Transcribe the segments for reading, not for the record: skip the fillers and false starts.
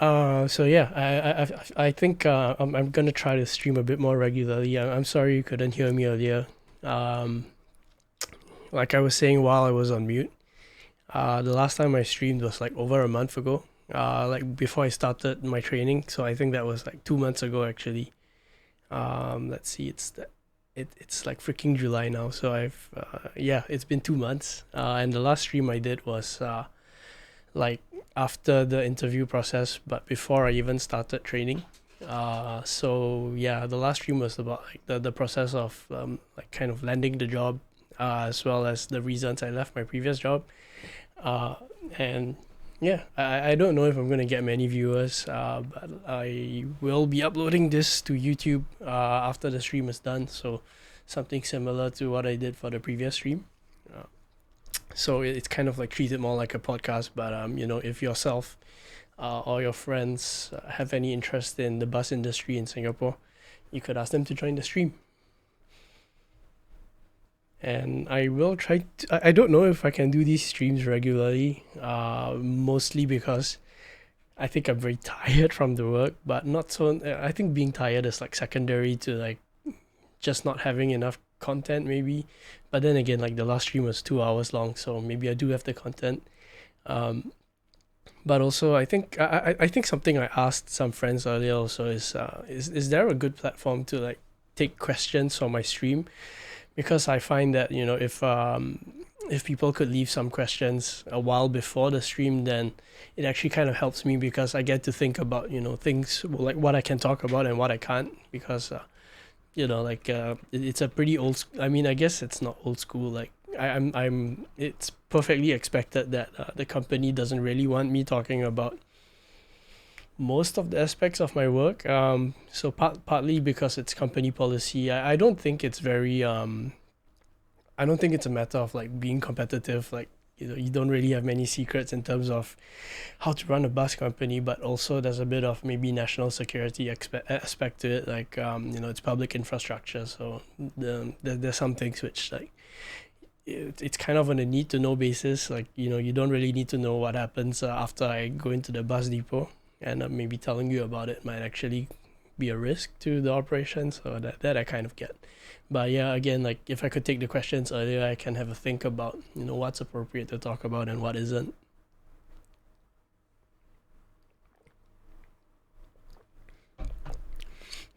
So yeah, I think I'm gonna try to stream a bit more regularly. I'm sorry you couldn't hear me earlier. Um, like I was saying while I was on mute, the last time I streamed was like over a month ago. Like before I started my training, so I think that was like 2 months ago actually. Let's see, it's like freaking July now. So yeah, it's been 2 months. And the last stream I did was like after the interview process, but before I even started training. So yeah, the last stream was about like the process of like kind of landing the job, as well as the reasons I left my previous job. Uh, and yeah, I don't know if I'm gonna get many viewers, but I will be uploading this to YouTube after the stream is done. So something similar to what I did for the previous stream. Uh, so it's kind of like treated more like a podcast, but if yourself or your friends have any interest in the bus industry in Singapore, you could ask them to join the stream. And I will try I don't know if I can do these streams regularly, mostly because I think I'm very tired from the work, but not so. I think being tired is like secondary to like just not having enough content, maybe. But then again, like the last stream was 2 hours long, so maybe I do have the content. Um, but also, I think something I asked some friends earlier also is there a good platform to like take questions on my stream? Because I find that if people could leave some questions a while before the stream, then it actually kind of helps me because I get to think about things like what I can talk about and what I can't, because it's a pretty I mean, I guess it's not old school. Like I'm it's perfectly expected that the company doesn't really want me talking about most of the aspects of my work. So partly because it's company policy, I don't think it's very I don't think it's a matter of like being competitive. Like you don't really have many secrets in terms of how to run a bus company, but also there's a bit of maybe national security aspect to it. Like it's public infrastructure, so there's some things which like it's kind of on a need to know basis. Like you don't really need to know what happens after I go into the bus depot, and maybe telling you about it might actually be a risk to the operation. So that I kind of get. But yeah, again, like if I could take the questions earlier, I can have a think about what's appropriate to talk about and what isn't.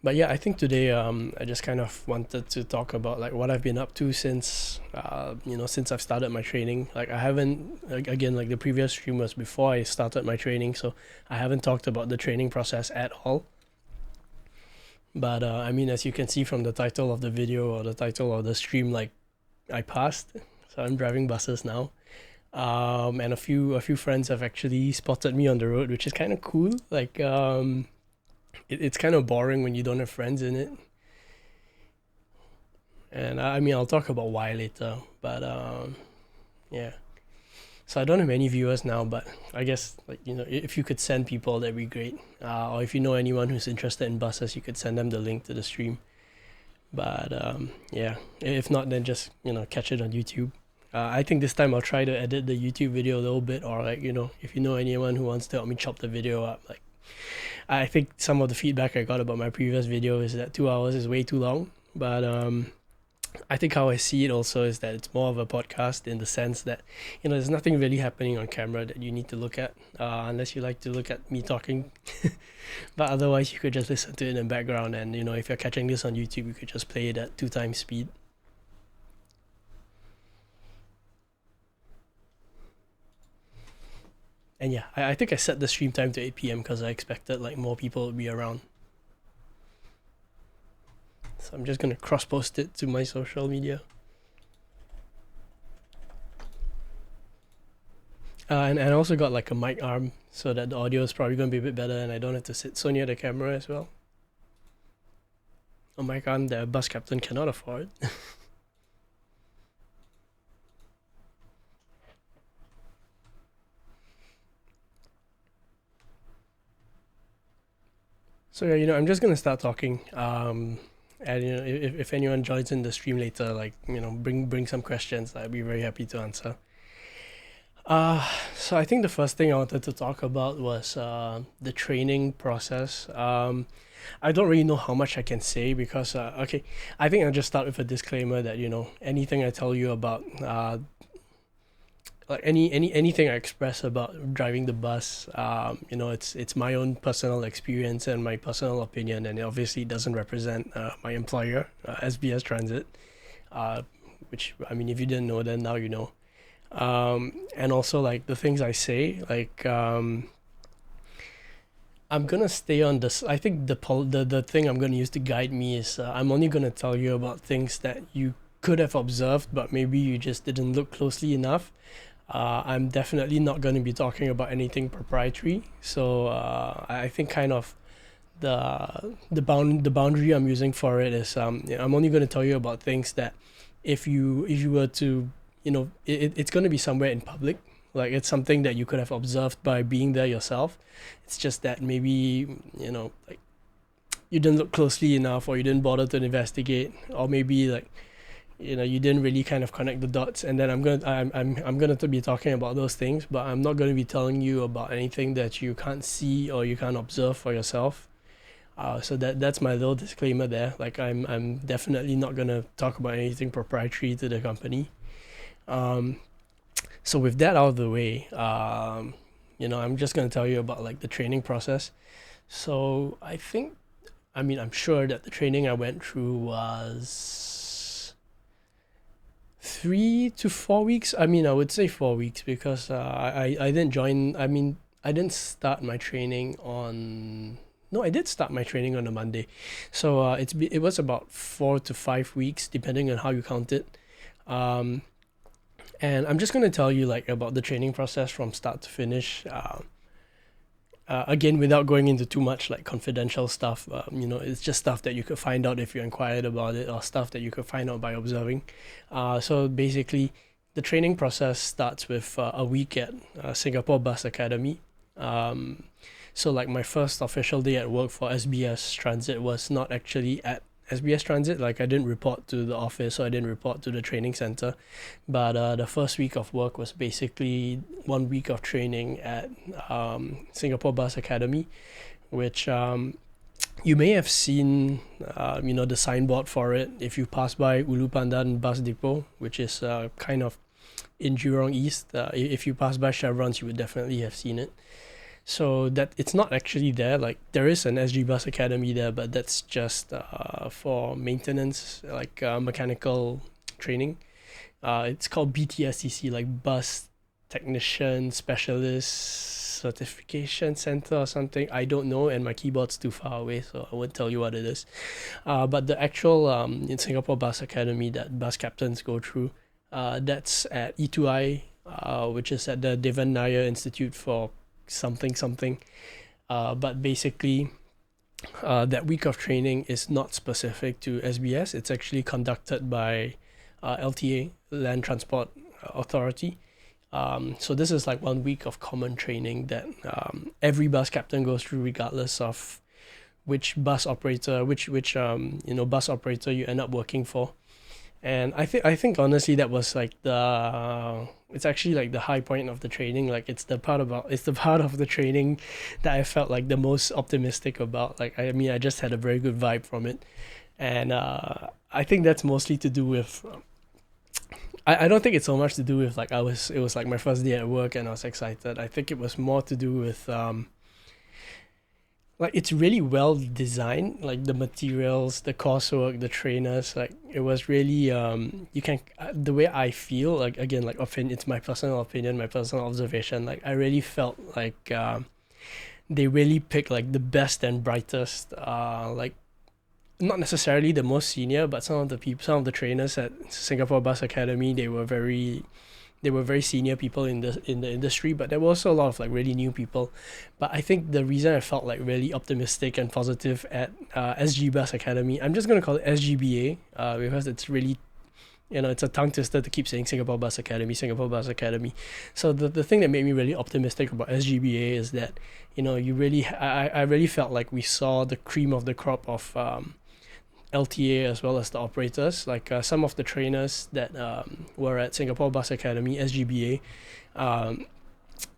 But yeah, I think today I just kind of wanted to talk about like what I've been up to since since I've started my training. Like I haven't, like, again, like the previous stream was before I started my training, so I haven't talked about the training process at all. But I mean, as you can see from the title of the video or the title of the stream, like I passed, so I'm driving buses now. And a few friends have actually spotted me on the road, which is kind of cool. Like it's kind of boring when you don't have friends in it. And I mean, I'll talk about why later. But yeah. So I don't have many viewers now, but I guess like if you could send people, that'd be great. Or if you know anyone who's interested in buses, you could send them the link to the stream. But yeah, if not, then just catch it on YouTube. I think this time I'll try to edit the YouTube video a little bit, or like if you know anyone who wants to help me chop the video up, like I think some of the feedback I got about my previous video is that 2 hours is way too long. But I think how I see it also is that it's more of a podcast in the sense that there's nothing really happening on camera that you need to look at, unless you like to look at me talking. But otherwise, you could just listen to it in the background, and if you're catching this on YouTube, you could just play it at 2 times speed. And yeah, I think I set the stream time to 8 p.m. because I expected like more people would be around. So I'm just gonna cross post it to my social media. And I also got like a mic arm so that the audio is probably gonna be a bit better, and I don't have to sit so near the camera as well. A mic arm that a bus captain cannot afford. So yeah, I'm just gonna start talking. And if anyone joins in the stream later, like bring some questions, I'd be very happy to answer. So I think the first thing I wanted to talk about was the training process. I don't really know how much I can say because okay, I think I'll just start with a disclaimer that anything I tell you about like anything I express about driving the bus, it's my own personal experience and my personal opinion, and it obviously doesn't represent my employer, SBS Transit, uh, which I mean, if you didn't know, then now you know. And also like the things I say, like I'm gonna stay on this. I think the thing I'm gonna use to guide me is I'm only gonna tell you about things that you could have observed, but maybe you just didn't look closely enough. I'm definitely not going to be talking about anything proprietary. So I think kind of the boundary I'm using for it is I'm only going to tell you about things that if you were to it's going to be somewhere in public. Like it's something that you could have observed by being there yourself. It's just that maybe like you didn't look closely enough, or you didn't bother to investigate, or maybe like you didn't really kind of connect the dots. And then I'm gonna to be talking about those things, but I'm not going to be telling you about anything that you can't see or you can't observe for yourself. So that's my little disclaimer there. Like I'm definitely not gonna talk about anything proprietary to the company. So with that out of the way, I'm just gonna tell you about like the training process. So I'm sure that the training I went through was 3 to 4 weeks. I mean, I would say 4 weeks because I didn't join. I mean, I didn't start my training on. No, I did start my training on a Monday, so it was about 4 to 5 weeks depending on how you count it. Um, and I'm just gonna tell you like about the training process from start to finish. Again, without going into too much like confidential stuff, it's just stuff that you could find out if you inquired about it, or stuff that you could find out by observing. So basically, the training process starts with a week at Singapore Bus Academy. Um, so like my first official day at work for SBS Transit was not actually at SBS Transit. Like I didn't report to the office, or I didn't report to the training center. But the first week of work was basically 1 week of training at Singapore Bus Academy, which you may have seen, the signboard for it if you pass by Ulu Pandan Bus Depot, which is kind of in Jurong East. If you pass by Chevrons, you would definitely have seen it. So that it's not actually there. Like there is an SG Bus Academy there, but that's just for maintenance, like mechanical training. It's called BTSCC, like Bus Technician Specialist Certification Center or something. I don't know, and my keyboard's too far away, so I won't tell you what it is. But the actual in Singapore Bus Academy that bus captains go through, that's at E2I, which is at the Devan Nair Institute for something something. But basically, that week of training is not specific to SBS. It's actually conducted by LTA, Land Transport Authority. So this is like 1 week of common training that every bus captain goes through, regardless of which bus operator, which bus operator you end up working for. And I think honestly that was like it's actually like the high point of the training. Like it's the part of the training that I felt like the most optimistic about. Like I mean, I just had a very good vibe from it. And I think that's mostly to do with I don't think it's so much to do with like it was like my first day at work and I was excited. I think it was more to do with like it's really well designed, like the materials, the coursework, the trainers. Like it was really you can the way I feel, like again, like it's my personal opinion, my personal observation. Like I really felt like they really picked like the best and brightest, like not necessarily the most senior, but some of the trainers at Singapore Bus Academy, they were very senior people in the industry, but there were also a lot of like really new people. But I think the reason I felt like really optimistic and positive at SG Bus Academy, I'm just gonna call it SGBA, because it's really, it's a tongue twister to keep saying Singapore Bus Academy, Singapore Bus Academy. So the thing that made me really optimistic about SGBA is that you really I really felt like we saw the cream of the crop of LTA as well as the operators. Like some of the trainers that were at Singapore Bus Academy, SGBA,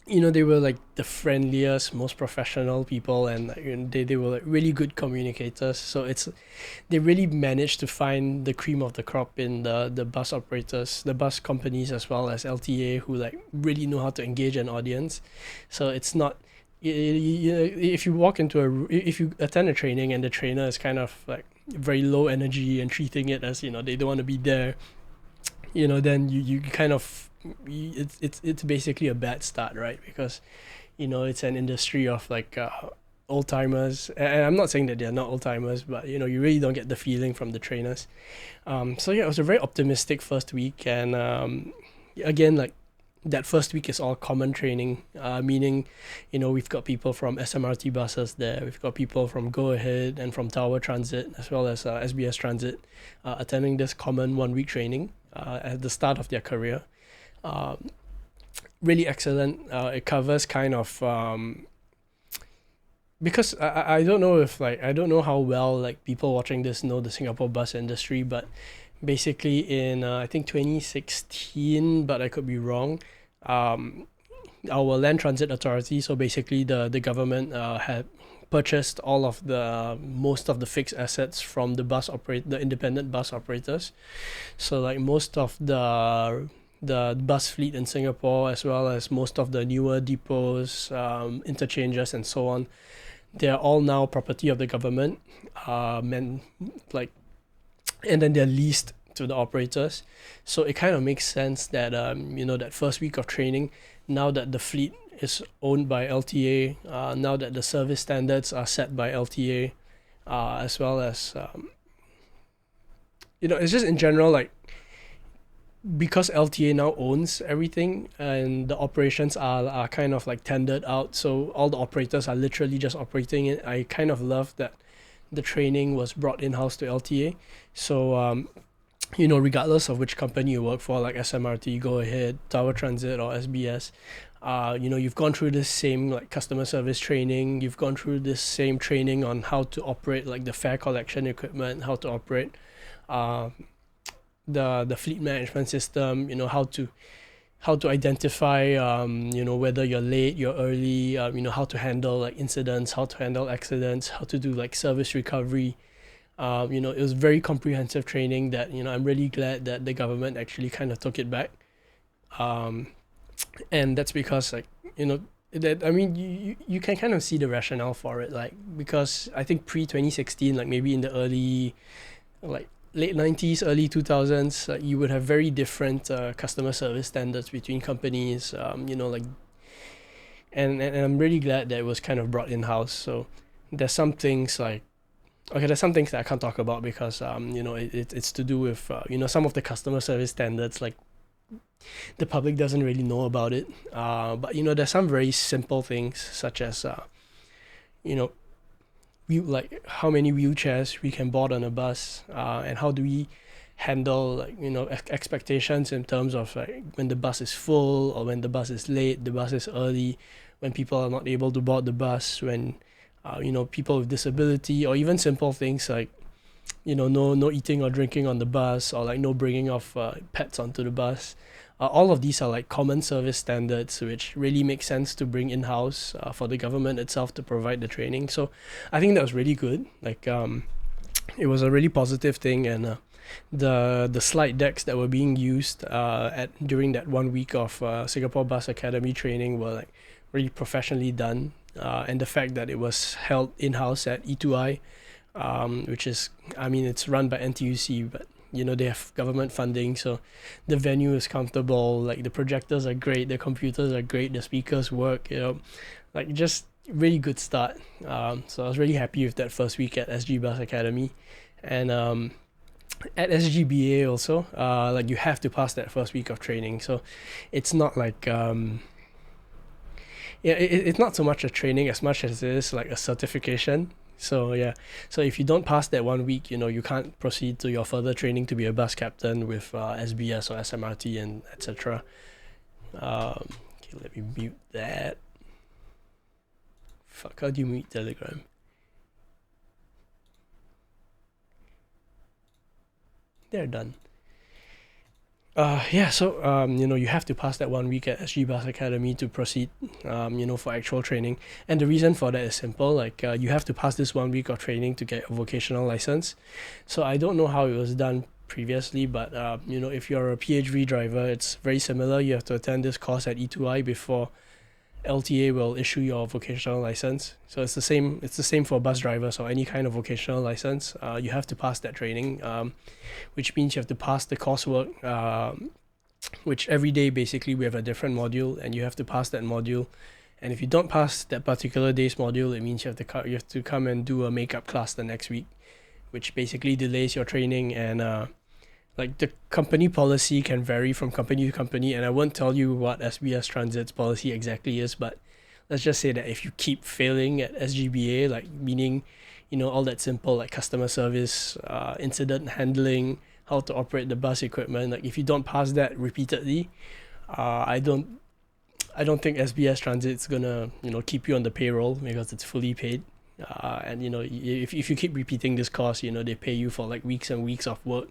they were like the friendliest, most professional people, and like, they were like really good communicators. So they really managed to find the cream of the crop in the bus operators, the bus companies, as well as LTA, who like really know how to engage an audience. So it's not if you walk into if you attend a training and the trainer is kind of like very low energy and treating it as they don't want to be there, then you kind of it's basically a bad start, right? Because it's an industry of like old timers, and I'm not saying that they're not old timers, but you really don't get the feeling from the trainers. So yeah, it was a very optimistic first week, and again, like that first week is all common training, meaning we've got people from SMRT buses there, we've got people from Go Ahead and from Tower Transit as well as SBS Transit attending this common 1 week training at the start of their career. Really excellent. It covers kind of because I don't know if like I don't know how well like people watching this know the Singapore bus industry, but basically in I think 2016, but I could be wrong. Our Land Transit Authority, so basically the government had purchased all of the most of the fixed assets from the independent bus operators. So like most of the bus fleet in Singapore, as well as most of the newer depots, interchanges, and so on, they're all now property of the government. And then they're leased to the operators. So it kind of makes sense that that first week of training, now that the fleet is owned by LTA, now that the service standards are set by LTA, as well as it's just in general like because LTA now owns everything and the operations are kind of like tendered out, so all the operators are literally just operating it. I kind of love that the training was brought in-house to LTA. So regardless of which company you work for, like SMRT, Go Ahead, Tower Transit, or SBS, you've gone through this same like customer service training, you've gone through this same training on how to operate like the fare collection equipment, how to operate the fleet management system, how to identify whether you're late, you're early, how to handle like incidents, how to handle accidents, how to do like service recovery. It was very comprehensive training that I'm really glad that the government actually kind of took it back, and that's because like that I mean you can kind of see the rationale for it, like because I think pre 2016, like maybe in the early like late 90s, early 2000s, you would have very different customer service standards between companies, like and I'm really glad that it was kind of brought in-house. So there's some things like there's some things that I can't talk about because it's to do with some of the customer service standards, like the public doesn't really know about it, but there's some very simple things such as like how many wheelchairs we can board on a bus, and how do we handle like expectations in terms of like when the bus is full or when the bus is late, the bus is early, when people are not able to board the bus, when people with disability, or even simple things like no eating or drinking on the bus, or like no bringing of pets onto the bus. All of these are like common service standards which really make sense to bring in-house for the government itself to provide the training. So I think that was really good. Like it was a really positive thing, and the slide decks that were being used during that 1 week of Singapore Bus Academy training were like really professionally done, and the fact that it was held in-house at E2I, which is it's run by NTUC, but they have government funding, so the venue is comfortable, like the projectors are great, the computers are great, the speakers work, like just really good start. So I was really happy with that first week at SG Bus Academy. And at SGBA also, like you have to pass that first week of training, so it's not like it's not so much a training as much as it is like a certification. So yeah, so if you don't pass that 1 week, you can't proceed to your further training to be a bus captain with SBS or SMRT and etc. Okay, let me mute that. Fuck, how do you mute Telegram? they're done. So you have to pass that 1 week at SG Bus Academy to proceed, for actual training. And the reason for that is simple. Like you have to pass this 1 week of training to get a vocational license. So I don't know how it was done previously, but if you're a PHV driver, it's very similar. You have to attend this course at E2I before LTA will issue your vocational license. So it's the same. It's the same for bus drivers or any kind of vocational license. You have to pass that training, which means you have to pass the coursework. Which every day basically we have a different module, and you have to pass that module. And if you don't pass that particular day's module, it means you have to come and do a makeup class the next week, which basically delays your training. And like the company policy can vary from company to company, and I won't tell you what SBS Transit's policy exactly is, but let's just say that if you keep failing at SGBA, like meaning, all that simple like customer service, incident handling, how to operate the bus equipment, like if you don't pass that repeatedly, I don't think SBS Transit's gonna keep you on the payroll because it's fully paid. And if you keep repeating this course, they pay you for like weeks and weeks of work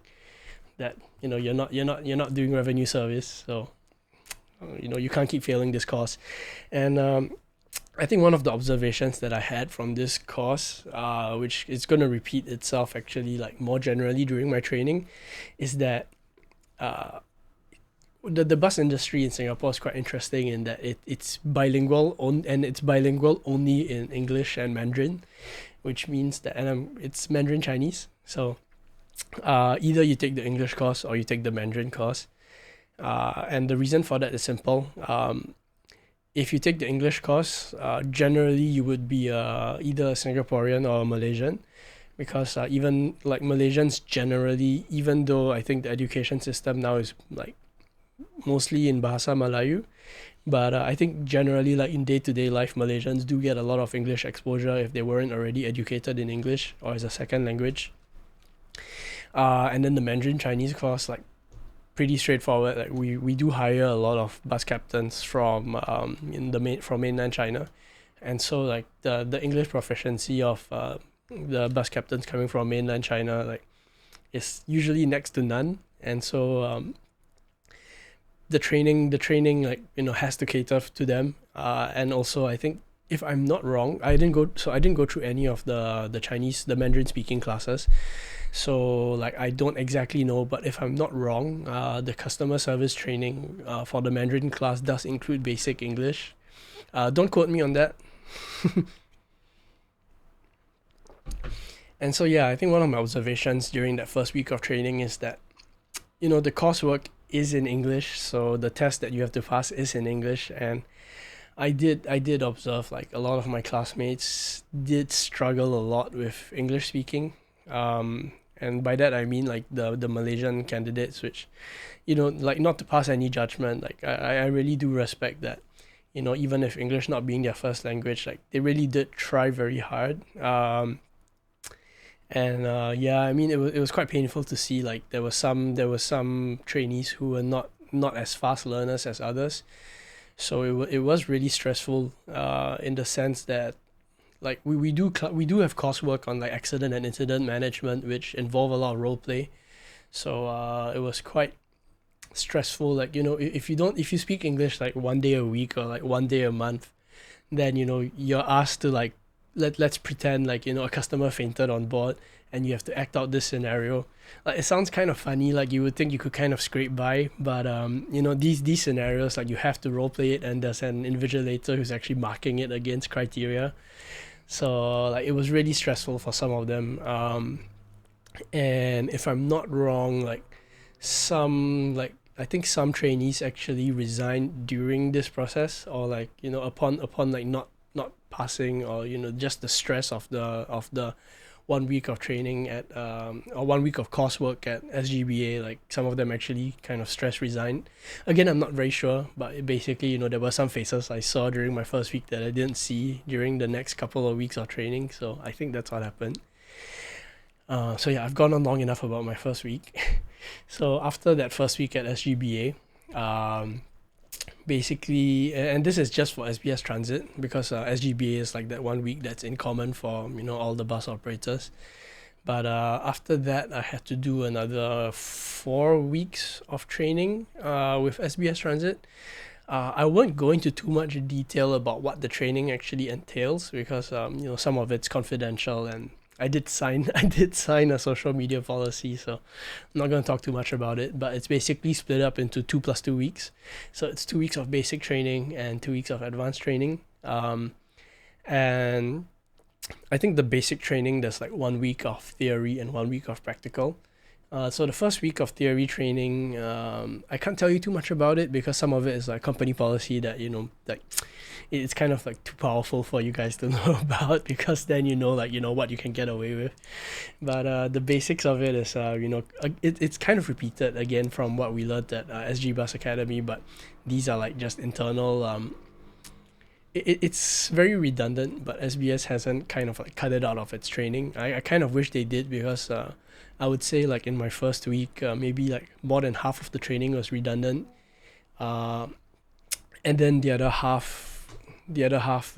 that you're not doing revenue service, so you can't keep failing this course. And I think one of the observations that I had from this course, which is going to repeat itself actually like more generally during my training, is that the bus industry in Singapore is quite interesting in that it's bilingual and it's bilingual only in English and Mandarin, which means that it's Mandarin Chinese. So either you take the English course or you take the Mandarin course. And the reason for that is simple. If you take the English course, generally you would be either a Singaporean or a Malaysian, because even like Malaysians generally, even though I think the education system now is like mostly in Bahasa Melayu, but I think generally like in day-to-day life, Malaysians do get a lot of English exposure if they weren't already educated in English or as a second language. And then the Mandarin Chinese course, like pretty straightforward. Like we do hire a lot of bus captains from from mainland China, and so like the English proficiency of the bus captains coming from mainland China like is usually next to none. And so the training like has to cater to them. And also I think, if I'm not wrong, I didn't go through any of the Mandarin speaking classes. So like I don't exactly know, but if I'm not wrong, the customer service training for the Mandarin class does include basic English. Don't quote me on that. And so I think one of my observations during that first week of training is that the coursework is in English, so the test that you have to pass is in English. And I did observe like a lot of my classmates did struggle a lot with English speaking. And by that I mean like the Malaysian candidates, which like, not to pass any judgment, like I really do respect that, even if English not being their first language, like they really did try very hard. I mean it was quite painful to see like there was some trainees who were not as fast learners as others. So it was really stressful in the sense that like we do have coursework on like accident and incident management, which involve a lot of role play. So it was quite stressful. Like if you speak English like 1 day a week or like 1 day a month, then you're asked to like let's pretend like a customer fainted on board, and you have to act out this scenario. Like it sounds kind of funny, like you would think you could kind of scrape by, but these scenarios, like you have to role play it, and there's an invigilator who's actually marking it against criteria. So like it was really stressful for some of them. And if I'm not wrong, like I think some trainees actually resigned during this process, or like upon like not passing, or just the stress of the 1 week of training at or 1 week of coursework at SGBA. Like some of them actually kind of stress resigned. Again, I'm not very sure, but basically there were some faces I saw during my first week that I didn't see during the next couple of weeks of training. So I think that's what happened. I've gone on long enough about my first week. So after that first week at SGBA, basically, and this is just for SBS Transit, because SGBA is like that 1 week that's in common for all the bus operators. But after that, I had to do another 4 weeks of training with SBS Transit. I won't go into too much detail about what the training actually entails because some of it's confidential, and I did sign a social media policy, so I'm not going to talk too much about it. But it's basically split up into 2 plus 2 weeks, so it's 2 weeks of basic training and 2 weeks of advanced training. And I think the basic training, there's like 1 week of theory and 1 week of practical. So the first week of theory training, I can't tell you too much about it because some of it is like company policy that like it's kind of like too powerful for you guys to know about, because then like what you can get away with. But the basics of it is it's kind of repeated again from what we learned at SG Bus Academy, but these are like just internal. It's very redundant, but SBS hasn't kind of like cut it out of its training. I kind of wish they did, because I would say like in my first week, maybe like more than half of the training was redundant, and then the other half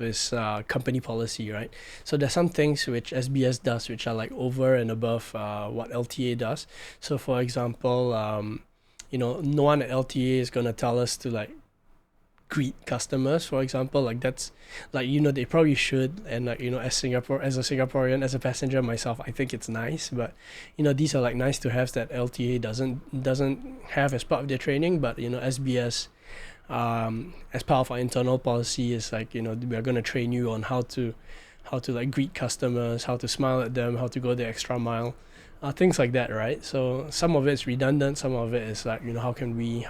is company policy, right? So there's some things which SBS does which are like over and above what LTA does. So for example, no one at LTA is gonna tell us to like greet customers, for example. Like that's like they probably should, and like as a Singaporean, as a passenger myself, I think it's nice. But these are like nice to have that LTA doesn't have as part of their training. But SBS, as part of our internal policy, is like we are going to train you on how to like greet customers, how to smile at them, how to go the extra mile, things like that, right? So some of it's redundant, some of it is like how can we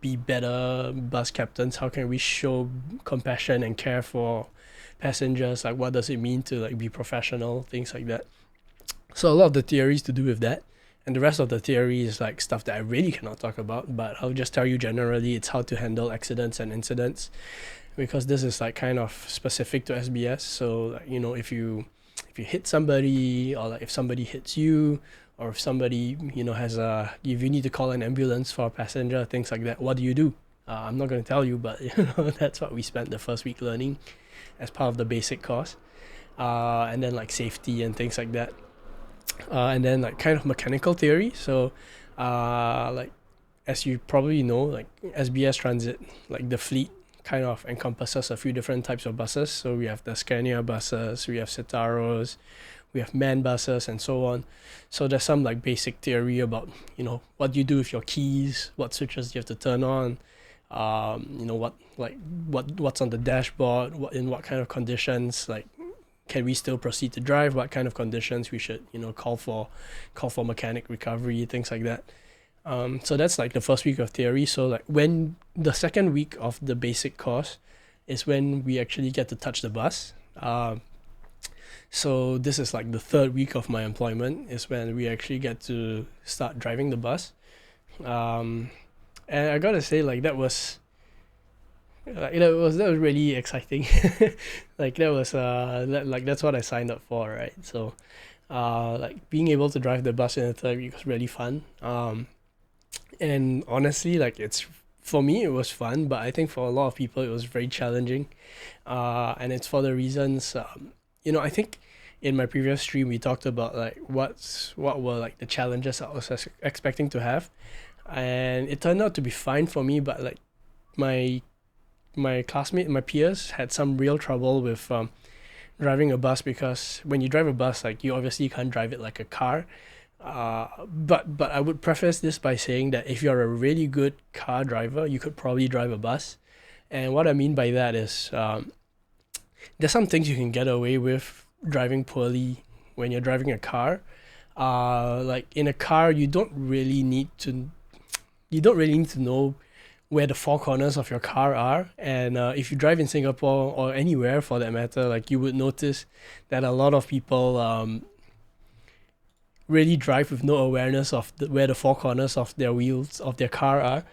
be better bus captains? How can we show compassion and care for passengers? Like, what does it mean to like be professional? Things like that. So a lot of the theory is to do with that, and the rest of the theory is like stuff that I really cannot talk about. But I'll just tell you generally, it's how to handle accidents and incidents, because this is like kind of specific to SBS. So like, if you hit somebody, or like if somebody hits you, or if somebody if you need to call an ambulance for a passenger, things like that, what do you do? I'm not going to tell you, but that's what we spent the first week learning as part of the basic course. And then like safety and things like that, and then like kind of mechanical theory. So like as you probably know, like SBS Transit, like the fleet kind of encompasses a few different types of buses. So we have the Scania buses, we have Citaros, we have MAN buses, and so on. So there's some like basic theory about what you do with your keys, what switches you have to turn on, what's on the dashboard, in what kind of conditions, like can we still proceed to drive, what kind of conditions we should call for mechanic recovery, things like that. So that's like the first week of theory. So like when the second week of the basic course is when we actually get to touch the bus. So this is like the third week of my employment, is when we actually get to start driving the bus. And I gotta say, like that was really exciting. Like that was like that's what I signed up for, right? So like being able to drive the bus in the third week was really fun. And honestly, like for me it was fun, but I think for a lot of people it was very challenging. And it's for the reasons I think in my previous stream we talked about like what were like the challenges I was expecting to have, and it turned out to be fine for me. But like my peers had some real trouble with driving a bus, because when you drive a bus, like you obviously can't drive it like a car. But I would preface this by saying that if you're a really good car driver, you could probably drive a bus. And what I mean by that is there's some things you can get away with driving poorly when you're driving a car. Like in a car, you don't really need to know where the four corners of your car are. And if you drive in Singapore or anywhere for that matter, like you would notice that a lot of people really drive with no awareness of where the four corners of their wheels of their car are.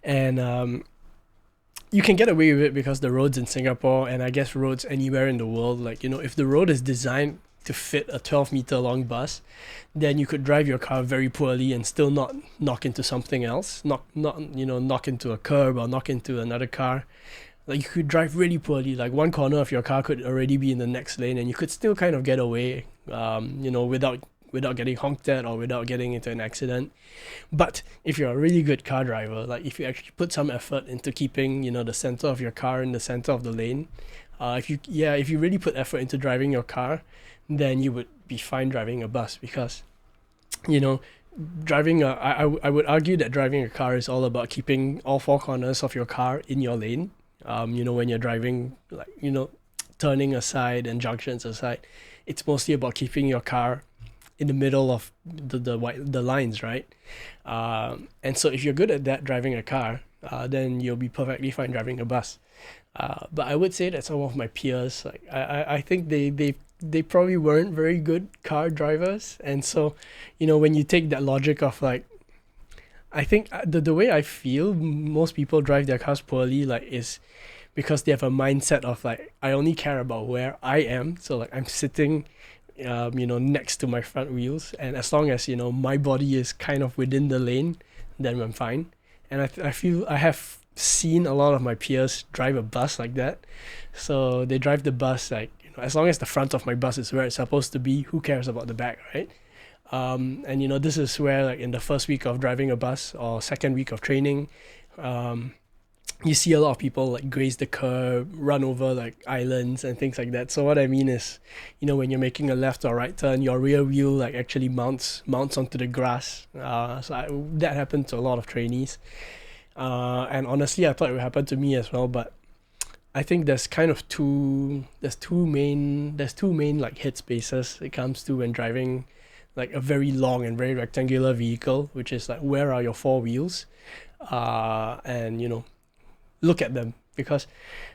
And you can get away with it because the roads in Singapore, and I guess roads anywhere in the world, like if the road is designed to fit a 12-meter long bus, then you could drive your car very poorly and still not knock into something else, knock into a curb or knock into another car. Like you could drive really poorly. Like one corner of your car could already be in the next lane, and you could still kind of get away, without getting honked at or without getting into an accident. But if you're a really good car driver, like if you actually put some effort into keeping, the center of your car in the center of the lane, if you really put effort into driving your car, then you would be fine driving a bus because, you know, I would argue that driving a car is all about keeping all four corners of your car in your lane. When you're driving, like, turning aside and junctions aside, it's mostly about keeping your car in the middle of the lines, right? And so if you're good at that driving a car, then you'll be perfectly fine driving a bus. But I would say that some of my peers, like I think they probably weren't very good car drivers, and so, when you take that logic of like, I think the way I feel most people drive their cars poorly, like, is because they have a mindset of like, I only care about where I am, so like I'm sitting next to my front wheels, and as long as my body is kind of within the lane, then I'm fine. And I feel I have seen a lot of my peers drive a bus like that. So they drive the bus like, as long as the front of my bus is where it's supposed to be, who cares about the back, right? And this is where, like, in the first week of driving a bus or second week of training, you see a lot of people like graze the curb, run over like islands and things like that. So what I mean is, when you're making a left or right turn, your rear wheel like actually mounts onto the grass. That happened to a lot of trainees. And honestly, I thought it would happen to me as well, but I think there's kind of two main like hit spaces it comes to when driving like a very long and very rectangular vehicle, which is like, where are your four wheels? And look at them, because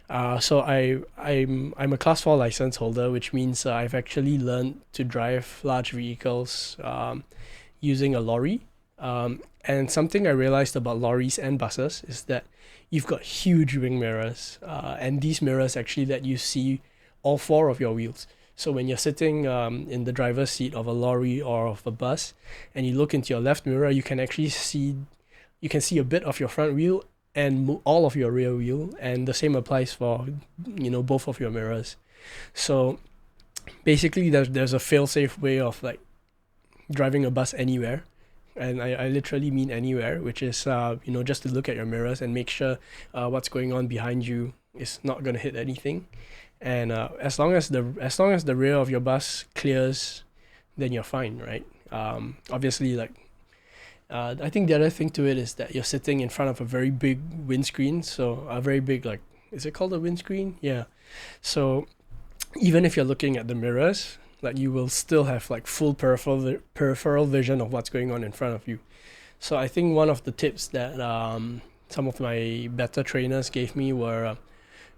I'm a class 4 license holder, which means I've actually learned to drive large vehicles using a lorry. And something I realized about lorries and buses is that you've got huge wing mirrors, and these mirrors actually let you see all four of your wheels. So when you're sitting in the driver's seat of a lorry or of a bus, and you look into your left mirror, you can see a bit of your front wheel and all of your rear wheel, and the same applies for both of your mirrors. So basically, there's a fail-safe way of like driving a bus anywhere. And I literally mean anywhere, which is just to look at your mirrors and make sure what's going on behind you is not going to hit anything. And as long as the rear of your bus clears, then you're fine, right? Obviously, like, I think the other thing to it is that you're sitting in front of a very big windscreen, so a very big, like, is it called a windscreen? Yeah. So even if you're looking at the mirrors, like, you will still have like full peripheral vision of what's going on in front of you. So I think one of the tips that some of my better trainers gave me were,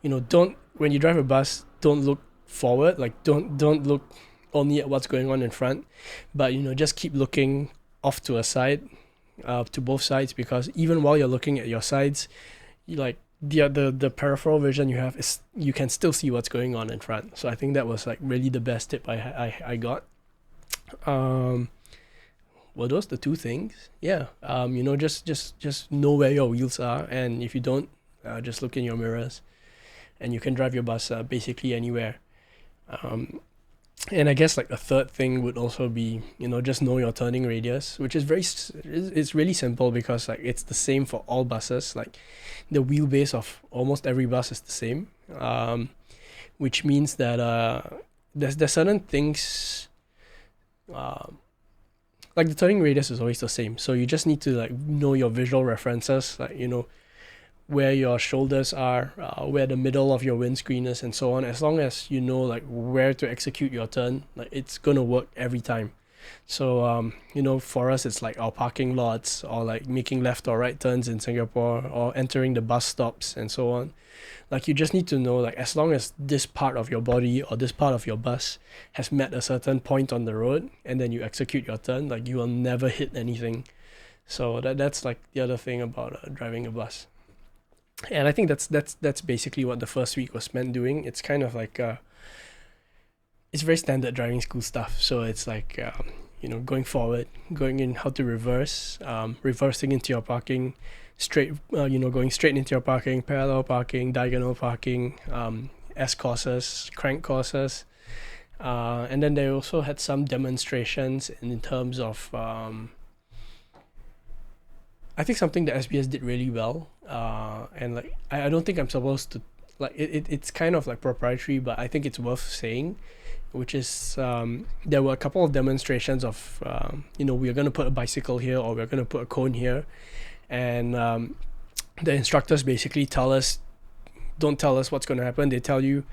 when you drive a bus, don't look forward, like don't look only at what's going on in front, but just keep looking off to a side, to both sides, because even while you're looking at your sides, the peripheral vision you have is, you can still see what's going on in front. So I think that was like really the best tip I got. Were those the two things? Yeah. Just know where your wheels are, and if you don't, just look in your mirrors, and you can drive your bus basically anywhere. And I guess like a third thing would also be, just know your turning radius, which is it's really simple, because like it's the same for all buses. Like the wheelbase of almost every bus is the same, which means that there's certain things, like the turning radius is always the same. So you just need to like know your visual references, like where your shoulders are, where the middle of your windscreen is, and so on. As long as you know like where to execute your turn, like it's gonna work every time. So for us, it's like our parking lots, or like making left or right turns in Singapore, or entering the bus stops and so on. Like, you just need to know, like, as long as this part of your body or this part of your bus has met a certain point on the road, and then you execute your turn, like, you will never hit anything. So that's like the other thing about driving a bus. And I think that's basically what the first week was spent doing. It's kind of like it's very standard driving school stuff. So it's like going forward, going in how to reverse, reversing into your parking, straight, going straight into your parking, parallel parking, diagonal parking, S courses, crank courses. And then they also had some demonstrations in terms of, I think something that SBS did really well. And like, I don't think I'm supposed to, like, it's kind of like proprietary, but I think it's worth saying, which is there were a couple of demonstrations of, we're going to put a bicycle here or we're going to put a cone here. And the instructors basically don't tell us what's going to happen. They tell you,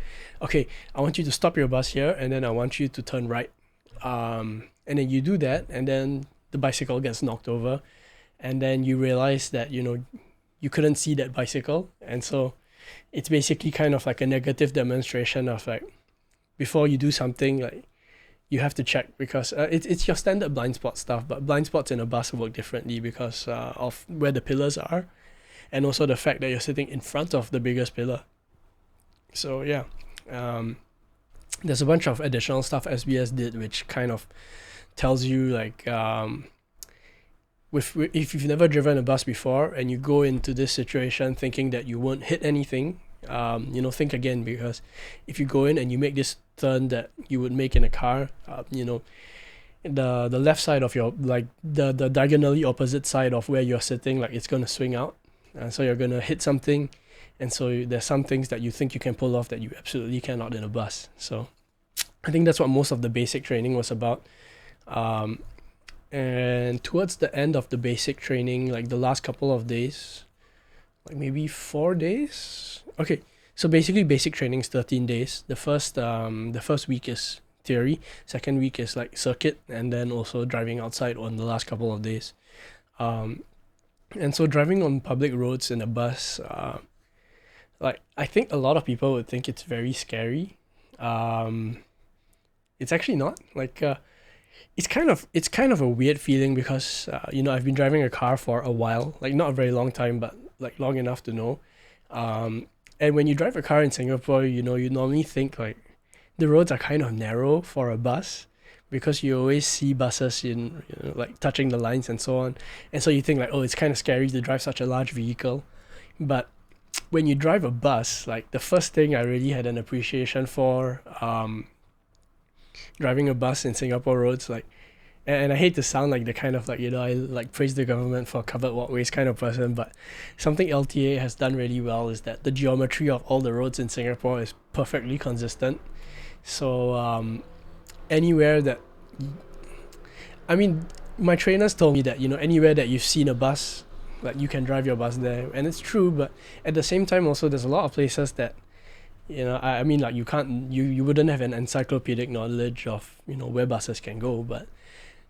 okay, I want you to stop your bus here, and then I want you to turn right. And then you do that, and then the bicycle gets knocked over. And then you realize that, you couldn't see that bicycle. And so it's basically kind of like a negative demonstration of like, before you do something, like, you have to check, because it's your standard blind spot stuff, but blind spots in a bus work differently because of where the pillars are, and also the fact that you're sitting in front of the biggest pillar. So yeah, there's a bunch of additional stuff SBS did, which kind of tells you like, if you've never driven a bus before and you go into this situation thinking that you won't hit anything, think again, because if you go in and you make this turn that you would make in a car, the left side of your, like the diagonally opposite side of where you're sitting, like it's going to swing out, and so you're going to hit something, and so there's some things that you think you can pull off that you absolutely cannot in a bus. So I think that's what most of the basic training was about. And towards the end of the basic training, like the last couple of days, like maybe 4 days. Okay, so basically basic training is 13 days. The first week is theory, second week is like circuit, and then also driving outside on the last couple of days. And so driving on public roads in a bus, like I think a lot of people would think it's very scary. It's actually not. Like it's kind of a weird feeling because I've been driving a car for a while, like not a very long time, but like long enough to know. And when you drive a car in Singapore, you normally think like the roads are kind of narrow for a bus, because you always see buses in like touching the lines and so on, and so you think like, oh, it's kind of scary to drive such a large vehicle. But when you drive a bus, like the first thing I really had an appreciation for driving a bus in Singapore roads, like, and I hate to sound like the kind of like, I like praise the government for covered walkways kind of person, but something LTA has done really well is that the geometry of all the roads in Singapore is perfectly consistent. So anywhere that, I mean, my trainers told me that, anywhere that you've seen a bus, like you can drive your bus there, and it's true. But at the same time also, there's a lot of places that, I mean, like you wouldn't have an encyclopedic knowledge of, where buses can go, but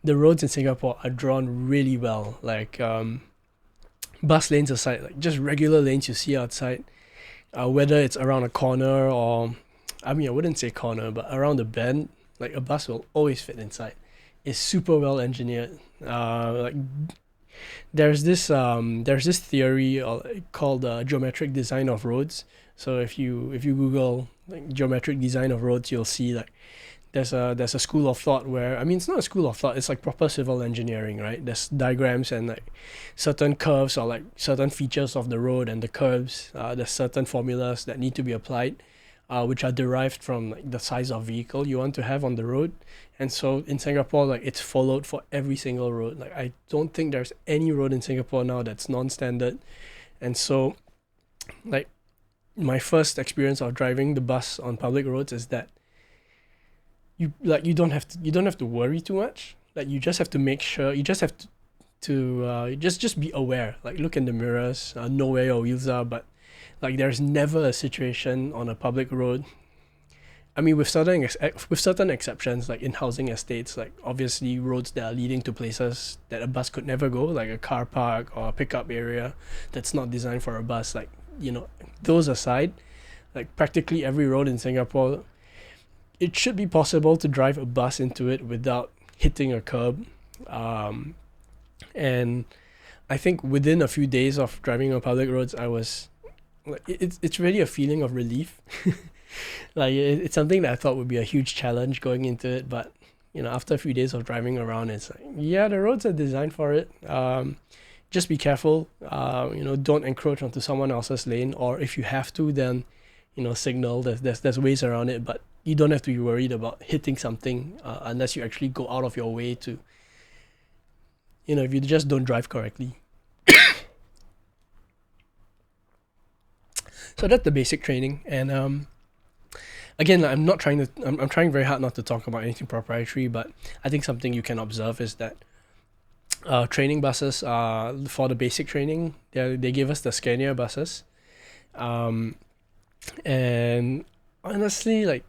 the roads in Singapore are drawn really well. Like bus lanes aside, like just regular lanes you see outside, whether it's around a corner or, I mean, I wouldn't say corner, but around the bend, like a bus will always fit inside. It's super well engineered. Like there's this theory called geometric design of roads. So if you Google like geometric design of roads, you'll see like there's a school of thought where, I mean, it's not a school of thought, it's like proper civil engineering, right? There's diagrams and like certain curves or like certain features of the road and the curves. There's certain formulas that need to be applied, which are derived from like the size of vehicle you want to have on the road. And so in Singapore, like it's followed for every single road. Like I don't think there's any road in Singapore now that's non-standard. And so like my first experience of driving the bus on public roads is that you don't have to worry too much. Like you just have to make sure, you just have to just be aware. Like look in the mirrors, know where your wheels are, but like there's never a situation on a public road. I mean, with certain exceptions, like in housing estates, like obviously roads that are leading to places that a bus could never go, like a car park or a pickup area that's not designed for a bus. Like, those aside, like practically every road in Singapore, it should be possible to drive a bus into it without hitting a curb. And I think within a few days of driving on public roads, I was like, it's really a feeling of relief. Like it's something that I thought would be a huge challenge going into it, but after a few days of driving around, it's like, yeah, the roads are designed for it. just be careful. Don't encroach onto someone else's lane, or if you have to, then signal. There's ways around it, but you don't have to be worried about hitting something unless you actually go out of your way to. If you just don't drive correctly. So that's the basic training, and again, I'm not trying to. I'm trying very hard not to talk about anything proprietary, but I think something you can observe is that training buses for the basic training, they give us the Scania buses, and honestly, like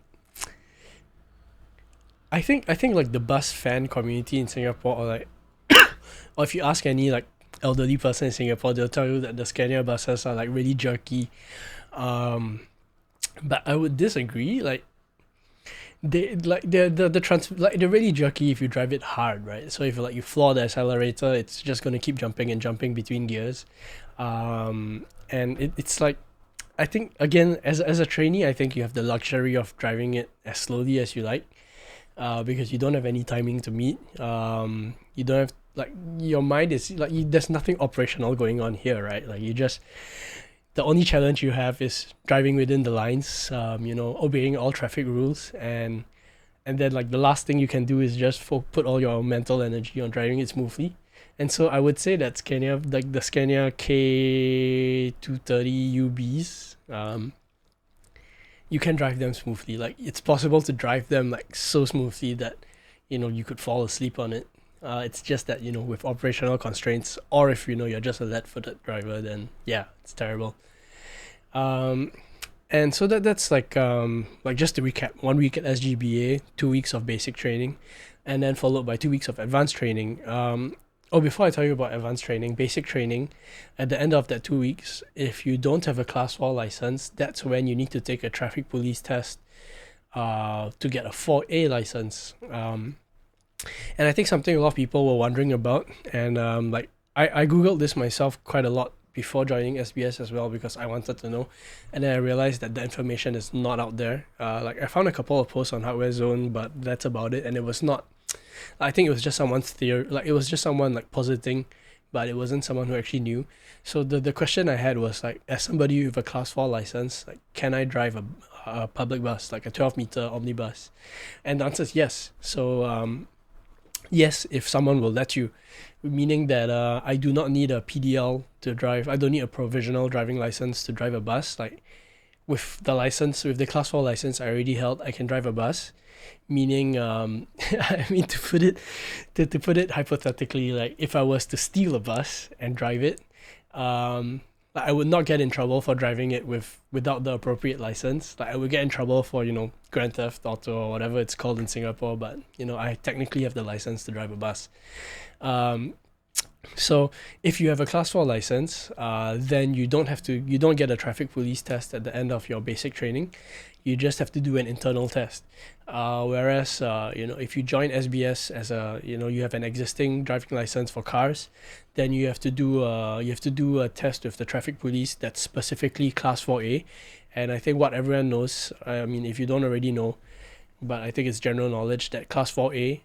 I think like the bus fan community in Singapore, or like, or if you ask any like elderly person in Singapore, they'll tell you that the Scania buses are like really jerky. But I would disagree. Like they're really jerky if you drive it hard, right? So if you floor the accelerator, it's just gonna keep jumping and jumping between gears, and it's like, I think again, as a trainee, I think you have the luxury of driving it as slowly as you like, because you don't have any timing to meet. You don't have, like, your mind is like, there's nothing operational going on here, right? Like, the only challenge you have is driving within the lines, obeying all traffic rules, and then like the last thing you can do is just put all your mental energy on driving it smoothly. And so I would say that Scania, like the Scania K230 UBs, you can drive them smoothly. Like, it's possible to drive them like so smoothly that you could fall asleep on it. It's just that with operational constraints, or if you're just a lead-footed driver, then yeah, it's terrible. And so that's like just to recap: 1 week at SGBA, 2 weeks of basic training, and then followed by 2 weeks of advanced training. Before I tell you about advanced training, basic training, at the end of that 2 weeks, if you don't have a Class 4 license, that's when you need to take a traffic police test to get a 4A license. And I think something a lot of people were wondering about, and I googled this myself quite a lot before joining SBS as well, because I wanted to know, and then I realized that the information is not out there. I found a couple of posts on Hardware Zone, but that's about it, and it was not. I think it was just someone's theory. Like, it was just someone like positing, but it wasn't someone who actually knew. So the question I had was like, as somebody with a Class 4 license, like, can I drive a public bus, like a 12-meter omnibus? And the answer is yes. So yes, if someone will let you, meaning that I do not need a PDL to drive. I don't need a provisional driving license to drive a bus. Like, with the Class 4 license I already held, I can drive a bus. Meaning, I mean, to put it hypothetically, like, if I was to steal a bus and drive it, I would not get in trouble for driving it without the appropriate license. Like, I would get in trouble for Grand Theft Auto or whatever it's called in Singapore, but I technically have the license to drive a bus. So if you have a Class 4 license, then you don't get a traffic police test at the end of your basic training. You just have to do an internal test. Whereas if you join SBS as you have an existing driving license for cars, then you have to do a test with the traffic police that's specifically Class 4A. And I think what everyone knows, I mean, if you don't already know, but I think it's general knowledge that Class 4A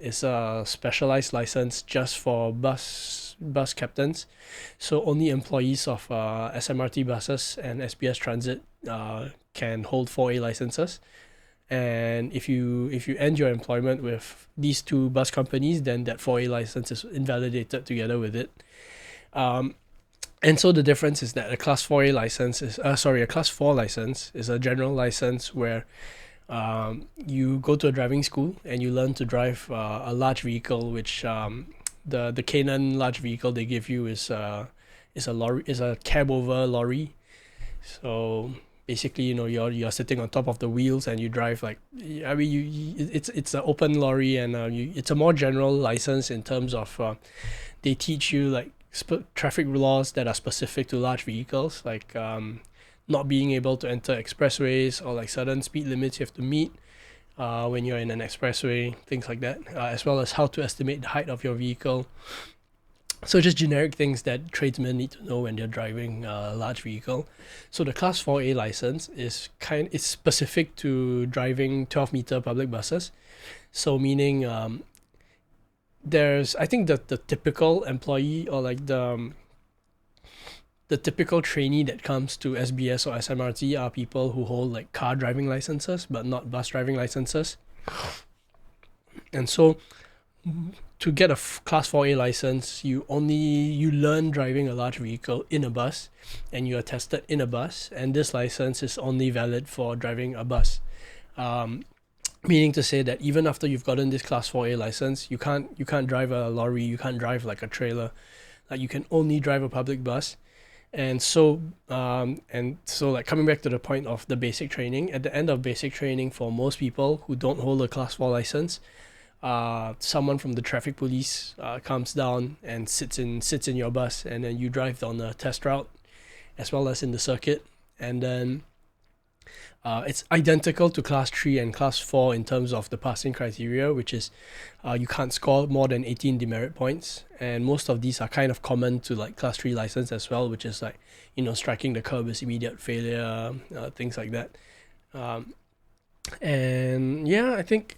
is a specialized license just for bus captains. So only employees of SMRT buses and SBS Transit can hold 4A licenses. And if you end your employment with these two bus companies, then that 4A license is invalidated together with it. And so the difference is that a Class 4A license a Class 4 license is a general license where you go to a driving school and you learn to drive a large vehicle, which the Canon large vehicle they give you is a cab over lorry. So basically, you're sitting on top of the wheels and you drive, like, I mean, it's an open lorry, and it's a more general license in terms of they teach you like traffic laws that are specific to large vehicles, like not being able to enter expressways, or like certain speed limits you have to meet when you're in an expressway, things like that, as well as how to estimate the height of your vehicle. So just generic things that tradesmen need to know when they're driving a large vehicle. So the Class 4A license is specific to driving 12-meter public buses. So meaning there's, I think that the typical employee, or like the typical trainee that comes to SBS or SMRT are people who hold like car driving licenses but not bus driving licenses. And so to get a class 4A license, you learn driving a large vehicle in a bus, and you are tested in a bus, and this license is only valid for driving a bus. Meaning to say that even after you've gotten this class 4A license, you can't drive a lorry, you can't drive like a trailer, like you can only drive a public bus. And so like coming back to the point of the basic training, at the end of basic training, for most people who don't hold a class 4 license, someone from the traffic police comes down and sits in your bus, and then you drive on a test route as well as in the circuit. And then it's identical to class 3 and class 4 in terms of the passing criteria, which is you can't score more than 18 demerit points, and most of these are kind of common to like class 3 license as well, which is like, striking the curb is immediate failure, things like that. And yeah, I think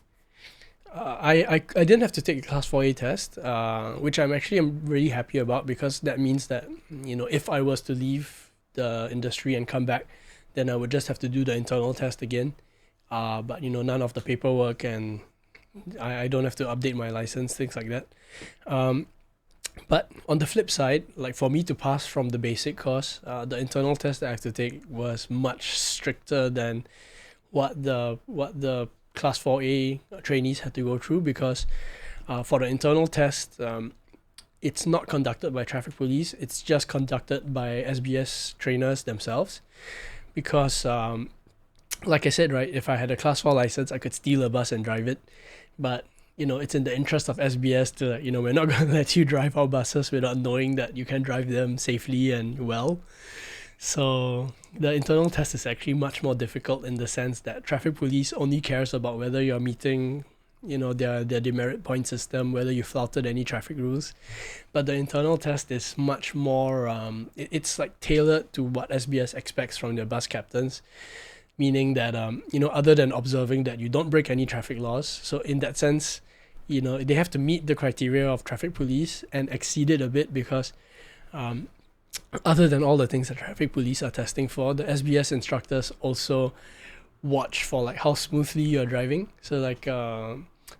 I didn't have to take a class 4A test, which I'm really happy about, because that means that, if I was to leave the industry and come back, then I would just have to do the internal test again. But none of the paperwork, and I don't have to update my license, things like that. But on the flip side, like for me to pass from the basic course, the internal test that I have to take was much stricter than what the class 4A trainees had to go through, because for the internal test, it's not conducted by traffic police, it's just conducted by SBS trainers themselves. Because like I said, right, if I had a class 4 license, I could steal a bus and drive it. But, it's in the interest of SBS to, we're not going to let you drive our buses without knowing that you can drive them safely and well. So the internal test is actually much more difficult, in the sense that traffic police only cares about whether you're meeting, their demerit point system, whether you flouted any traffic rules. But the internal test is much more, it's like tailored to what SBS expects from their bus captains, meaning that, other than observing that you don't break any traffic laws, so in that sense, they have to meet the criteria of traffic police and exceed it a bit, because other than all the things that traffic police are testing for, the SBS instructors also watch for like how smoothly you're driving. So like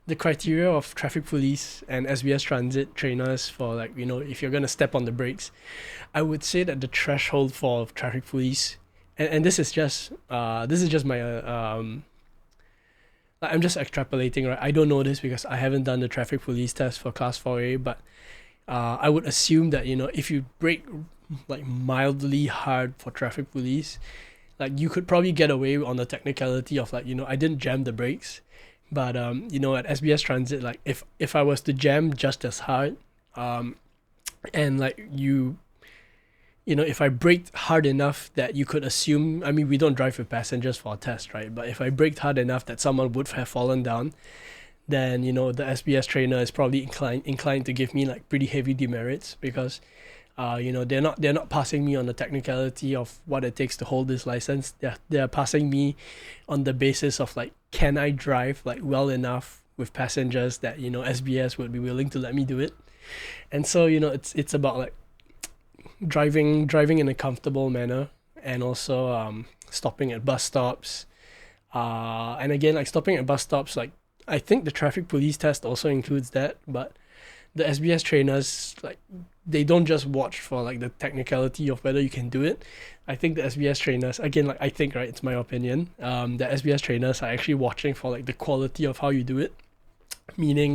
the criteria of traffic police and SBS transit trainers for, like, if you're going to step on the brakes, I would say that the threshold for traffic police, and this is just my I'm just extrapolating, right? I don't know this because I haven't done the traffic police test for class 4A, but I would assume that, if you brake like mildly hard for traffic police, like you could probably get away on the technicality of like, I didn't jam the brakes. But at SBS Transit, like if I was to jam just as hard, and like if I braked hard enough that you could assume, I mean, we don't drive with passengers for a test, right? But if I braked hard enough that someone would have fallen down, then the SBS trainer is probably inclined to give me like pretty heavy demerits, because they're not passing me on the technicality of what it takes to hold this license. They're passing me on the basis of like, can I drive like well enough with passengers that SBS would be willing to let me do it. And so it's about like driving in a comfortable manner, and also stopping at bus stops, and again, like stopping at bus stops, like I think the traffic police test also includes that, but the SBS trainers, like, they don't just watch for like the technicality of whether you can do it. I think the SBS trainers, again, like I think, right, it's my opinion, the SBS trainers are actually watching for like the quality of how you do it. Meaning,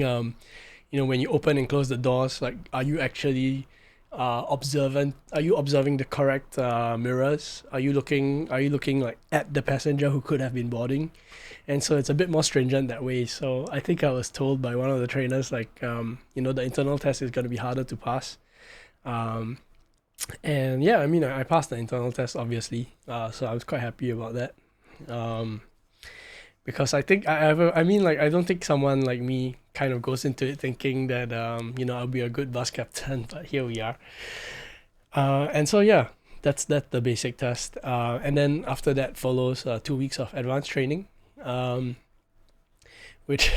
when you open and close the doors, like, are you actually observant? Are you observing the correct mirrors? Are you looking like at the passenger who could have been boarding? And so it's a bit more stringent that way. So I think I was told by one of the trainers, like, the internal test is going to be harder to pass. And yeah, I mean, I passed the internal test, obviously. So I was quite happy about that. Because I think I don't think someone like me kind of goes into it thinking that, I'll be a good bus captain, but here we are. And so, yeah, that's the basic test. And then after that follows 2 weeks of advanced training, which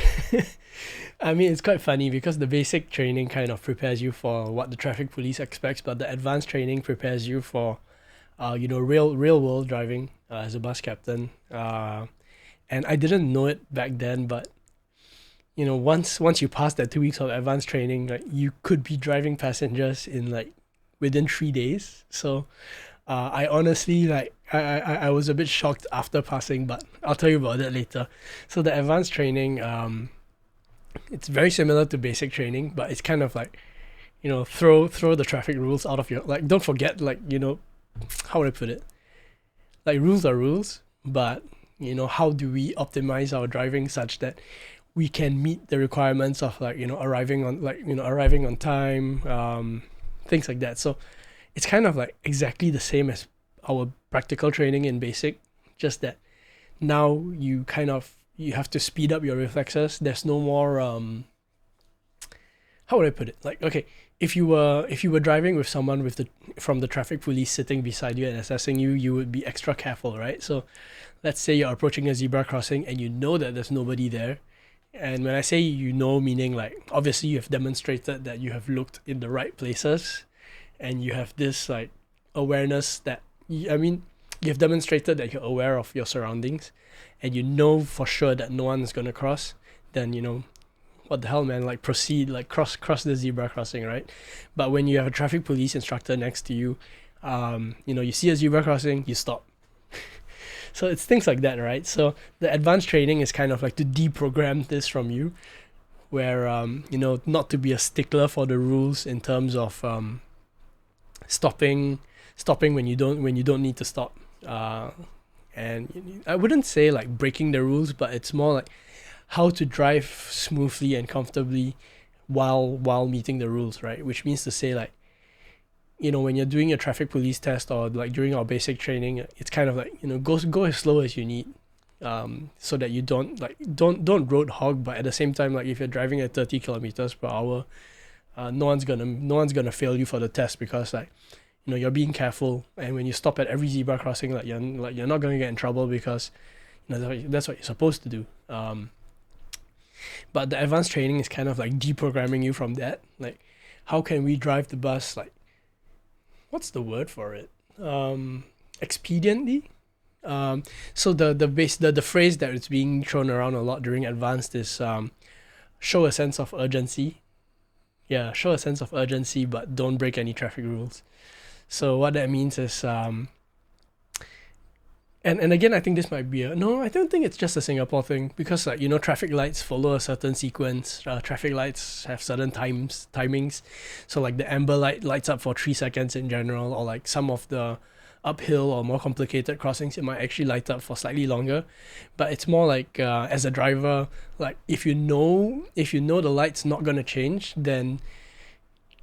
I mean, it's quite funny because the basic training kind of prepares you for what the traffic police expects, but the advanced training prepares you for, real world driving as a bus captain. And I didn't know it back then, but once you pass that 2 weeks of advanced training, like you could be driving passengers in like within 3 days. So I honestly I was a bit shocked after passing, but I'll tell you about that later. So the advanced training, it's very similar to basic training, but it's kind of like, throw the traffic rules out of your, like, don't forget, like, how would I put it? Like, rules are rules, but how do we optimize our driving such that we can meet the requirements of, like, arriving on time, things like that. So it's kind of like exactly the same as our practical training in basic, just that now you have to speed up your reflexes. There's no more how would I put it? Like, okay, if you were driving with someone from the traffic police sitting beside you and assessing you, you would be extra careful, right? So let's say you're approaching a zebra crossing and you know that there's nobody there. And when I say meaning like obviously you have demonstrated that you have looked in the right places and you have this like awareness that you have demonstrated that you're aware of your surroundings and you know for sure that no one is going to cross, then what the hell, man, like proceed, like cross the zebra crossing, right? But when you have a traffic police instructor next to you, you see a zebra crossing, you stop. So it's things like that, right? So the advanced training is kind of like to deprogram this from you, where not to be a stickler for the rules in terms of stopping when you don't need to stop. And I wouldn't say like breaking the rules, but it's more like how to drive smoothly and comfortably while meeting the rules, right? Which means to say, like, when you're doing your traffic police test or like during our basic training, it's kind of like, go as slow as you need, so that you don't road hog, but at the same time, like if you're driving at 30 kilometers per hour, no one's gonna fail you for the test because like you're being careful, and when you stop at every zebra crossing, like you're not gonna get in trouble because that's what you're supposed to do. But the advanced training is kind of like deprogramming you from that. Like, how can we drive the bus, like, what's the word for it? Expediently. So the phrase that is being thrown around a lot during advanced is show a sense of urgency. Yeah, show a sense of urgency, but don't break any traffic rules. So what that means is and again, I think this might be no, I don't think it's just a Singapore thing because like traffic lights follow a certain sequence. Traffic lights have certain timings. So like the amber light lights up for 3 seconds in general, or like some of the uphill or more complicated crossings, it might actually light up for slightly longer. But it's more like as a driver, like if you know the light's not gonna change, then,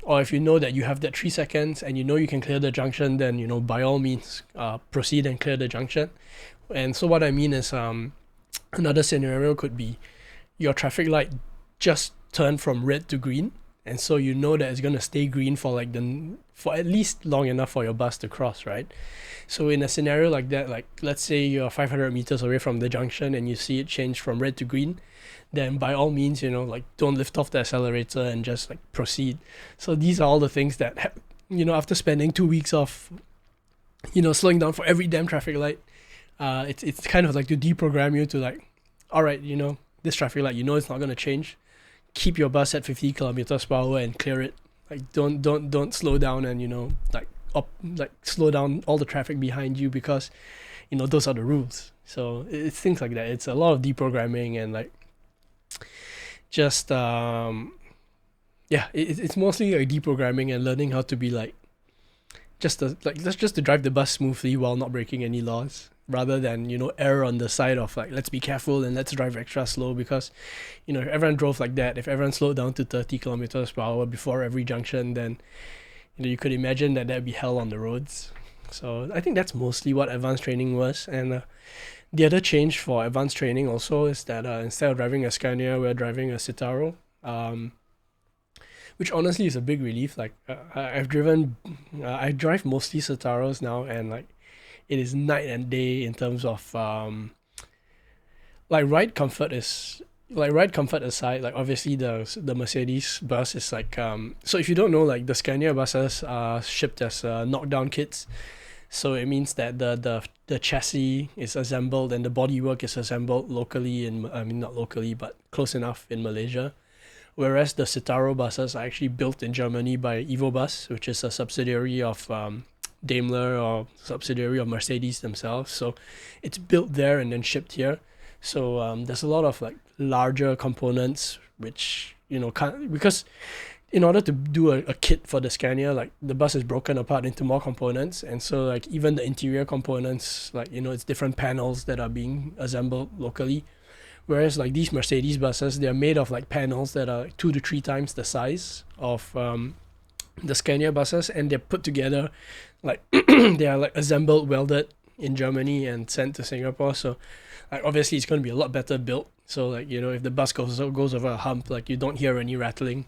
or if you know that you have that 3 seconds and you can clear the junction, then by all means proceed and clear the junction. And so what I mean is another scenario could be your traffic light just turned from red to green, and so that it's going to stay green for at least long enough for your bus to cross, right? So in a scenario like that, like let's say you're 500 meters away from the junction and you see it change from red to green, then by all means, like don't lift off the accelerator and just like proceed. So these are all the things that, after spending 2 weeks of, slowing down for every damn traffic light, it's kind of like to deprogram you to like, all right, this traffic light, it's not going to change. Keep your bus at 50 kilometers per hour and clear it. Like don't slow down and, slow down all the traffic behind you because, those are the rules. So it's things like that. It's a lot of deprogramming and like, just it's mostly like deprogramming and learning how to be like just to drive the bus smoothly while not breaking any laws, rather than err on the side of like let's be careful and let's drive extra slow, because if everyone drove like that, if everyone slowed down to 30 kilometers per hour before every junction, then you could imagine that that'd be hell on the roads. So I think that's mostly what advanced training was. And the other change for advanced training also is that instead of driving a Scania, we're driving a Citaro, which honestly is a big relief. Like I drive mostly Citaros now, and like it is night and day in terms of like ride comfort is like ride comfort aside, like obviously the Mercedes bus is like so if you don't know, like the Scania buses are shipped as knockdown kits. So it means that the chassis is assembled and the bodywork is assembled locally I mean not locally but close enough in Malaysia. Whereas the Citaro buses are actually built in Germany by EvoBus, which is a subsidiary of Daimler or subsidiary of Mercedes themselves. So it's built there and then shipped here. So there's a lot of like larger components which can't, because in order to do a kit for the Scania, like the bus is broken apart into more components, and so like even the interior components, like it's different panels that are being assembled locally. Whereas like these Mercedes buses, they're made of like panels that are 2 to 3 times the size of the Scania buses, and they're put together like they are like assembled, welded in Germany and sent to Singapore. So like obviously it's going to be a lot better built. So like if the bus goes over a hump, like you don't hear any rattling.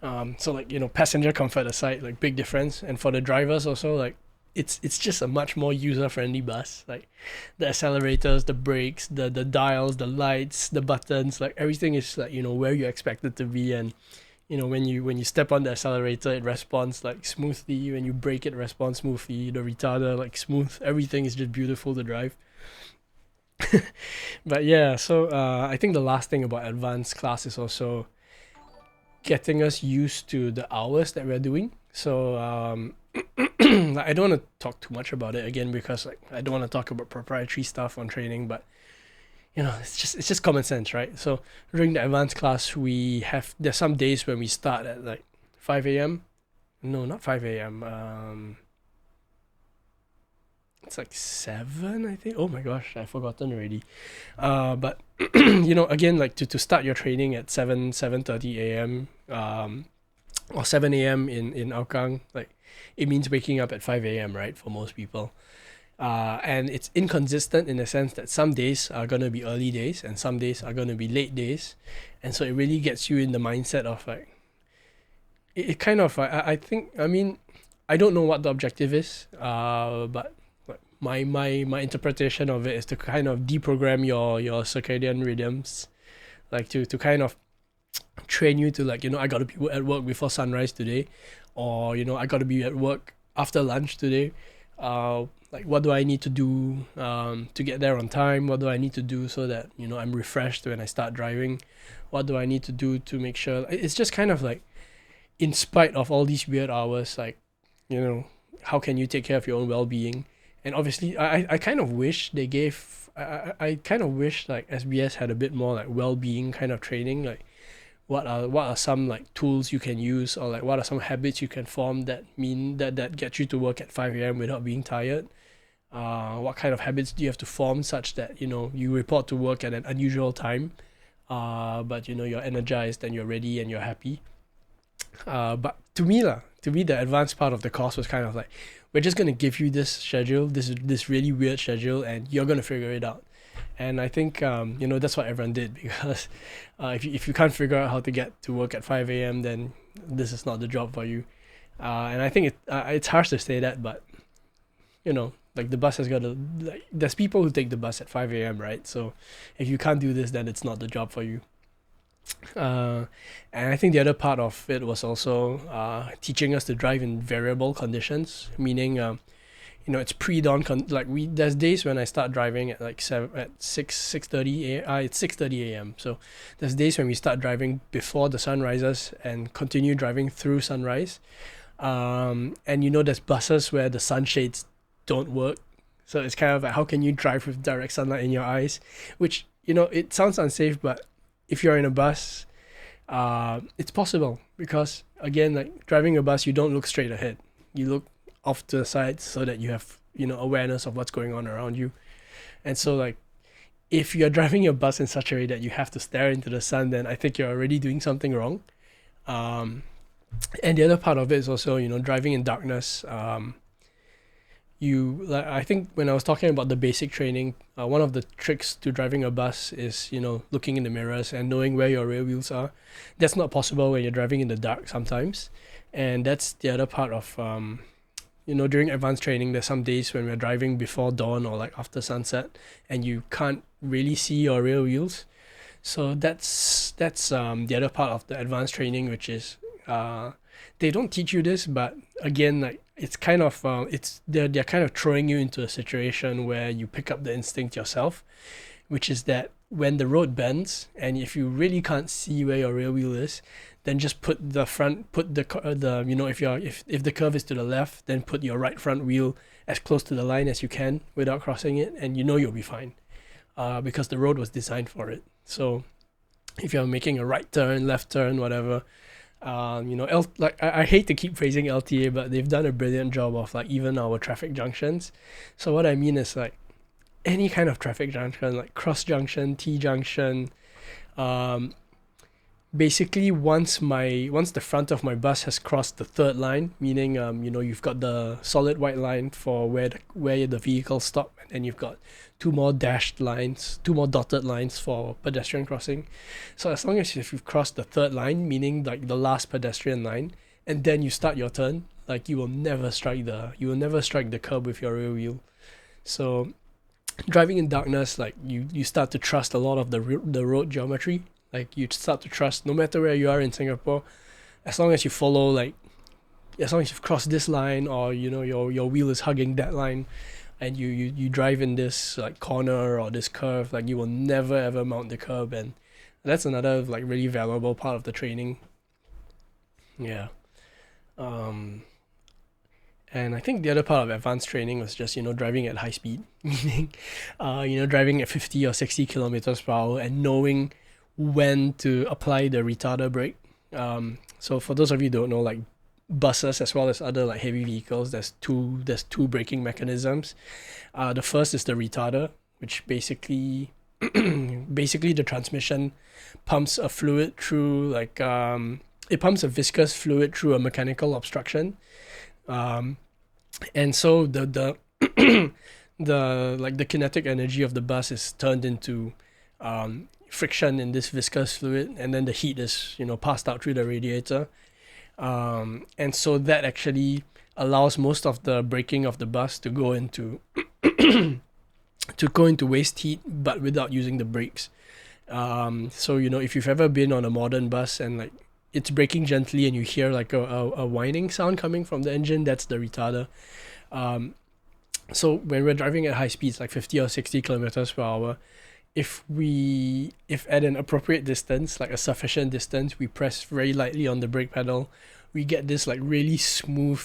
So like passenger comfort aside, like big difference. And for the drivers also, like it's just a much more user friendly bus. Like the accelerators, the brakes, the dials, the lights, the buttons, like everything is like where you expect it to be. And when you step on the accelerator, it responds like smoothly. When you brake, it responds smoothly. The retarder, like smooth. Everything is just beautiful to drive. But yeah, so I think the last thing about advanced class is also getting us used to the hours that we're doing. So like, I don't want to talk too much about it again because like I don't want to talk about proprietary stuff on training, but it's just common sense, right? So during the advanced class, there's some days when we start at like 5 a.m. No, not 5 a.m. It's like 7, I think. Oh my gosh, I've forgotten already. But again, like to start your training at 7:30 a.m. Or 7 a.m. in Hougang, like it means waking up at 5 a.m., right, for most people. And it's inconsistent in the sense that some days are going to be early days and some days are going to be late days. And so it really gets you in the mindset of like, it kind of, I think, I mean, I don't know what the objective is, but my interpretation of it is to kind of deprogram your circadian rhythms, like to kind of train you to like I got to be at work before sunrise today, or I got to be at work after lunch today. Like what do I need to do to get there on time? What do I need to do so that I'm refreshed when I start driving? What do I need to do to make sure it's just kind of like, in spite of all these weird hours, like how can you take care of your own well-being? And obviously I kind of wish they gave I kind of wish like SBS had a bit more like well-being kind of training, like what are some like tools you can use, or like what are some habits you can form that get you to work at 5 a.m. without being tired. What kind of habits do you have to form such that you report to work at an unusual time, but you're energized and you're ready and you're happy. But to me the advanced part of the course was kind of like, we're just going to give you this schedule, this really weird schedule, and you're going to figure it out. And I think that's what everyone did, because if you can't figure out how to get to work at 5 a.m., then this is not the job for you. And I think it's harsh to say that, but like the bus has got to, like, there's people who take the bus at 5 a.m., right? So if you can't do this, then it's not the job for you. And I think the other part of it was also teaching us to drive in variable conditions, meaning it's pre-dawn. There's days when I start driving at like 6:30 a.m. It's 6:30 a.m. So there's days when we start driving before the sun rises and continue driving through sunrise. And there's buses where the sunshades don't work, so it's kind of like, how can you drive with direct sunlight in your eyes? Which it sounds unsafe, but if you're in a bus, it's possible, because again, like driving a bus, you don't look straight ahead. You look off to the sides so that you have awareness of what's going on around you. And so like, if you're driving your bus in such a way that you have to stare into the sun, then I think you're already doing something wrong. And the other part of it is also driving in darkness. I think when I was talking about the basic training, one of the tricks to driving a bus is looking in the mirrors and knowing where your rear wheels are. That's not possible when you're driving in the dark sometimes, and that's the other part of during advanced training, there's some days when we're driving before dawn or like after sunset, and you can't really see your rear wheels. So that's the other part of the advanced training, which is they don't teach you this, but again, like it's kind of they're kind of throwing you into a situation where you pick up the instinct yourself, which is that when the road bends and if you really can't see where your rear wheel is, then just put the if the curve is to the left, then put your right front wheel as close to the line as you can without crossing it, and you'll be fine, because the road was designed for it. So if you're making a right turn, left turn, whatever, I hate to keep praising LTA, but they've done a brilliant job of like even our traffic junctions. So what I mean is like any kind of traffic junction, like cross junction, T junction, basically once the front of my bus has crossed the third line, meaning you've got the solid white line for where the vehicle stop, and then you've got two more dotted lines for pedestrian crossing. So as long as if you've crossed the third line, meaning like the last pedestrian line, and then you start your turn, like you will never strike the curb with your rear wheel. So driving in darkness, like you start to trust a lot of the road geometry. Like you start to trust, no matter where you are in Singapore, as long as you follow, like as long as you've crossed this line, or your wheel is hugging that line, and you drive in this like corner or this curve, like you will never ever mount the curb. And that's another like really valuable part of the training. Yeah. And I think the other part of advanced training was just driving at high speed, meaning driving at 50 or 60 kilometers per hour and knowing when to apply the retarder brake. So for those of you who don't know, like buses as well as other like heavy vehicles, there's two braking mechanisms. The first is the retarder, which basically the transmission pumps a fluid through it pumps a viscous fluid through a mechanical obstruction. And so the the kinetic energy of the bus is turned into friction in this viscous fluid, and then the heat is passed out through the radiator, and so that actually allows most of the braking of the bus to go into waste heat, but without using the brakes. So if you've ever been on a modern bus and like it's braking gently and you hear like a whining sound coming from the engine, that's the retarder. So when we're driving at high speeds, like 50 or 60 kilometers per hour, if at an appropriate distance, like a sufficient distance, we press very lightly on the brake pedal, we get this like really smooth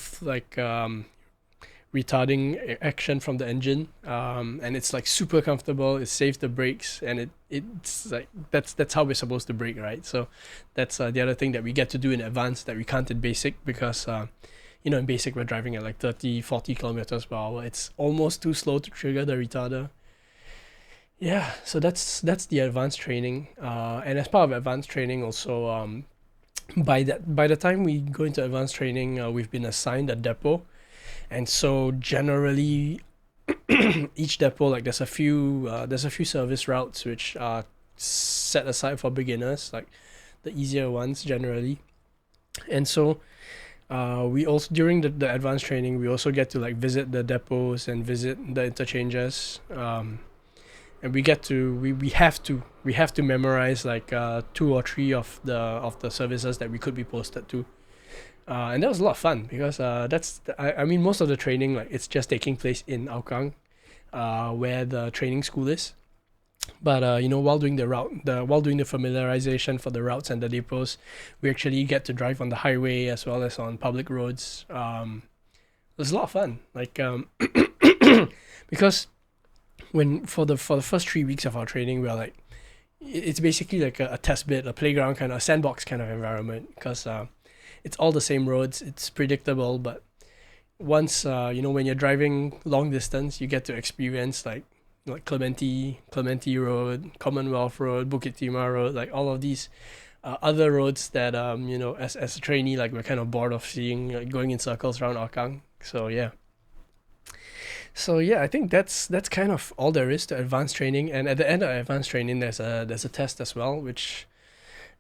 retarding action from the engine, and it's like super comfortable. It saves the brakes, and it's like that's how we're supposed to brake, right? So that's the other thing that we get to do in advanced that we can't in basic, because in basic we're driving at like 30-40 kilometers per hour. It's almost too slow to trigger the retarder. Yeah, so that's the advanced training, and as part of advanced training also, by the time we go into advanced training, we've been assigned a depot. And so generally each depot, like there's a few service routes which are set aside for beginners, like the easier ones generally. And so we also, during the advanced training, we also get to like visit the depots and visit the interchanges, and we have to memorize like 2 or 3 of the services that we could be posted to. And that was a lot of fun, because I mean most of the training, like it's just taking place in Hougang, where the training school is. But while doing the familiarization for the routes and the depots, we actually get to drive on the highway as well as on public roads. It was a lot of fun, like because for the first 3 weeks of our training, we are like, it's basically like a test bed, a playground kind of, a sandbox kind of environment, because it's all the same roads, it's predictable. But once when you're driving long distance, you get to experience like Clementi Road, Commonwealth Road, Bukit Timah Road, like all of these other roads that as a trainee, like we're kind of bored of seeing, like, going in circles around Hougang. So I think that's kind of all there is to advanced training. And at the end of advanced training, there's a test as well, which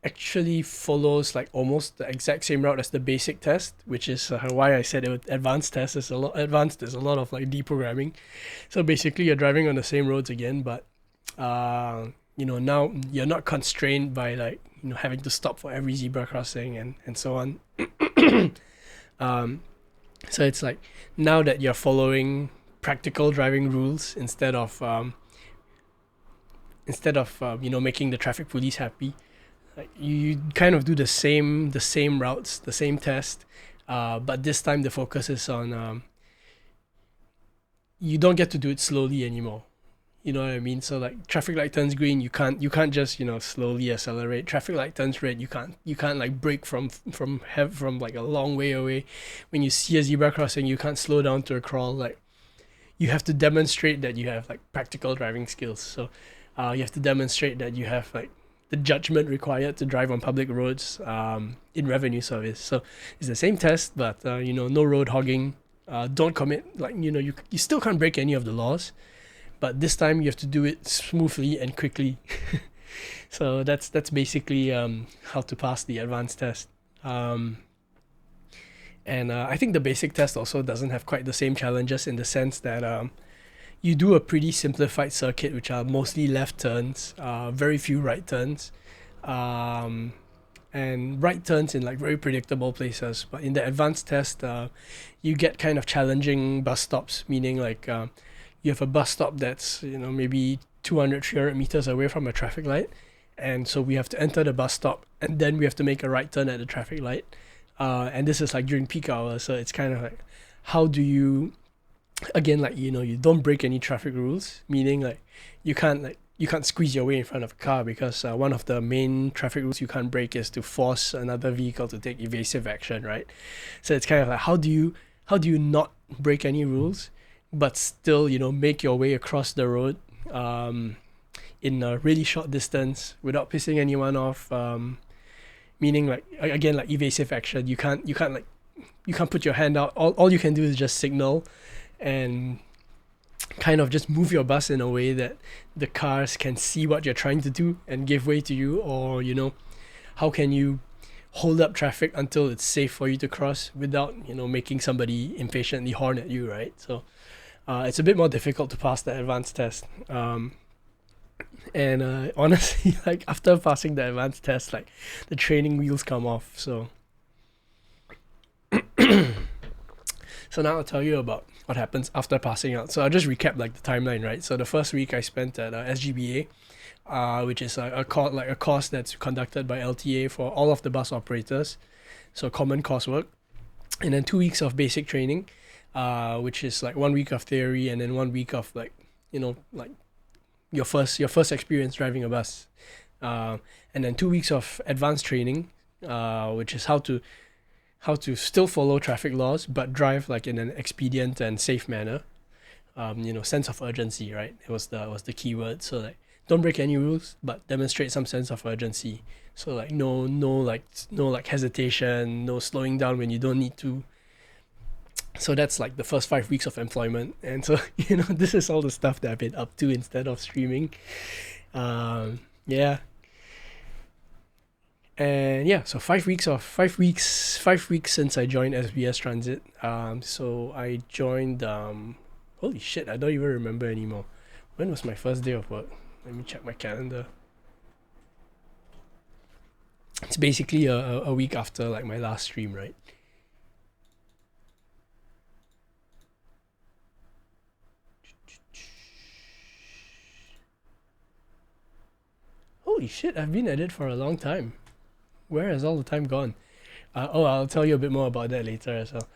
actually follows like almost the exact same route as the basic test, which is why I said advanced test is a lot advanced. There's a lot of like deprogramming. So basically, you're driving on the same roads again, but now you're not constrained by like having to stop for every zebra crossing and so on. um, so it's like now that you're following practical driving rules instead of making the traffic police happy. Like you kind of do the same routes, the same test, but this time the focus is on you don't get to do it slowly anymore. You know what I mean? So like traffic light turns green, you can't just slowly accelerate. Traffic light turns red, you can't like brake from like a long way away. When you see a zebra crossing, you can't slow down to a crawl. Like you have to demonstrate that you have like practical driving skills. So you have to demonstrate that you have like the judgment required to drive on public roads in revenue service. So it's the same test, but no road hogging. Don't commit like you still can't break any of the laws, but this time you have to do it smoothly and quickly. So that's basically how to pass the advanced test. And I think the basic test also doesn't have quite the same challenges in the sense that you do a pretty simplified circuit, which are mostly left turns, very few right turns, um, and right turns in like very predictable places. But in the advanced test, you get kind of challenging bus stops, meaning like you have a bus stop that's maybe 200, 300 meters away from a traffic light, and so we have to enter the bus stop, and then we have to make a right turn at the traffic light. And this is like during peak hours, so it's kind of like, how do you, again, like you don't break any traffic rules, meaning like you can't squeeze your way in front of a car, because one of the main traffic rules you can't break is to force another vehicle to take evasive action, right? So it's kind of like, how do you not break any rules but still make your way across the road in a really short distance without pissing anyone off, meaning like again, like evasive action. You can't put your hand out. All you can do is just signal and kind of just move your bus in a way that the cars can see what you're trying to do and give way to you. Or how can you hold up traffic until it's safe for you to cross without making somebody impatiently horn at you, right? So it's a bit more difficult to pass the advanced test. And honestly, like after passing the advanced test, like the training wheels come off. So now I'll tell you about what happens after passing out. So I'll just recap like the timeline, right? So the first week I spent at SGBA, which is a course that's conducted by LTA for all of the bus operators, so common coursework, and then 2 weeks of basic training, which is like 1 week of theory and then 1 week of like like your first experience driving a bus, and then 2 weeks of advanced training, which is how to still follow traffic laws but drive like in an expedient and safe manner. Sense of urgency, right? It was the key word. So like, don't break any rules, but demonstrate some sense of urgency. So like no like hesitation, no slowing down when you don't need to. So that's like the first 5 weeks of employment. And so this is all the stuff that I've been up to instead of streaming. Yeah. And yeah, so 5 weeks since I joined SBS Transit. So I joined holy shit, I don't even remember anymore. When was my first day of work? Let me check my calendar. It's basically a week after like my last stream, right? Holy shit, I've been at it for a long time. Where has all the time gone? I'll tell you a bit more about that later as well.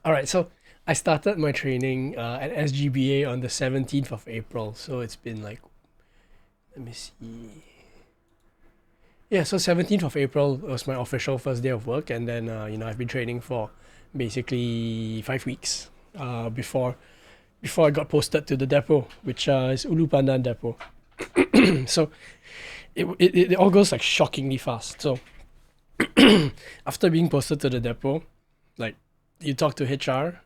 All right, so I started my training at SGBA on the 17th of April. So it's been like, let me see. Yeah, so 17th of April was my official first day of work. And then, I've been training for basically 5 weeks before I got posted to the depot, which is Ulu Pandan Depot. So it all goes like shockingly fast. So after being posted to the depot, like you talk to HR,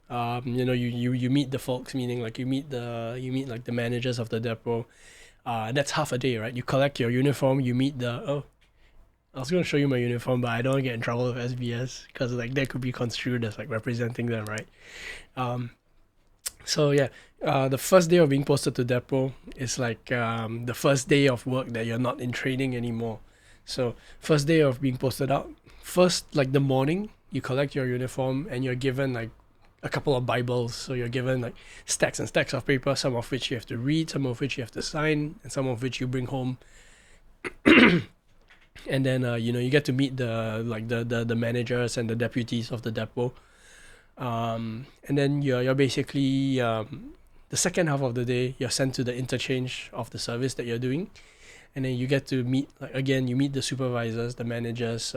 you meet the folks, meaning like you meet like the managers of the depot. That's half a day, right? You collect your uniform, you meet I was gonna show you my uniform, but I don't want to get in trouble with SBS because like that could be construed as like representing them, right? So yeah, the first day of being posted to depot is like the first day of work that you're not in training anymore. So first day of being posted out, first like the morning, you collect your uniform and you're given like a couple of Bibles. So you're given like stacks and stacks of paper, some of which you have to read, some of which you have to sign, and some of which you bring home. And then you get to meet the managers and the deputies of the depot. And then you're basically the second half of the day you're sent to the interchange of the service that you're doing, and then you get to meet like again you meet the supervisors, the managers,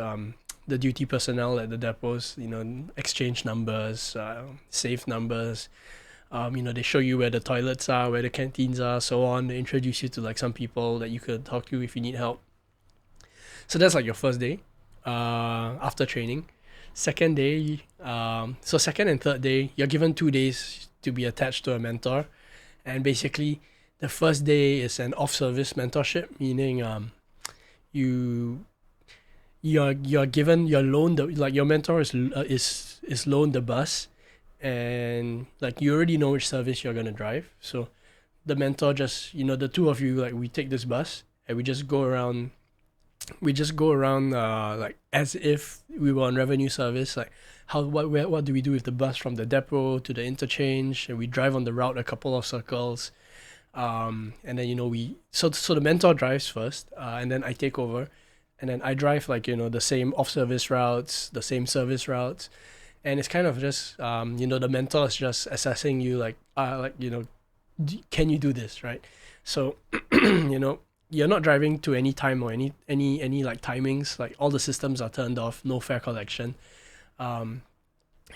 the duty personnel at the depots. Exchange numbers, safe numbers. They show you where the toilets are, where the canteens are, so on. They introduce you to like some people that you could talk to if you need help. So that's like your first day after training. Second day, so second and third day, you're given 2 days to be attached to a mentor. And basically, the first day is an off-service mentorship, meaning you're loaned your mentor is loaned the bus, and like you already know which service you're gonna drive. So the mentor just the two of you like we take this bus and we just go around like as if we were on revenue service, like what do we do with the bus from the depot to the interchange, and we drive on the route a couple of circles, and then we so the mentor drives first, and then I take over, and then I drive like the same off service routes, the same service routes, and it's kind of just the mentor is just assessing you like can you do this, right? So you're not driving to any time or any like timings, like all the systems are turned off, no fare collection, and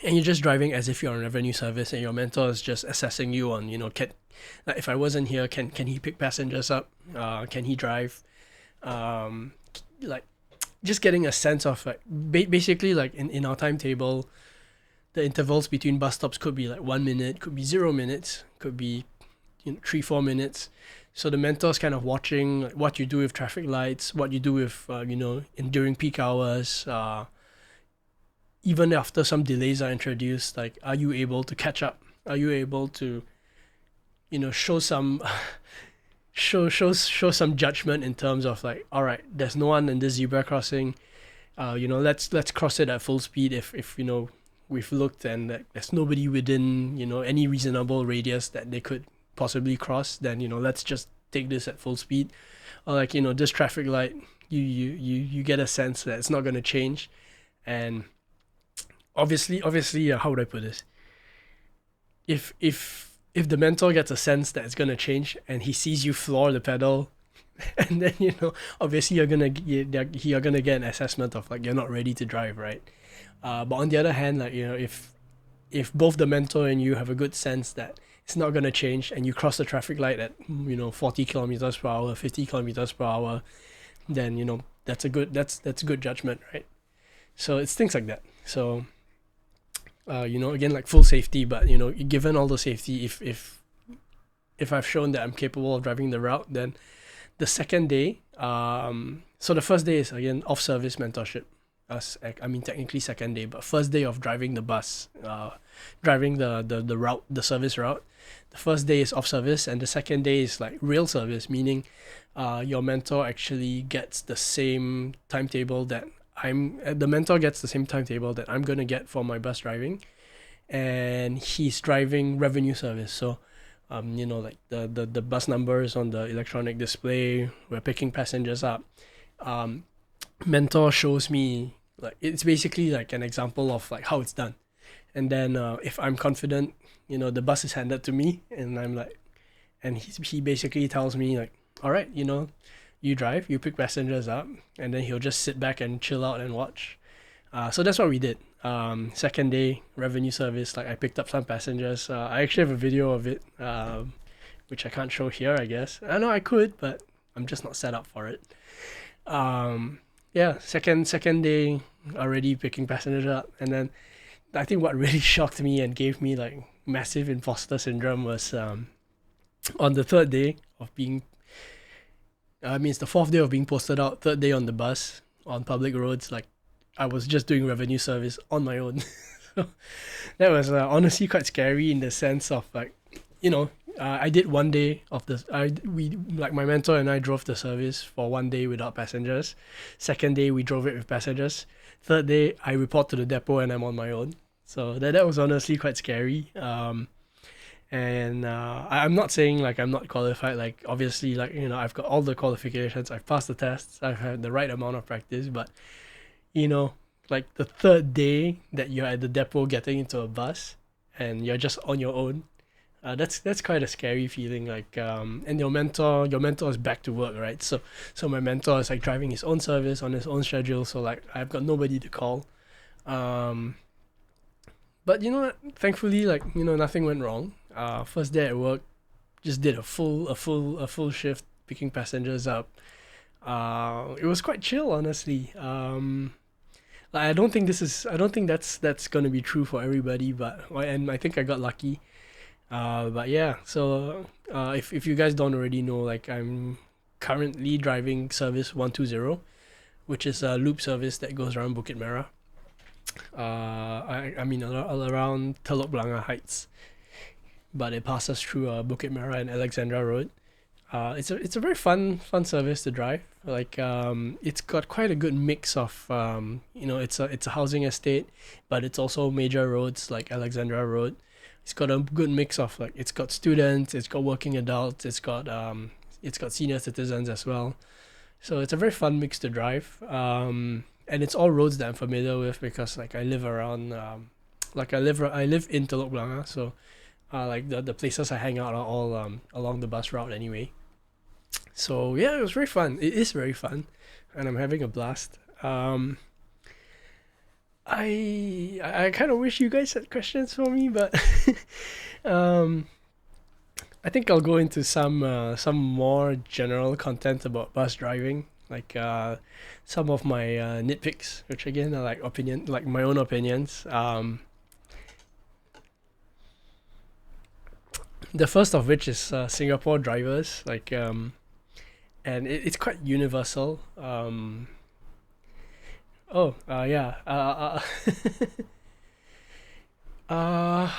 you're just driving as if you're on revenue service, and your mentor is just assessing you on like if I wasn't here, can he pick passengers up, can he drive, like just getting a sense of like basically like in our timetable, the intervals between bus stops could be like 1 minute, could be 0 minutes, could be 3-4 minutes. So the mentor's kind of watching like, what you do with traffic lights, what you do with during peak hours, even after some delays are introduced, like are you able to catch up, are you able to show some show some judgment in terms of like, all right, there's no one in this zebra crossing, let's cross it at full speed if we've looked and there's nobody within any reasonable radius that they could possibly cross, then let's just take this at full speed. Or like this traffic light, you get a sense that it's not going to change, and obviously how would I put this, if the mentor gets a sense that it's going to change and he sees you floor the pedal and then obviously you're gonna get an assessment of like you're not ready to drive, right? But on the other hand, like if both the mentor and you have a good sense that it's not going to change, and you cross the traffic light at 40 kilometers per hour, 50 kilometers per hour, then that's a good judgment, right? So it's things like that. So again, like full safety, but given all the safety, if I've shown that I'm capable of driving the route, then the second day, so the first day is again off service mentorship. Technically second day, but first day of driving the bus, driving the route, the service route. The first day is off service, and the second day is like real service, meaning your mentor actually gets the same timetable that I'm gonna get for my bus driving, and he's driving revenue service. So like the bus numbers on the electronic display, we're picking passengers up. Mentor shows me like it's basically like an example of like how it's done, and then if I'm confident, the bus is handed to me, and I'm like, and he basically tells me like, all right, you drive, you pick passengers up, and then he'll just sit back and chill out and watch. So that's what we did. Second day revenue service, like I picked up some passengers. I actually have a video of it, which I can't show here, I guess. I know I could, but I'm just not set up for it. Second day already picking passengers up, and then I think what really shocked me and gave me like massive imposter syndrome was on the third day of being it's the fourth day of being posted out, third day on the bus on public roads, like I was just doing revenue service on my own. So that was honestly quite scary in the sense of like I did one day of this. We like my mentor and I drove the service for one day without passengers. Second day we drove it with passengers. Third day I report to the depot and I'm on my own. So that was honestly quite scary. And I'm not saying like I'm not qualified. Like obviously, like I've got all the qualifications. I've passed the tests. I've had the right amount of practice. But you know, like the third day that you're at the depot getting into a bus and you're just on your own, that's quite a scary feeling. Like and your mentor is back to work, right? So my mentor is like driving his own service on his own schedule. So like I've got nobody to call. Um, but what? Thankfully, like nothing went wrong. First day at work, just did a full shift picking passengers up. It was quite chill, honestly. Like I don't think that's gonna be true for everybody, but and I think I got lucky. But yeah, so if you guys don't already know, like I'm currently driving service 120, which is a loop service that goes around Bukit Merah. I mean around Telok Blangah Heights, but it passes through Bukit Merah and Alexandra Road. It's a very fun service to drive. Like it's got quite a good mix of it's a housing estate, but it's also major roads like Alexandra Road. It's got a good mix of like it's got students, it's got working adults, it's got senior citizens as well. So it's a very fun mix to drive. And it's all roads that I'm familiar with because like I live around I live in Telok Blangah, so like the places I hang out are all along the bus route anyway. So yeah, it was very fun. It is very fun, and I'm having a blast. I kind of wish you guys had questions for me, but um, I think I'll go into some more general content about bus driving, like some of my nitpicks, which again are like my own opinions. The first of which is Singapore drivers, and it's quite universal. Yeah. Uh,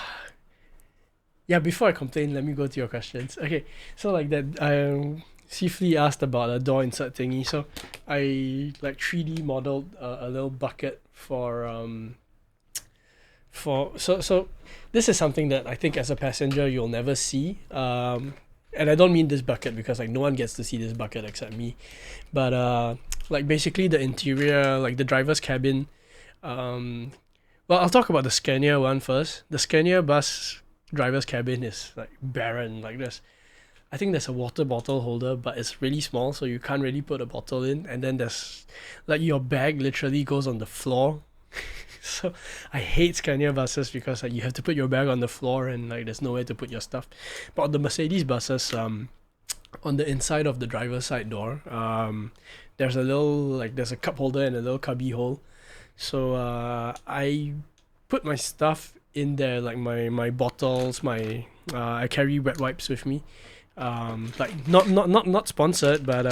yeah. Before I complain, let me go to your questions. Okay, so like that, I Sifli asked about a door insert thingy. So I like 3D modeled a little bucket for so this is something that I think as a passenger you'll never see. And I don't mean this bucket because like no one gets to see this bucket except me, but like basically the interior, like the driver's cabin. Um, well, I'll talk about the Scania one first. The Scania bus driver's cabin is like barren. Like I think there's a water bottle holder, but it's really small, so you can't really put a bottle in. And then there's like your bag literally goes on the floor. So I hate Scania buses because like you have to put your bag on the floor and like there's nowhere to put your stuff. But on the Mercedes buses, on the inside of the driver's side door, there's there's a cup holder and a little cubby hole. So I put my stuff in there, like my bottles, I carry wet wipes with me. Like not sponsored, but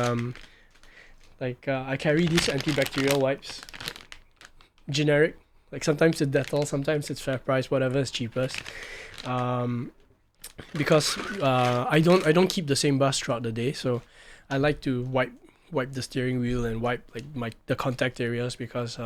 I carry these antibacterial wipes, generic. Like sometimes it's Dettol, sometimes it's Fair Price, whatever is cheapest. Because I don't keep the same bus throughout the day, so I like to wipe the steering wheel and wipe like the contact areas because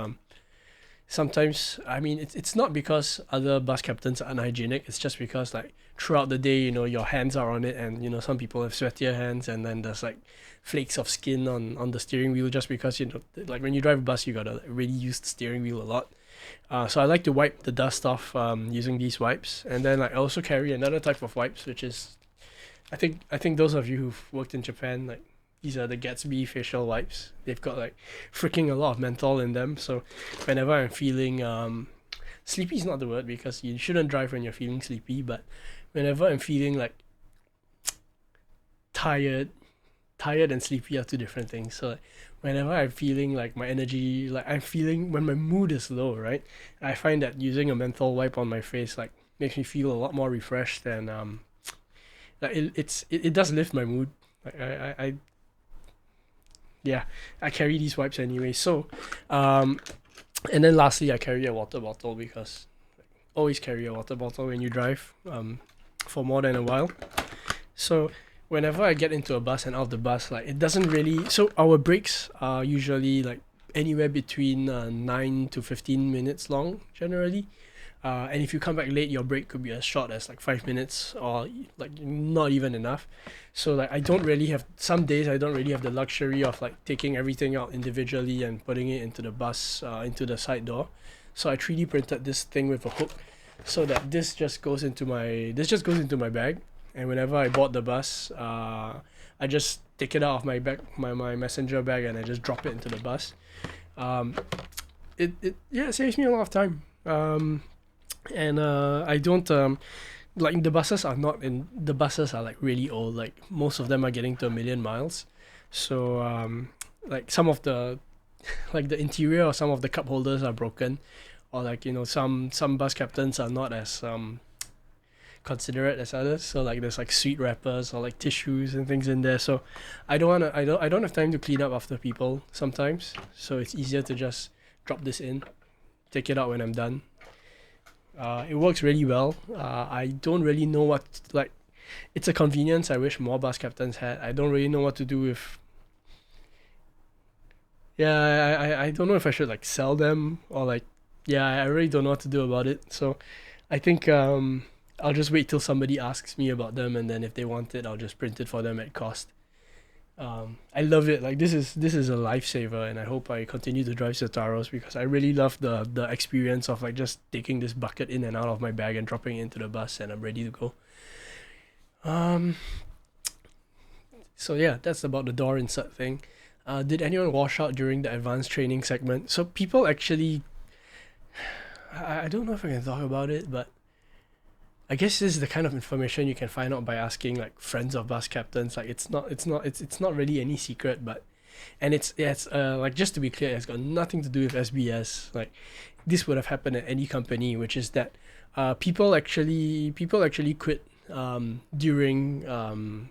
sometimes I mean it's not because other bus captains are unhygienic. It's just because like throughout the day your hands are on it, and some people have sweatier hands, and then there's like flakes of skin on the steering wheel just because like when you drive a bus you gotta like, really use the steering wheel a lot. So I like to wipe the dust off using these wipes, and then like, I also carry another type of wipes, which is I think those of you who've worked in Japan, like these are the Gatsby facial wipes. They've got like freaking a lot of menthol in them. So whenever I'm feeling sleepy is not the word because you shouldn't drive when you're feeling sleepy, but whenever I'm feeling like tired and sleepy are two different things. So like, whenever I'm feeling like my energy, like I'm feeling when my mood is low, right? I find that using a menthol wipe on my face like makes me feel a lot more refreshed, and like it does lift my mood. Like I yeah, I carry these wipes anyway. So and then lastly I carry a water bottle because always carry a water bottle when you drive. for more than a while. So whenever I get into a bus and out of the bus, like it doesn't really. So our breaks are usually like anywhere between 9 to 15 minutes long generally. And if you come back late, your break could be as short as like 5 minutes or like not even enough. So like I don't really have some days I don't really have the luxury of like taking everything out individually and putting it into the bus into the side door. So I 3D printed this thing with a hook, so that this just goes into my bag. And whenever I board the bus, I just take it out of my bag, my messenger bag, and I just drop it into the bus. Um, it saves me a lot of time. And I don't like the buses are like really old. Like most of them are getting to 1 million miles. So like some of the like the interior or some of the cup holders are broken, or like some bus captains are not as considerate as others. So like there's like sweet wrappers or like tissues and things in there. So I don't have time to clean up after people sometimes. So it's easier to just drop this in, take it out when I'm done. It works really well. I don't really know like. It's a convenience I wish more bus captains had. I don't really know what to do with. Yeah, I don't know if I should like sell them or like. Yeah, I really don't know what to do about it. So, I think I'll just wait till somebody asks me about them, and then if they want it, I'll just print it for them at cost. I love it. Like this is a lifesaver, and I hope I continue to drive Citaros because I really love the experience of like just taking this bucket in and out of my bag and dropping it into the bus, and I'm ready to go. Um, so yeah, that's about the door insert thing. Did anyone wash out during the advanced training segment? So people actually, I don't know if I can talk about it, but I guess this is the kind of information you can find out by asking like friends of bus captains. Like it's not really any secret, but and it's like just to be clear, it's got nothing to do with SBS. Like this would have happened at any company, which is that people actually quit during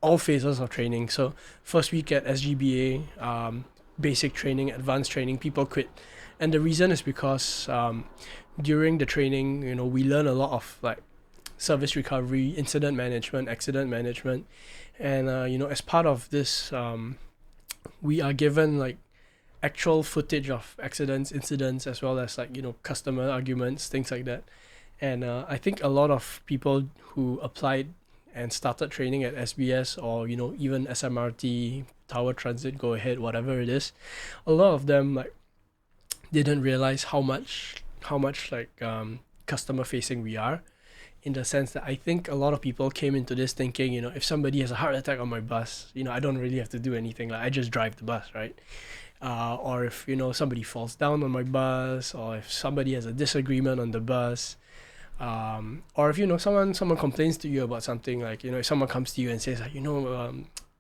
all phases of training. So first week at SGBA, basic training, advanced training, people quit, and the reason is because during the training, we learn a lot of like service recovery, incident management, accident management, and as part of this, we are given like actual footage of accidents, incidents, as well as like customer arguments, things like that. And I think a lot of people who applied and started training at SBS or even SMRT, Tower Transit, Go Ahead, whatever it is, a lot of them like didn't realize how much like customer facing we are, in the sense that I think a lot of people came into this thinking, if somebody has a heart attack on my bus, I don't really have to do anything. Like I just drive the bus, right? Or if somebody falls down on my bus, or if somebody has a disagreement on the bus, or if someone complains to you about something, like if someone comes to you and says like,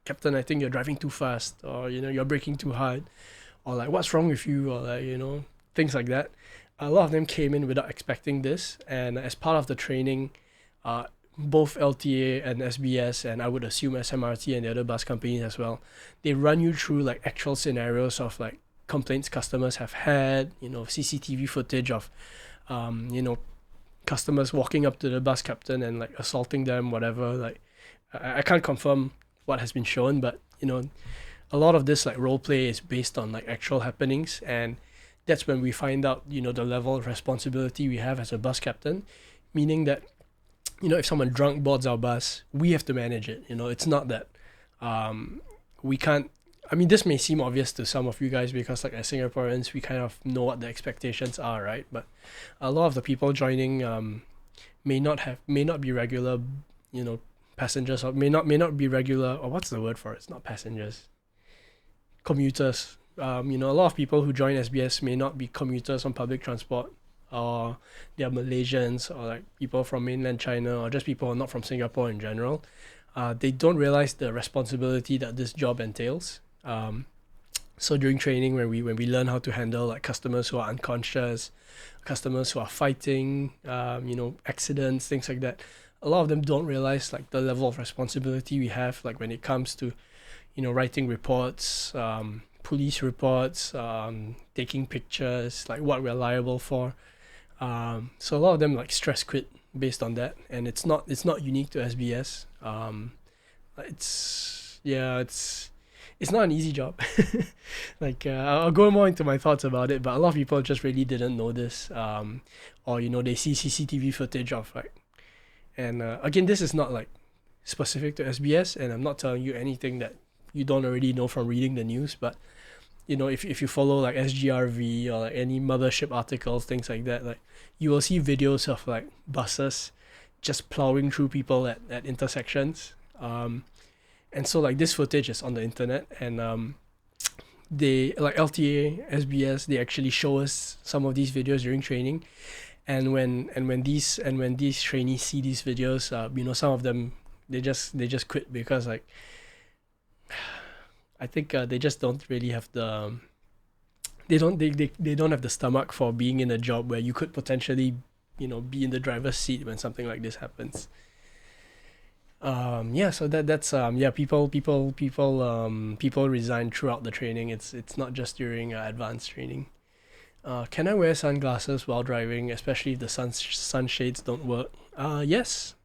Captain, I think you're driving too fast, or you're braking too hard, or like what's wrong with you, or like things like that. A lot of them came in without expecting this, and as part of the training, both LTA and SBS, and I would assume SMRT and the other bus companies as well, they run you through like actual scenarios of like complaints customers have had, CCTV footage of, customers walking up to the bus captain and like assaulting them, whatever. Like I can't confirm what has been shown, but a lot of this like role play is based on like actual happenings, and that's when we find out the level of responsibility we have as a bus captain, meaning that if someone drunk boards our bus, we have to manage it. It's not that we can't. I mean, this may seem obvious to some of you guys because like as Singaporeans we kind of know what the expectations are, right? But a lot of the people joining may not be regular passengers, or may not be regular, or what's the word for it? It's not passengers, commuters. A lot of people who join SBS may not be commuters on public transport, or they are Malaysians, or like people from mainland China, or just people who are not from Singapore in general. They don't realize the responsibility that this job entails. So during training, when we learn how to handle like customers who are unconscious, customers who are fighting, accidents, things like that, a lot of them don't realize like the level of responsibility we have, like when it comes to writing reports, police reports, taking pictures, like what we're liable for. So a lot of them like stress quit based on that, and it's not unique to SBS. It's not an easy job. Like I'll go more into my thoughts about it, but a lot of people just really didn't know this, or they see CCTV footage of like, and again, this is not like specific to SBS, and I'm not telling you anything that you don't already know from reading the news, but if you follow like SGRV or like any mothership articles, things like that, like you will see videos of like buses just plowing through people at intersections. And so like this footage is on the internet, and they like LTA, SBS, they actually show us some of these videos during training, and when these trainees see these videos, some of them they just quit because like I think they just don't really have the they don't have the stomach for being in a job where you could potentially be in the driver's seat when something like this happens. So that's people resign throughout the training. It's not just during advanced training. Can I wear sunglasses while driving, especially if the sunshades don't work? Yes.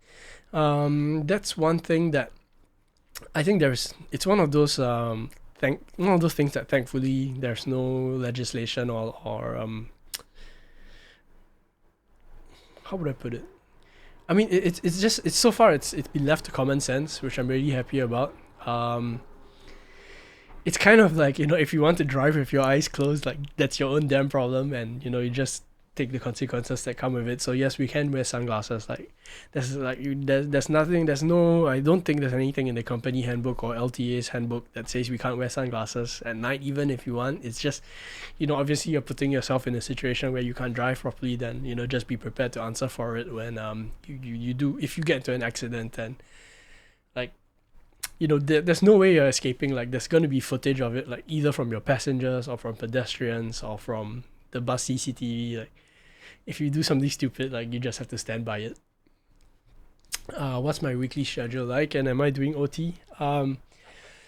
That's one thing that I think it's one of those one of those things that thankfully there's no legislation or how would I put it? I mean, it's just so far it's been left to common sense, which I'm really happy about. It's kind of like if you want to drive with your eyes closed, like that's your own damn problem, and you just take the consequences that come with it. So yes, we can wear sunglasses. Like there's nothing. I don't think there's anything in the company handbook or LTA's handbook that says we can't wear sunglasses at night, even if you want. It's just, obviously you're putting yourself in a situation where you can't drive properly. Then just be prepared to answer for it when you do, if you get into an accident. And like there's no way you're escaping. Like there's gonna be footage of it, like either from your passengers or from pedestrians or from the bus CCTV. Like if you do something stupid, like you just have to stand by it. What's my weekly schedule like, and am I doing OT?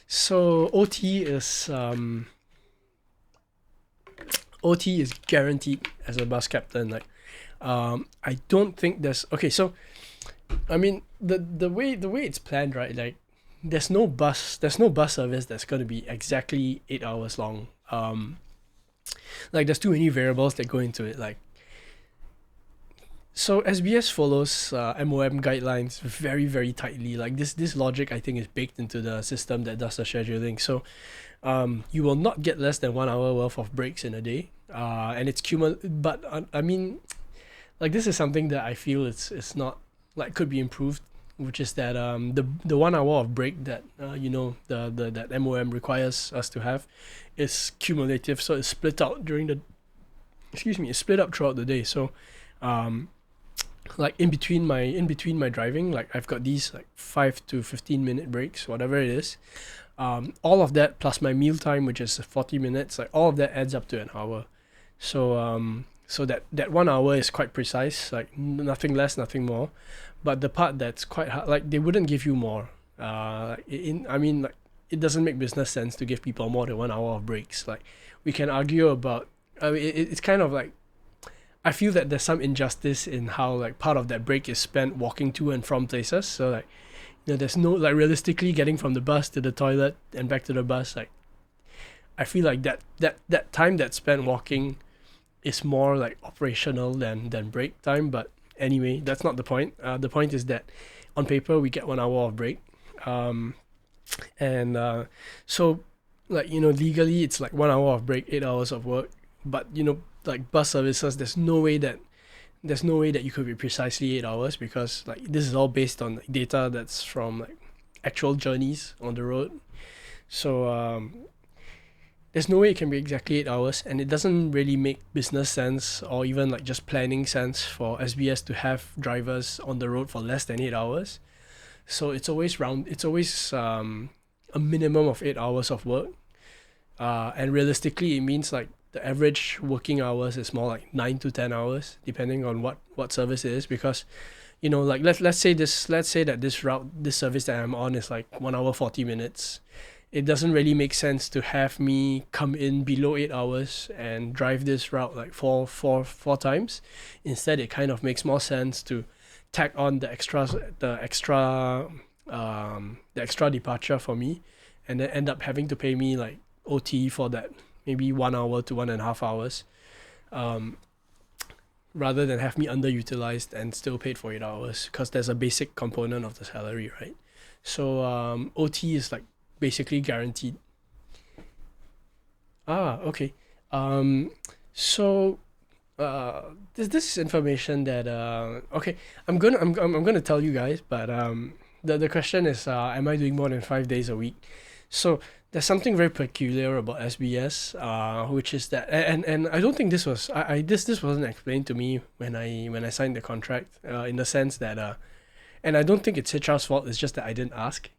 So OT is guaranteed as a bus captain. Like I don't think there's so I mean the way it's planned, right? Like there's no bus service that's going to be exactly 8 hours long. Like there's too many variables that go into it. Like so SBS follows MOM guidelines very, very tightly. Like this logic, I think, is baked into the system that does the scheduling. So you will not get less than 1 hour worth of breaks in a day, and it's cumulative. But I mean, like this is something that I feel it's not, like, could be improved, which is that the 1 hour of break that that MOM requires us to have is cumulative, so it's split out it's split up throughout the day. So like in between my driving, like I've got these like 5 to 15 minute breaks, whatever it is. All of that plus my meal time, which is 40 minutes, like all of that adds up to an hour. So that 1 hour is quite precise, like nothing less, nothing more. But the part that's quite hard, like they wouldn't give you more. It doesn't make business sense to give people more than 1 hour of breaks. Like we can argue about, it's kind of like, I feel that there's some injustice in how like part of that break is spent walking to and from places. So like, there's no, like, realistically getting from the bus to the toilet and back to the bus. Like I feel like that time that's spent walking is more like operational than break time. But anyway, that's not the point. The point is that on paper we get 1 hour of break, so like legally it's like 1 hour of break, 8 hours of work. But like bus services, there's no way that you could be precisely 8 hours, because like this is all based on like, data that's from like actual journeys on the road. So there's no way it can be exactly 8 hours, and it doesn't really make business sense or even like just planning sense for SBS to have drivers on the road for less than 8 hours. So it's always a minimum of 8 hours of work, and realistically it means like the average working hours is more like 9 to 10 hours, depending on what service it is. Because like let's say that this service that I'm on is like 1 hour 40 minutes. It doesn't really make sense to have me come in below 8 hours and drive this route like four times. Instead, it kind of makes more sense to tack on the extra departure for me, and then end up having to pay me like OT for that, maybe 1 hour to 1.5 hours, um, rather than have me underutilized and still paid for 8 hours, because there's a basic component of the salary, right? So OT is like basically guaranteed. Okay. Um, so this is information that okay, I'm gonna tell you guys, but the question is, am I doing more than 5 days a week? So there's something very peculiar about SBS, which is that, and I don't think this was this wasn't explained to me when I signed the contract, in the sense that and I don't think it's HR's fault. It's just that I didn't ask.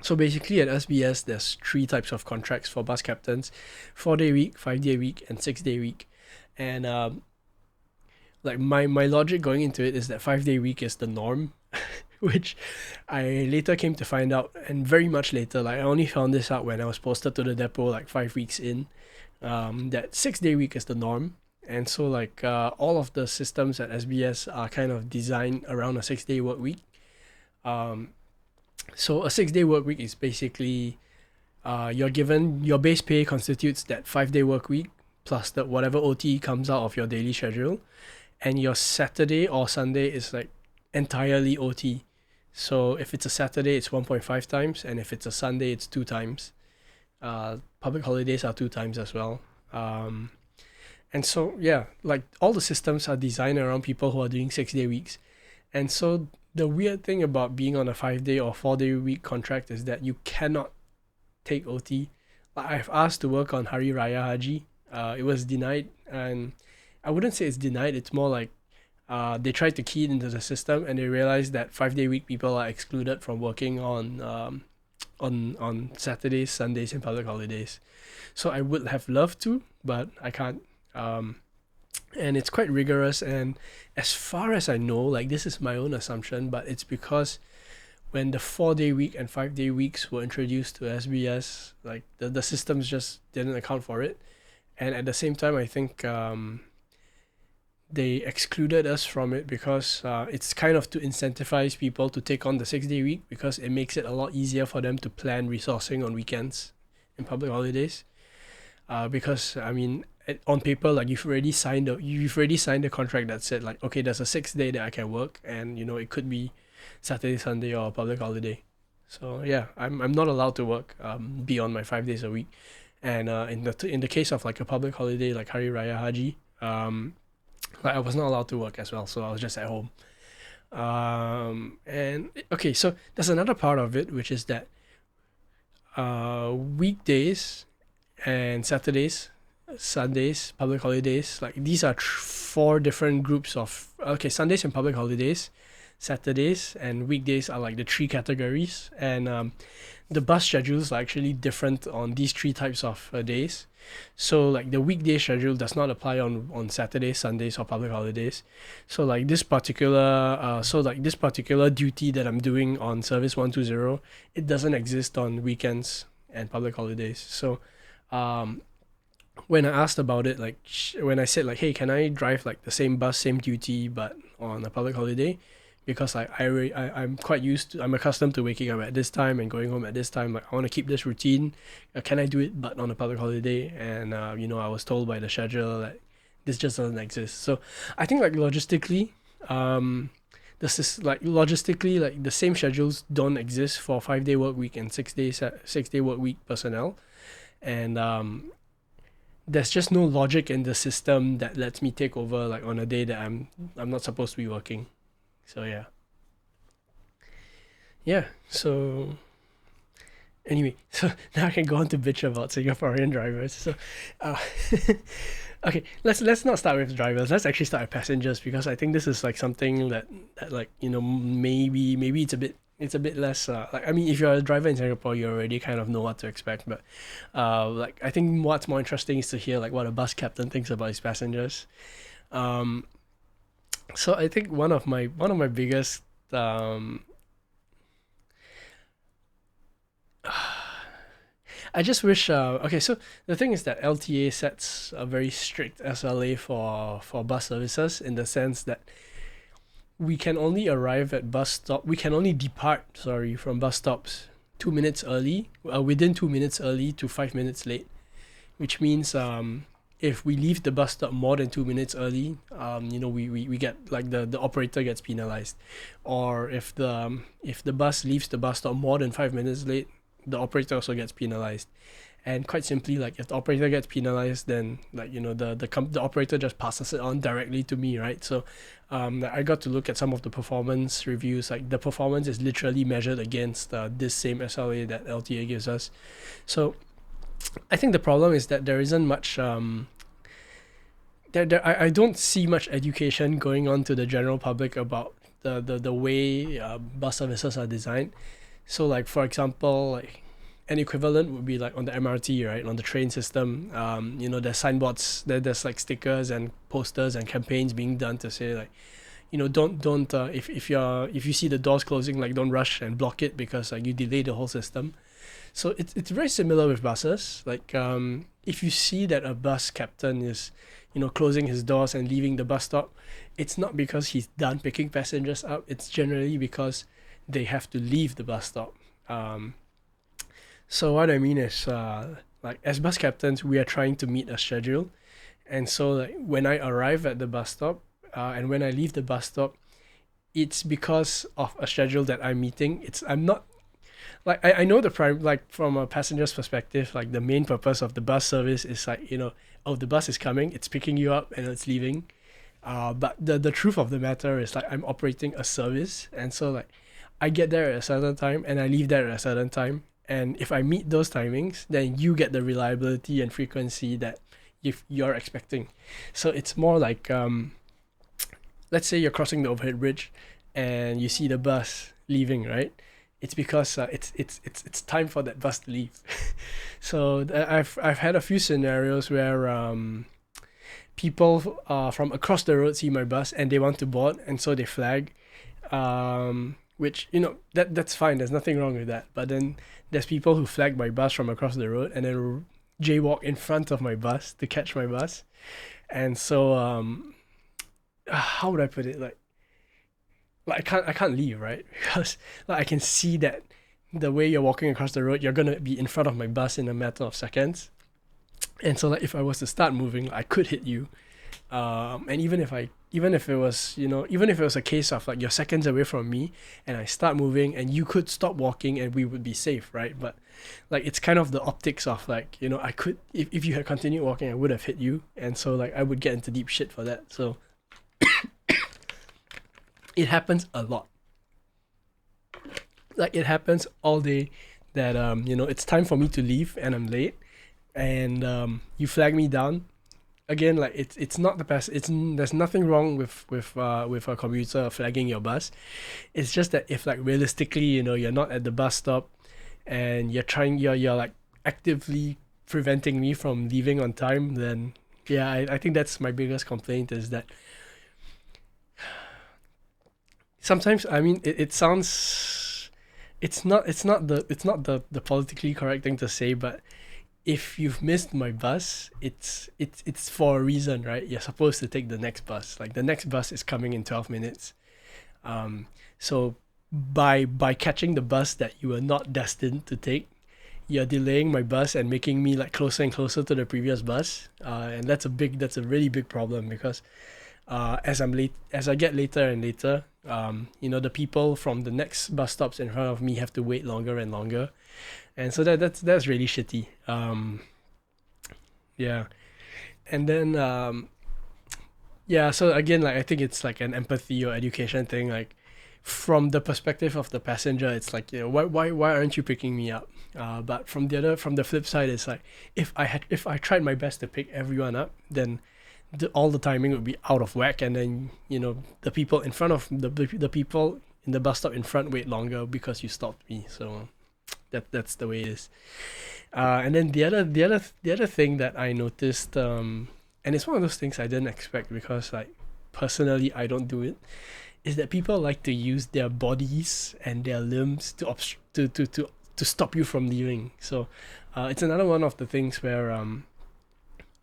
So basically at SBS, there's three types of contracts for bus captains: 4 day week, 5 day week, and 6 day week. And like my logic going into it is that 5 day week is the norm, which I later came to find out, and very much later. Like I only found this out when I was posted to the depot like 5 weeks in. That 6 day week is the norm, and so like all of the systems at SBS are kind of designed around a 6 day work week. Um, so a 6 day work week is basically you're given your base pay constitutes that 5 day work week plus the whatever OT comes out of your daily schedule, and your Saturday or Sunday is like entirely OT. So if it's a Saturday, it's 1.5 times, and if it's a Sunday, it's 2 times. Public holidays are 2 times as well. And so yeah, like all the systems are designed around people who are doing 6 day weeks, and so the weird thing about being on a 5 day or 4 day week contract is that you cannot take OT. Like I've asked to work on Hari Raya Haji. It was denied, and I wouldn't say it's denied. It's more like they tried to key it into the system, and they realized that 5 day week people are excluded from working on Saturdays, Sundays, and public holidays. So I would have loved to, but I can't. And it's quite rigorous. And as far as I know, like this is my own assumption, but it's because when the 4 day week and 5 day weeks were introduced to SBS, like the systems just didn't account for it. And at the same time, I think they excluded us from it because it's kind of to incentivize people to take on the 6 day week, because it makes it a lot easier for them to plan resourcing on weekends and public holidays. Because I mean, on paper, like you've already signed a contract that said like, okay, there's a 6 day that I can work, and you know it could be Saturday, Sunday, or a public holiday. So yeah, I'm not allowed to work beyond my 5 days a week. And in the case of like a public holiday like Hari Raya Haji, like I was not allowed to work as well, so I was just at home. And okay, so there's another part of it, which is that weekdays and Saturdays, Sundays, public holidays, like these are four different groups of, okay, Sundays and public holidays, Saturdays and weekdays are like the three categories, and the bus schedules are actually different on these three types of days. So like the weekday schedule does not apply on Saturdays, Sundays, or public holidays. So like this particular duty that I'm doing on Service 120, it doesn't exist on weekends and public holidays. So when I asked about it, like when I said like, hey, can I drive like the same bus, same duty, but on a public holiday? Because like I'm quite I'm accustomed to waking up at this time and going home at this time. Like I want to keep this routine. Can I do it, but on a public holiday? And I was told by the scheduler that this just doesn't exist. So I think like logistically, like the same schedules don't exist for 5 day work week and 6 day work week personnel, and there's just no logic in the system that lets me take over like on a day that I'm not supposed to be working. So yeah. So anyway, so now I can go on to bitch about Singaporean drivers. So, okay, let's not start with drivers. Let's actually start with passengers, because I think this is like something that like maybe it's a bit less like, I mean, if you're a driver in Singapore, you already kind of know what to expect. But like I think what's more interesting is to hear like what a bus captain thinks about his passengers. So I think one of my biggest I just wish okay, so the thing is that LTA sets a very strict SLA for bus services, in the sense that we can only arrive at bus stop. We can only depart, sorry, from bus stops 2 minutes early, within 2 minutes early to 5 minutes late, which means if we leave the bus stop more than 2 minutes early, we get like the operator gets penalized, or if the bus leaves the bus stop more than 5 minutes late, the operator also gets penalized. And quite simply, like if the operator gets penalized, then like the operator just passes it on directly to me, right? So I got to look at some of the performance reviews. Like the performance is literally measured against this same SLA that LTA gives us. So I think the problem is that there isn't much I don't see much education going on to the general public about the way bus services are designed. So like for example, like an equivalent would be like on the MRT, right? On the train system, there's signboards, there's like stickers and posters and campaigns being done to say like, don't if you see the doors closing, like don't rush and block it because like you delay the whole system. So it's very similar with buses. Like if you see that a bus captain is closing his doors and leaving the bus stop, it's not because he's done picking passengers up. It's generally because they have to leave the bus stop. So what I mean is, like as bus captains, we are trying to meet a schedule, and so like when I arrive at the bus stop, and when I leave the bus stop, it's because of a schedule that I'm meeting. I'm not like I know like from a passenger's perspective, like the main purpose of the bus service is like oh, the bus is coming, it's picking you up and it's leaving. But the truth of the matter is like I'm operating a service, and so like I get there at a certain time and I leave there at a certain time. And if I meet those timings, then you get the reliability and frequency that if you're expecting. So it's more like let's say you're crossing the overhead bridge and you see the bus leaving, right? It's because it's time for that bus to leave. So I've had a few scenarios where people from across the road see my bus and they want to board, and so they flag, which that's fine. There's nothing wrong with that. But then there's people who flag my bus from across the road and then jaywalk in front of my bus to catch my bus, and so how would I put it? Like I can't leave, right? Because like I can see that the way you're walking across the road, you're gonna be in front of my bus in a matter of seconds. And so like if I was to start moving, I could hit you. And even if it was a case of like you're seconds away from me and I start moving and you could stop walking and we would be safe, right? But like it's kind of the optics of like, I could if you had continued walking, I would have hit you, and so like I would get into deep shit for that. So it happens a lot. Like it happens all day that it's time for me to leave and I'm late, and you flag me down. Again, like it's not the best. There's nothing wrong with a commuter flagging your bus. It's just that if like realistically, you're not at the bus stop, and you're like actively preventing me from leaving on time, then yeah, I think that's my biggest complaint, is that sometimes, I mean, it sounds, it's not the politically correct thing to say, but if you've missed my bus, it's for a reason, right? You're supposed to take the next bus. Like the next bus is coming in 12 minutes. So by catching the bus that you were not destined to take, you're delaying my bus and making me like closer and closer to the previous bus. And that's a really big problem, because as I get later and later, the people from the next bus stops in front of me have to wait longer and longer. And so that's really shitty. Yeah. And then yeah, so again, like I think it's like an empathy or education thing. Like from the perspective of the passenger, it's like, why aren't you picking me up? But from the flip side, it's like if I tried my best to pick everyone up, then all the timing would be out of whack, and then the people in front of the people in the bus stop in front wait longer because you stopped me. So that's the way it is. And then the other thing that I noticed, and it's one of those things I didn't expect, because like personally I don't do it, is that people like to use their bodies and their limbs to stop you from leaving. So it's another one of the things where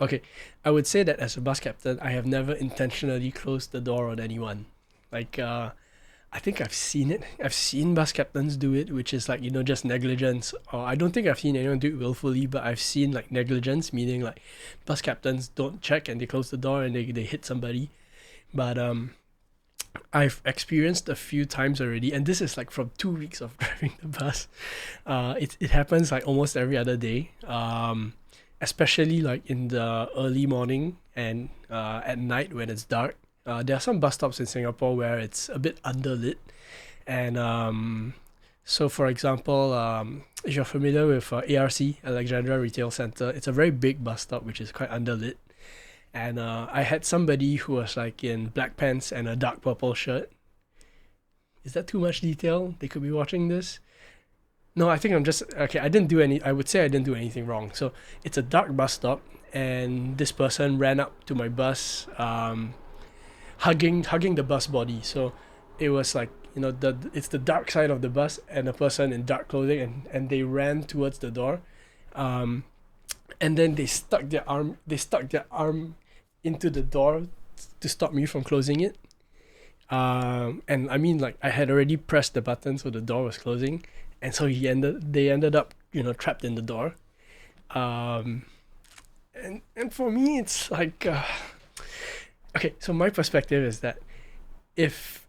okay, I would say that as a bus captain, I have never intentionally closed the door on anyone. Like I think I've seen it. I've seen bus captains do it, which is like, just negligence. Or I don't think I've seen anyone do it willfully, but I've seen like negligence, meaning like bus captains don't check and they close the door and they hit somebody. But I've experienced a few times already, and this is like from 2 weeks of driving the bus. It happens like almost every other day. Especially like in the early morning and at night when it's dark. There are some bus stops in Singapore where it's a bit underlit, and so for example, if you're familiar with ARC, Alexandra Retail Centre, it's a very big bus stop which is quite underlit. And I had somebody who was like in black pants and a dark purple shirt. Is that too much detail? They could be watching this. No, I think I'm just okay. I would say I didn't do anything wrong. So it's a dark bus stop, and this person ran up to my bus, hugging the bus body. So it was like, it's the dark side of the bus and a person in dark clothing, and they ran towards the door, and then they stuck their arm into the door to stop me from closing it. And I mean, like, I had already pressed the button so the door was closing, and so they ended up trapped in the door. And for me it's like okay, so my perspective is that if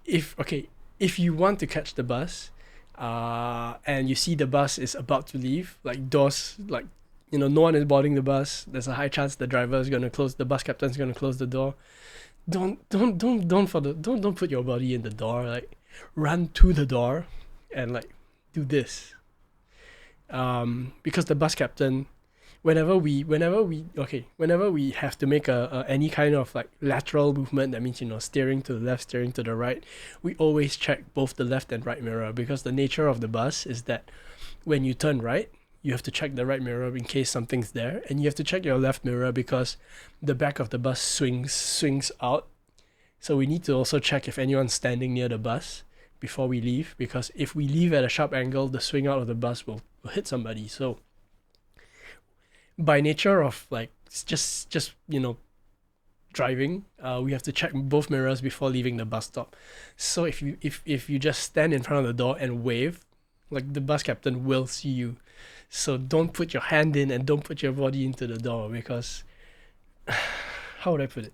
you want to catch the bus, and you see the bus is about to leave, like doors, like, no one is boarding the bus, there's a high chance the bus captain's gonna close the door. Don't put your body in the door. Like, run to the door and like do this. Because the bus captain, whenever we have to make a any kind of like lateral movement, that means steering to the left, steering to the right, we always check both the left and right mirror, because the nature of the bus is that when you turn right, you have to check the right mirror in case something's there, and you have to check your left mirror because the back of the bus swings out. So we need to also check if anyone's standing near the bus before we leave, because if we leave at a sharp angle, the swing out of the bus will hit somebody. So by nature of like just driving, we have to check both mirrors before leaving the bus stop. So if you just stand in front of the door and wave, like, the bus captain will see you. So don't put your hand in and don't put your body into the door, because how would I put it?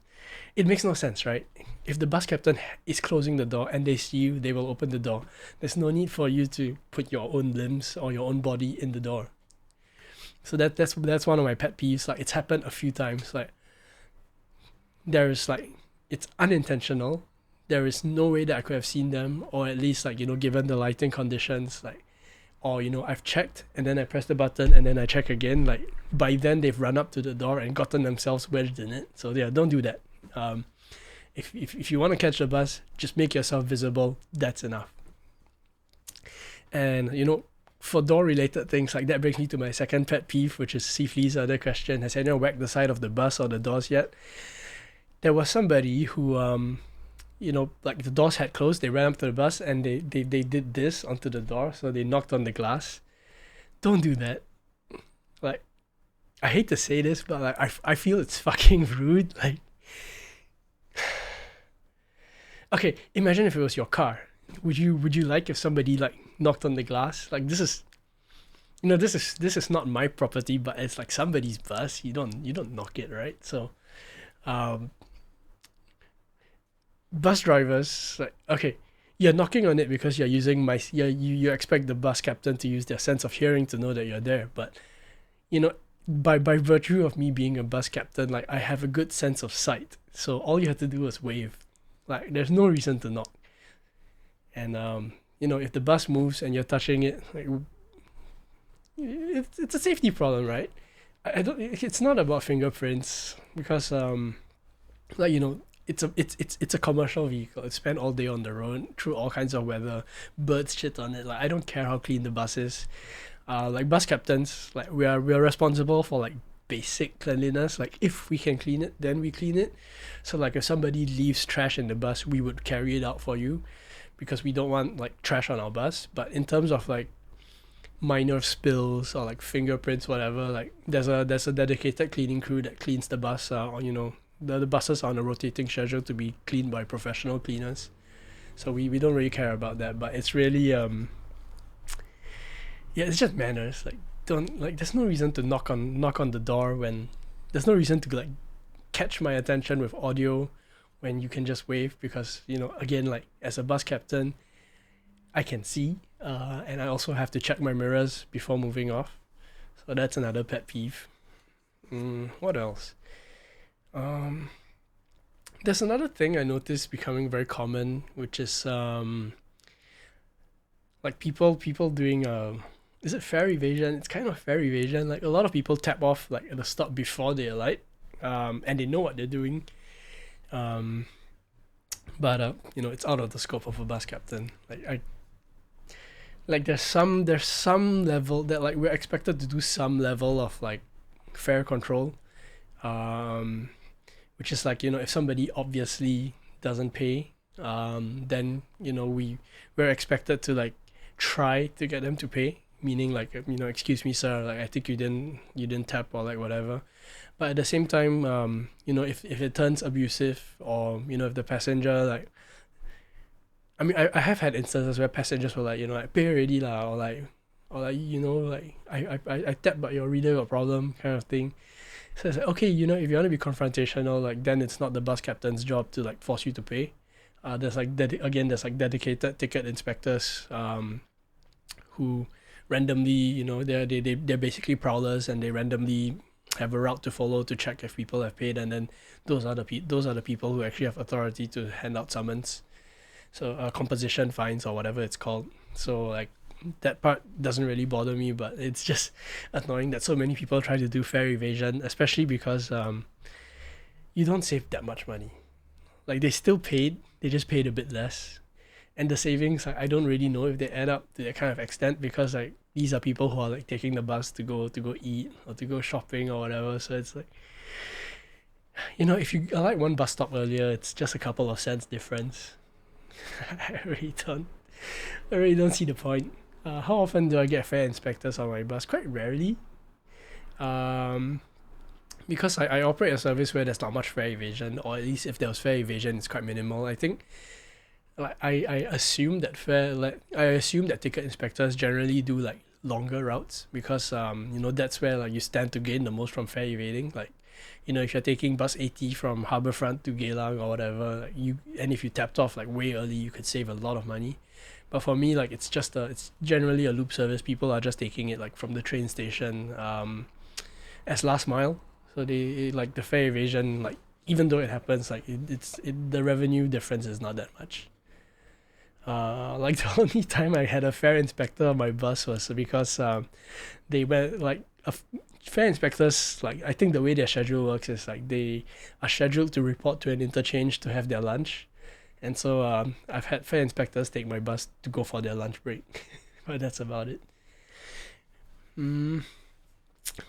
It makes no sense, right? If the bus captain is closing the door and they see you, they will open the door. There's no need for you to put your own limbs or your own body in the door. So that's one of my pet peeves. Like, it's happened a few times. Like, there's like, it's unintentional. There is no way that I could have seen them, or at least like, given the lighting conditions, like, or I've checked and then I press the button and then I check again. Like, by then they've run up to the door and gotten themselves wedged in it. So yeah, don't do that. If you want to catch the bus, just make yourself visible. That's enough. And for door related things, like, that brings me to my second pet peeve, which is Sifli's other question. Has anyone whacked the side of the bus or the doors yet? There was somebody who like, the doors had closed, they ran up to the bus and they did this onto the door, so they knocked on the glass. Don't do that. Like, I hate to say this, but like, I feel it's fucking rude. Like, okay, imagine if it was your car. Would you like if somebody like knocked on the glass? Like, this is this is not my property, but it's like somebody's bus. You don't knock it, right? So bus drivers, like, okay, you're knocking on it because you're using you expect the bus captain to use their sense of hearing to know that you're there. But by virtue of me being a bus captain, like, I have a good sense of sight, so all you have to do is wave. Like, there's no reason to knock. And if the bus moves and you're touching it, like, it's a safety problem, right? It's not about fingerprints, because it's a commercial vehicle. It's spent all day on the road through all kinds of weather. Birds shit on it. Like, I don't care how clean the bus is. Like, bus captains, like, we are responsible for like basic cleanliness. Like, if we can clean it, then we clean it. So like, if somebody leaves trash in the bus, we would carry it out for you, because we don't want like trash on our bus. But in terms of like minor spills or like fingerprints, whatever, like, there's a dedicated cleaning crew that cleans the bus the buses are on a rotating schedule to be cleaned by professional cleaners. So we don't really care about that, but it's really yeah, it's just manners. Like don't like there's no reason to knock on the door when there's no reason to like catch my attention with audio when you can just wave, because again, like as a bus captain I can see, and I also have to check my mirrors before moving off. So that's another pet peeve. What else? Um, there's another thing I noticed becoming very common, which is like people doing is it fare evasion? It's kind of fare evasion. Like a lot of people tap off like at the stop before they alight, and they know what they're doing. Um, but it's out of the scope of a bus captain. Like there's some level that like we're expected to do some level of like fare control, um, which is like if somebody obviously doesn't pay, then we're expected to like try to get them to pay, meaning like excuse me sir, like I think you didn't tap or like whatever. But at the same time, if it turns abusive, or if the passenger like, I mean, I have had instances where passengers were like, like pay already lah, or like like I tap but your reader got problem kind of thing. So it's like, okay, if you want to be confrontational, like then it's not the bus captain's job to like force you to pay. There's like dedicated ticket inspectors, who randomly, they're basically prowlers, and they randomly have a route to follow to check if people have paid, and then those are the people who actually have authority to hand out summons. So composition fines or whatever it's called. So like that part doesn't really bother me, but it's just annoying that so many people try to do fare evasion, especially because you don't save that much money. Like they still paid, they just paid a bit less, and the savings, I don't really know if they add up to that kind of extent, because like these are people who are like taking the bus to go eat or to go shopping or whatever. So it's like, if you alight one bus stop earlier, it's just a couple of cents difference. I really don't see the point. How often do I get fare inspectors on my bus? Quite rarely. Um, because I operate a service where there's not much fare evasion, or at least if there was fare evasion, it's quite minimal. I think like I assume that ticket inspectors generally do like longer routes, because that's where like you stand to gain the most from fare evading. Like if you're taking bus 80 from Harbourfront to Geylang or whatever, like if you tapped off like way early, you could save a lot of money. But for me, like it's generally a loop service. People are just taking it like from the train station, as last mile. So they like the fare evasion, like even though it happens, like the revenue difference is not that much. Like the only time I had a fare inspector on my bus was because they went like fare inspectors, like I think the way their schedule works is like they are scheduled to report to an interchange to have their lunch, and so I've had fare inspectors take my bus to go for their lunch break, but that's about it. Mm,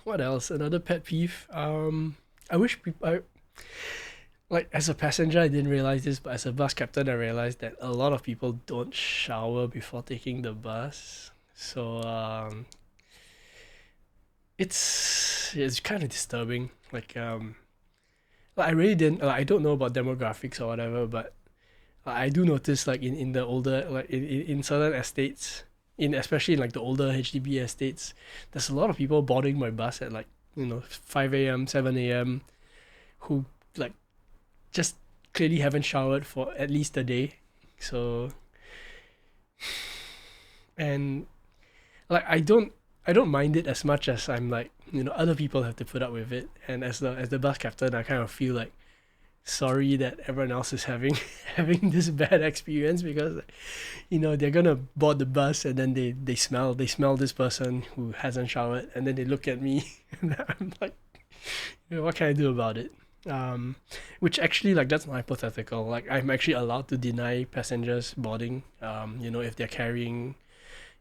what else? Another pet peeve. I wish people. Like as a passenger, I didn't realize this, but as a bus captain, I realized that a lot of people don't shower before taking the bus. So it's kind of disturbing. Like I really didn't. Like, I don't know about demographics or whatever, but I do notice like in the older, like in certain estates, in especially in like the older HDB estates, there's a lot of people boarding my bus at like 5 a.m., 7 a.m., who like just clearly haven't showered for at least a day. So, and like I don't mind it as much as I'm like other people have to put up with it, and as the bus captain, I kind of feel like sorry that everyone else is having having this bad experience, because they're gonna board the bus, and then they smell this person who hasn't showered, and then they look at me and I'm like, what can I do about it? Which actually, like, that's not hypothetical. Like, I'm actually allowed to deny passengers boarding.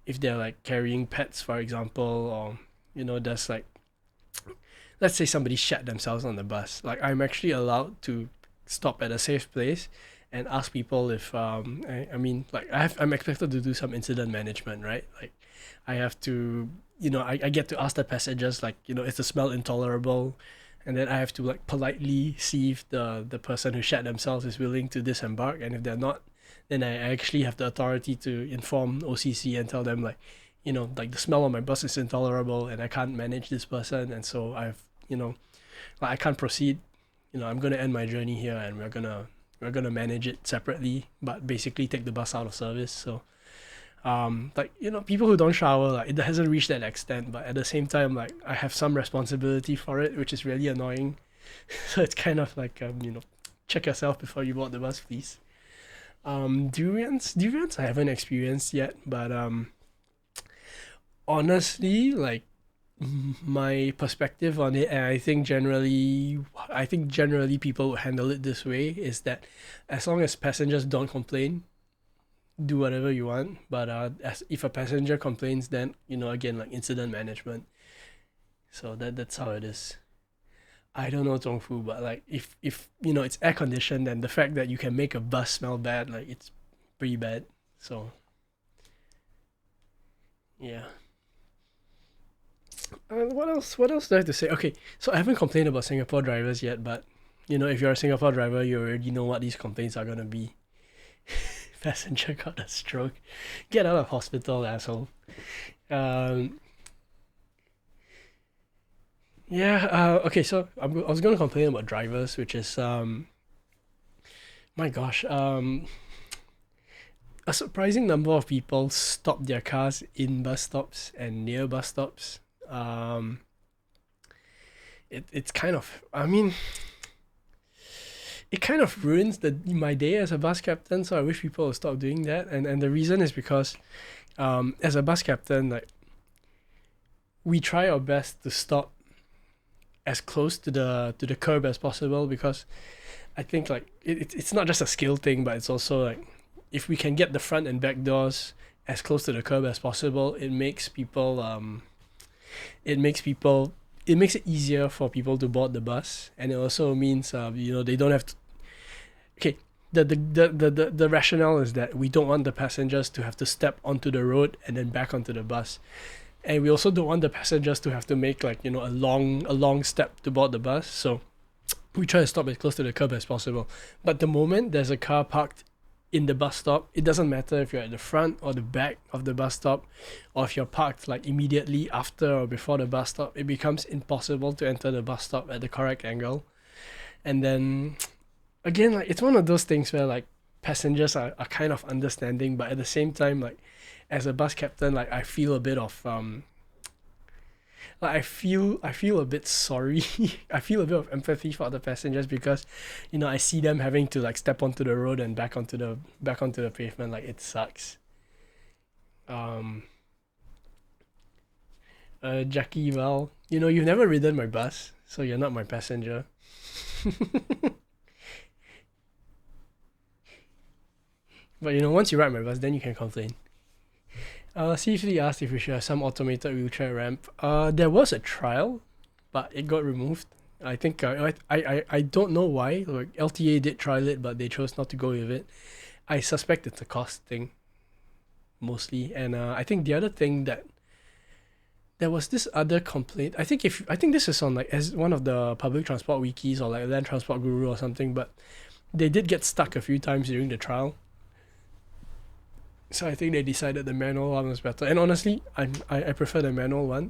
If they're like carrying pets, for example, or there's like, let's say somebody shat themselves on the bus. Like, I'm actually allowed to stop at a safe place and ask people if I mean, like, I'm expected to do some incident management, right? Like, I have to I get to ask the passengers, like, is the smell intolerable? and then I have to like politely see if the person who shat themselves is willing to disembark, and if they're not, then I actually have the authority to inform OCC and tell them like, like the smell on my bus is intolerable and I can't manage this person, and so like I can't proceed. I'm gonna end my journey here, and we're gonna manage it separately, but basically take the bus out of service. So people who don't shower, like it hasn't reached that extent, but at the same time, like I have some responsibility for it, which is really annoying. So it's kind of like check yourself before you board the bus, please. Durians I haven't experienced yet, but honestly, like my perspective on it, and I think generally people would handle it this way, is that as long as passengers don't complain, do whatever you want. But as if a passenger complains, then again, like incident management. So that's how it is. I don't know Zhongfu, but like if it's air conditioned, then the fact that you can make a bus smell bad, like it's pretty bad. So yeah. What else do I have to say? Okay, so I haven't complained about Singapore drivers yet, but if you're a Singapore driver, you already know what these complaints are gonna be. Passenger got a stroke. Get out of hospital, asshole. Um, yeah. Okay. So I was gonna complain about drivers, which is my gosh. A surprising number of people stop their cars in bus stops and near bus stops. Um, it's kind of. I mean, it kind of ruins my day as a bus captain. So I wish people would stop doing that. And the reason is because, as a bus captain, like we try our best to stop as close to the curb as possible, because I think like it's not just a skill thing, but it's also like if we can get the front and back doors as close to the curb as possible, it makes it easier for people to board the bus, and it also means they don't have to. Okay, the rationale is that we don't want the passengers to have to step onto the road and then back onto the bus, and we also don't want the passengers to have to make like a long step to board the bus. So we try to stop as close to the curb as possible. But the moment there's a car parked in the bus stop, it doesn't matter if you're at the front or the back of the bus stop, or if you're parked like immediately after or before the bus stop, it becomes impossible to enter the bus stop at the correct angle. And then again, like it's one of those things where like passengers are kind of understanding, but at the same time, like as a bus captain, like I feel a bit of like I feel a bit sorry. I feel a bit of empathy for the passengers, because I see them having to like step onto the road and back onto the pavement. Like it sucks. um Jackie, well, you've never ridden my bus, so you're not my passenger. But once you ride my bus, then you can complain. CFD asked if we should have some automated wheelchair ramp. There was a trial, but it got removed. I think I don't know why. Like LTA did trial it, but they chose not to go with it. I suspect it's a cost thing mostly, and I think the other thing that there was this other complaint. I think this is on like as one of the public transport wikis or like Land Transport Guru or something, but they did get stuck a few times during the trial. So I think they decided the manual one was better. And honestly, I prefer the manual one.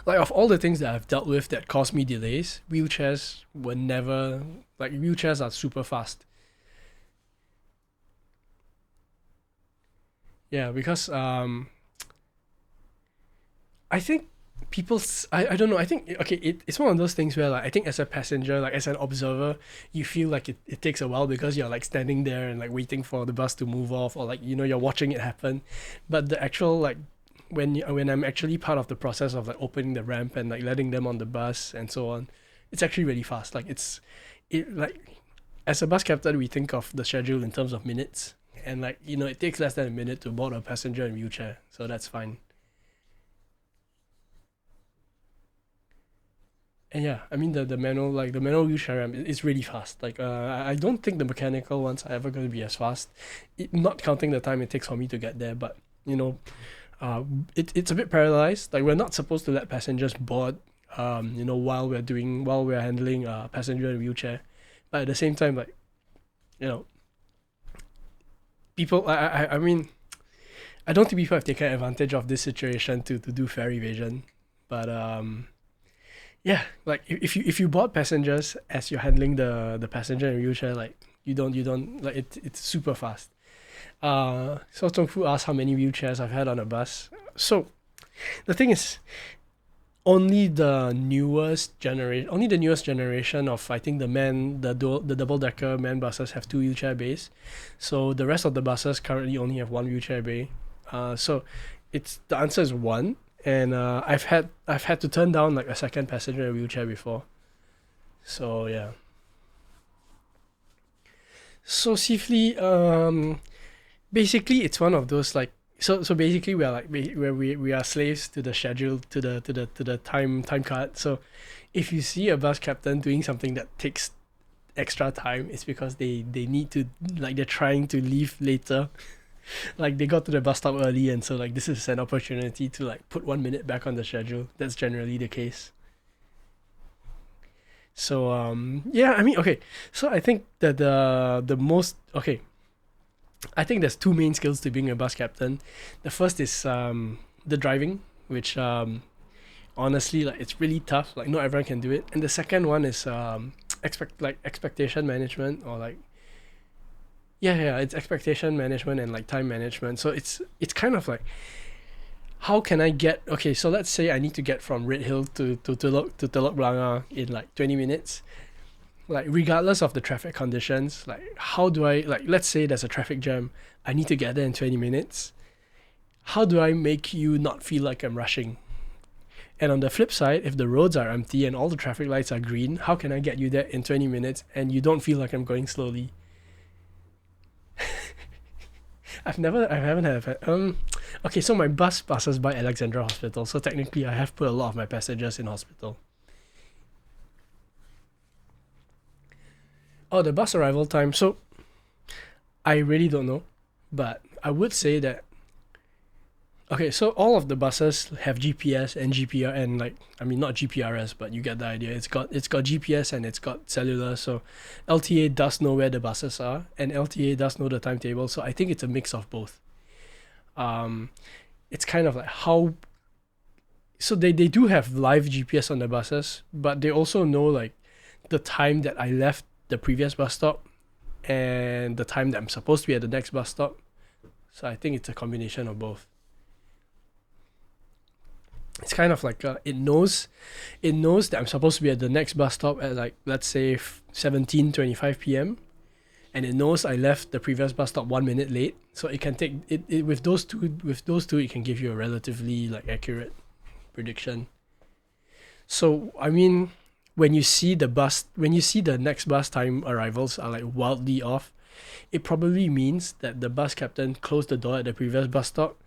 Like of all the things that I've dealt with that caused me delays, wheelchairs were never like wheelchairs are super fast. Yeah, because I think I don't know. I think okay, it's one of those things where like I think as a passenger, like as an observer, you feel like it takes a while because you're like standing there and like waiting for the bus to move off, or like you're watching it happen. But the actual like when I'm actually part of the process of like opening the ramp and like letting them on the bus and so on, it's actually really fast. Like it like as a bus captain, we think of the schedule in terms of minutes, and like it takes less than a minute to board a passenger in wheelchair, so that's fine. And yeah, I mean the manual wheelchair ramp is really fast. Like I don't think the mechanical ones are ever going to be as fast, not counting the time it takes for me to get there. But you know, uh, it's a bit paralyzed. Like we're not supposed to let passengers board while we're handling a passenger in a wheelchair. But at the same time, like, you know, people, I mean, I don't think people have taken advantage of this situation to do fare evasion. But yeah, like if you board passengers as you're handling the passenger in a wheelchair, like you don't like it's super fast. So Tong Fu asked how many wheelchairs I've had on a bus. So the thing is, only the newest generation of, I think, the double decker man buses have two wheelchair bays. So the rest of the buses currently only have one wheelchair bay. So it's the answer is one, and I've had to turn down like a second passenger in a wheelchair before. So yeah. So safely, basically it's one of those, like, so basically we are like where we are slaves to the schedule, to the time card. So if you see a bus captain doing something that takes extra time, it's because they need to, like, they're trying to leave later. Like, they got to the bus stop early, and so, like, this is an opportunity to, like, put 1 minute back on the schedule. That's generally the case. So yeah, I mean, okay, so I think that the most okay, I think there's two main skills to being a bus captain. The first is the driving, which honestly, like, it's really tough. Like, not everyone can do it. And the second one is expectation management, or like, yeah, it's expectation management and like time management. So it's kind of like, how can I get, okay, so let's say I need to get from Redhill to Telok Blangah in like 20 minutes. Like, regardless of the traffic conditions, like, how do I, like, let's say there's a traffic jam, I need to get there in 20 minutes. How do I make you not feel like I'm rushing? And on the flip side, if the roads are empty and all the traffic lights are green, how can I get you there in 20 minutes and you don't feel like I'm going slowly? I haven't had okay, so my bus passes by Alexandra Hospital, so technically I have put a lot of my passengers in hospital. Oh, the bus arrival time. So I really don't know, but I would say that, okay, so all of the buses have GPS and GPR, and, like, I mean, not GPRS, but you get the idea. It's got GPS and it's got cellular. So LTA does know where the buses are, and LTA does know the timetable. So I think it's a mix of both. Um, it's kind of like how. So they do have live GPS on the buses, but they also know, like, the time that I left the previous bus stop and the time that I'm supposed to be at the next bus stop. So I think it's a combination of both. It's kind of like it knows that I'm supposed to be at the next bus stop at, like, let's say 17:25 p.m. and it knows I left the previous bus stop 1 minute late. So it can take it with those two it can give you a relatively, like, accurate prediction. So I mean, when you see the next bus time arrivals are, like, wildly off, it probably means that the bus captain closed the door at the previous bus stop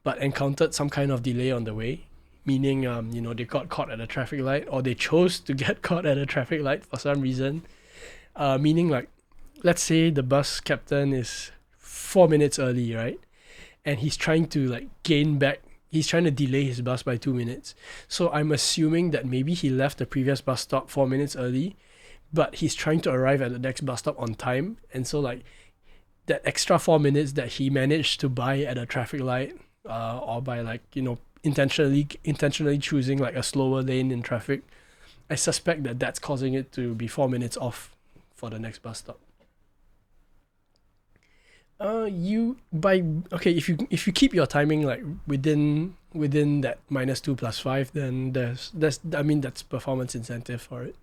but encountered some kind of delay on the way, meaning they got caught at a traffic light, or they chose to get caught at a traffic light for some reason. Meaning, like, let's say the bus captain is 4 minutes early, right? And he's trying to, like, he's trying to delay his bus by 2 minutes. So I'm assuming that maybe he left the previous bus stop 4 minutes early, but he's trying to arrive at the next bus stop on time. And so, like, that extra 4 minutes that he managed to buy at a traffic light, or by, like, intentionally choosing, like, a slower lane in traffic, I suspect that that's causing it to be 4 minutes off for the next bus stop. If you keep your timing, like, within that -2 + 5, then that's performance incentive for it.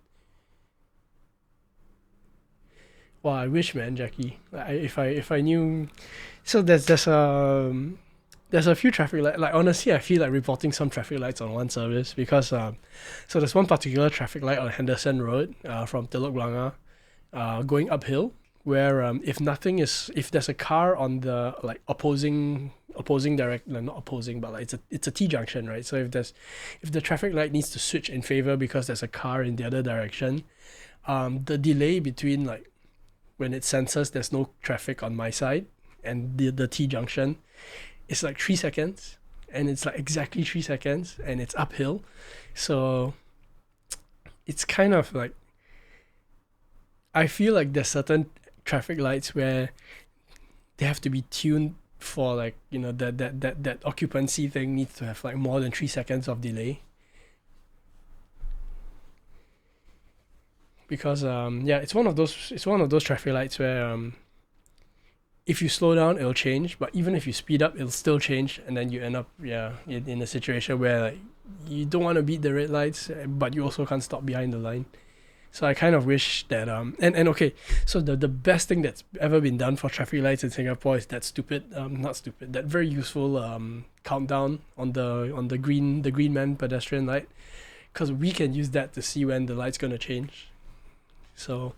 Wow, I wish, man, Jackie. If I knew, so there's a few traffic lights. Like, honestly, I feel like reporting some traffic lights on one service, because so there's one particular traffic light on Henderson Road, from Telok Blangah, going uphill, where if there's a car on the, like, opposing direct, like, not opposing, but, like, it's a T junction, right? So if the traffic light needs to switch in favor because there's a car in the other direction, the delay between, like, when it senses there's no traffic on my side and the T junction, it's like 3 seconds, and it's like exactly 3 seconds, and it's uphill. So it's kind of like, I feel like there's certain traffic lights where they have to be tuned for, like, that occupancy thing needs to have like more than 3 seconds of delay. Because yeah, it's one of those traffic lights where if you slow down it'll change, but even if you speed up it'll still change, and then you end up, yeah, in a situation where, like, you don't want to beat the red lights, but you also can't stop behind the line. So I kind of wish that and okay, so the best thing that's ever been done for traffic lights in Singapore is that not stupid, that very useful countdown on the green man pedestrian light, because we can use that to see when the light's gonna change. So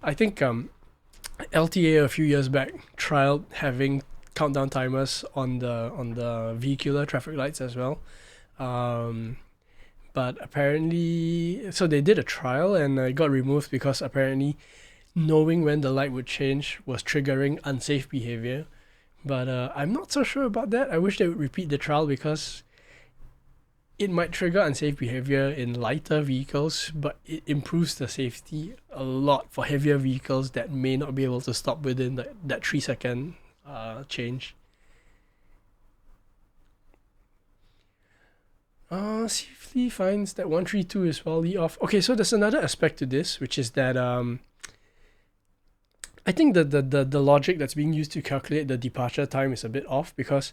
I think LTA a few years back trialed having countdown timers on the vehicular traffic lights as well. Um, but apparently, so they did a trial and it got removed because apparently knowing when the light would change was triggering unsafe behavior. But I'm not so sure about that. I wish they would repeat the trial because it might trigger unsafe behavior in lighter vehicles, but it improves the safety a lot for heavier vehicles that may not be able to stop within that 3 second change. Safely finds that 132 is wildly off. Okay, so there's another aspect to this, which is that I think the logic that's being used to calculate the departure time is a bit off, because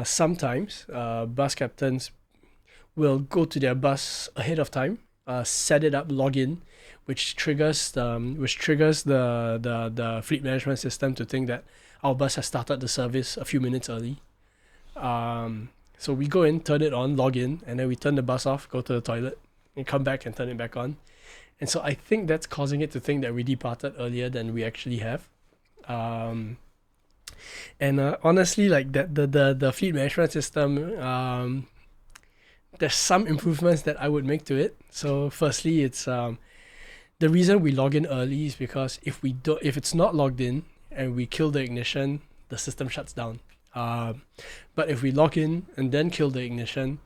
sometimes bus captains will go to their bus ahead of time, set it up, log in, which triggers the fleet management system to think that our bus has started the service a few minutes early. So we go in, turn it on, log in, and then we turn the bus off, go to the toilet, and come back and turn it back on. And so I think that's causing it to think that we departed earlier than we actually have. And honestly, like that, the fleet management system, there's some improvements that I would make to it. So firstly, it's the reason we log in early is because if it's not logged in and we kill the ignition, the system shuts down. But if we log in and then kill the ignition,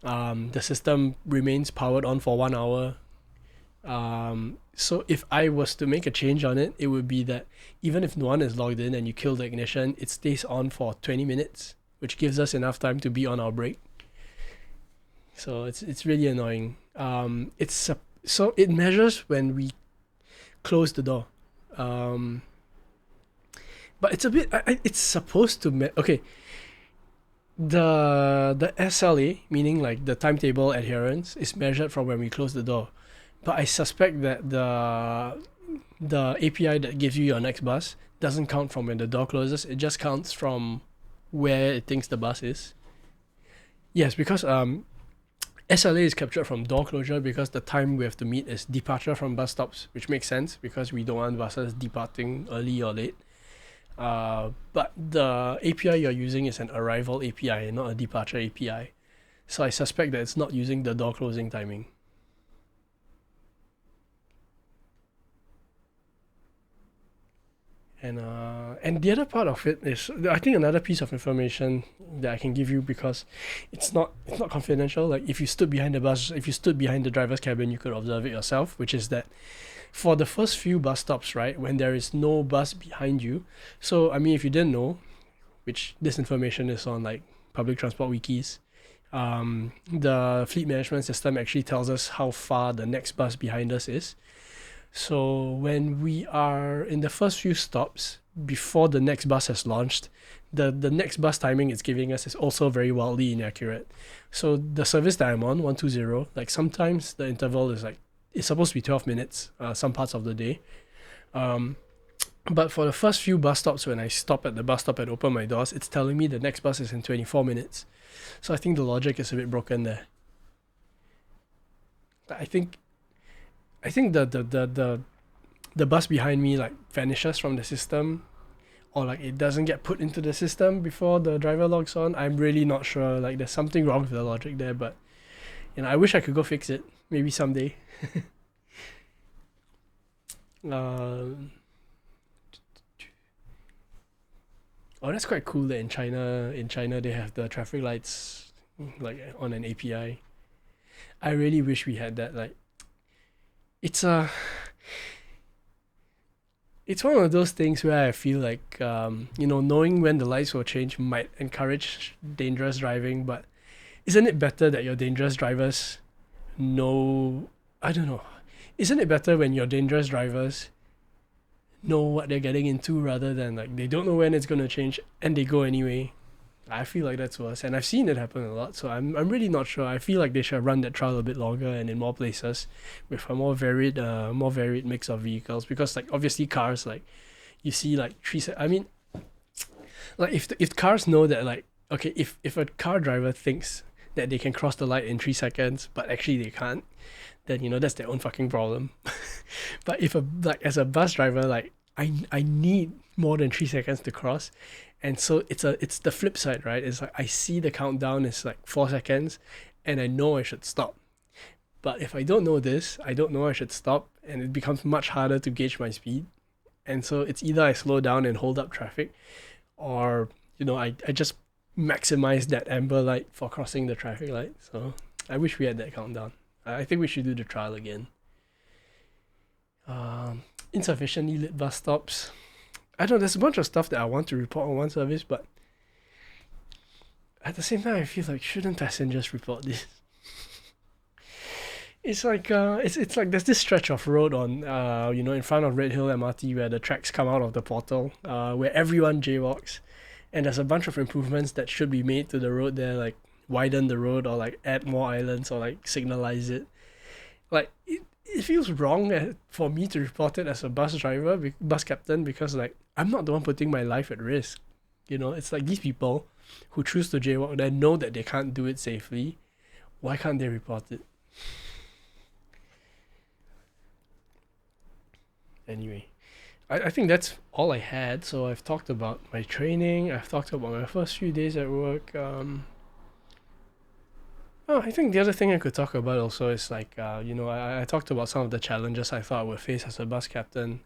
the system remains powered on for 1 hour. So if I was to make a change on it, it would be that even if no one is logged in and you kill the ignition, it stays on for 20 minutes, which gives us enough time to be on our break. So it's really annoying. So it measures when we close the door. But it's a bit. It's supposed to. Okay. The SLA, meaning like the timetable adherence, is measured from when we close the door. But I suspect that the API that gives you your next bus doesn't count from when the door closes. It just counts from where it thinks the bus is. Yes, because SLA is captured from door closure because the time we have to meet is departure from bus stops, which makes sense because we don't want buses departing early or late. But the API you're using is an arrival API, not a departure API. So I suspect that it's not using the door closing timing. And the other part of it is, I think, another piece of information that I can give you, because it's not confidential. Like if you stood behind the driver's cabin, you could observe it yourself, which is that for the first few bus stops, right, when there is no bus behind you. So I mean, if you didn't know, which this information is on like public transport wikis, the fleet management system actually tells us how far the next bus behind us is. So when we are in the first few stops before the next bus has launched, the next bus timing it's giving us is also very wildly inaccurate. So the service that I'm on, 120, like sometimes the interval is like, it's supposed to be 12 minutes, some parts of the day. But for the first few bus stops, when I stop at the bus stop and open my doors, it's telling me the next bus is in 24 minutes. So I think the logic is a bit broken there. I think the bus behind me like vanishes from the system, or like it doesn't get put into the system before the driver logs on. I'm really not sure. Like there's something wrong with the logic there, but I wish I could go fix it. Maybe someday. Oh, that's quite cool that in China they have the traffic lights like on an API. I really wish we had that. Like it's it's one of those things where I feel like knowing when the lights will change might encourage dangerous driving, but isn't it better that your dangerous drivers know? I don't know. Isn't it better when your dangerous drivers know what they're getting into rather than like they don't know when it's gonna change and they go anyway? I feel like that's worse, and I've seen it happen a lot. So I'm really not sure. I feel like they should run that trial a bit longer and in more places, with a more varied mix of vehicles. Because like obviously cars, like you see like I mean, like if cars know that like okay, if a car driver thinks that they can cross the light in 3 seconds, but actually they can't, then that's their own fucking problem. But if a like as a bus driver, like I need more than 3 seconds to cross, and so it's the flip side, right? It's like I see the countdown is like 4 seconds, and I know I should stop. But if I don't know this, I don't know I should stop, and it becomes much harder to gauge my speed. And so it's either I slow down and hold up traffic, or I just maximize that amber light for crossing the traffic light. So I wish we had that countdown. I think we should do the trial again. Insufficiently lit bus stops. I don't know, there's a bunch of stuff that I want to report on one service, but at the same time I feel like shouldn't passengers report this? It's like it's like there's this stretch of road on in front of Red Hill MRT where the tracks come out of the portal, where everyone jaywalks, and there's a bunch of improvements that should be made to the road there, like widen the road or like add more islands or like signalize it. Like it feels wrong for me to report it as a bus captain, because like I'm not the one putting my life at risk. It's like these people who choose to jaywalk, they know that they can't do it safely. Why can't they report it? Anyway, I think that's all I had. So I've talked about my training. I've talked about my first few days at work. I think the other thing I could talk about also is like, I talked about some of the challenges I thought I would face as a bus captain.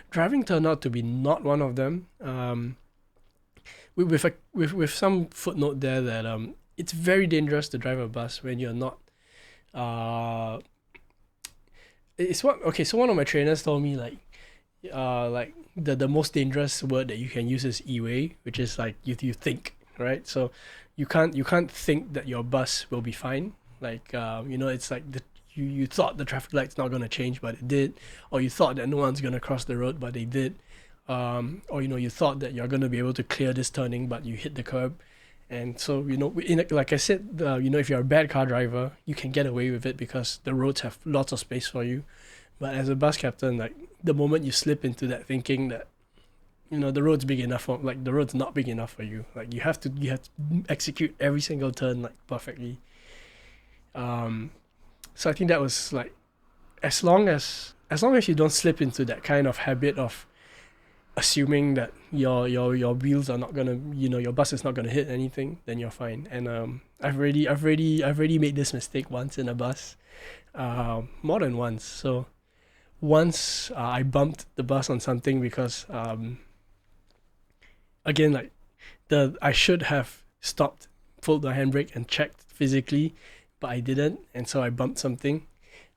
Driving turned out to be not one of them. With some footnote there that it's very dangerous to drive a bus when you're not. So one of my trainers told me like the most dangerous word that you can use is e-way, which is like you think, right? So you can't think that your bus will be fine. Like it's like you thought the traffic light's not gonna change, but it did, or you thought that no one's gonna cross the road, but they did, or you thought that you're gonna be able to clear this turning, but you hit the curb. And so like I said, if you're a bad car driver, you can get away with it because the roads have lots of space for you. But as a bus captain, like the moment you slip into that thinking that the road's big enough for, like the road's not big enough for you, like you have to execute every single turn like perfectly. So I think that was like, as long as you don't slip into that kind of habit of assuming that your wheels are not gonna, your bus is not gonna hit anything, then you're fine. And I've already made this mistake once in a bus, more than once. So once I bumped the bus on something because again, like I should have stopped, pulled the handbrake and checked physically, but I didn't, and so I bumped something.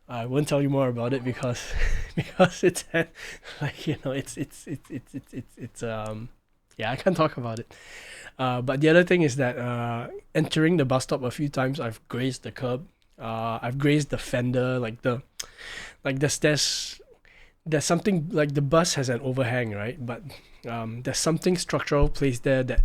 I won't tell you more about it because it's like it's I can't talk about it. But the other thing is that entering the bus stop a few times, I've grazed the curb. I've grazed the fender, there's something, like the bus has an overhang, right? But there's something structural placed there that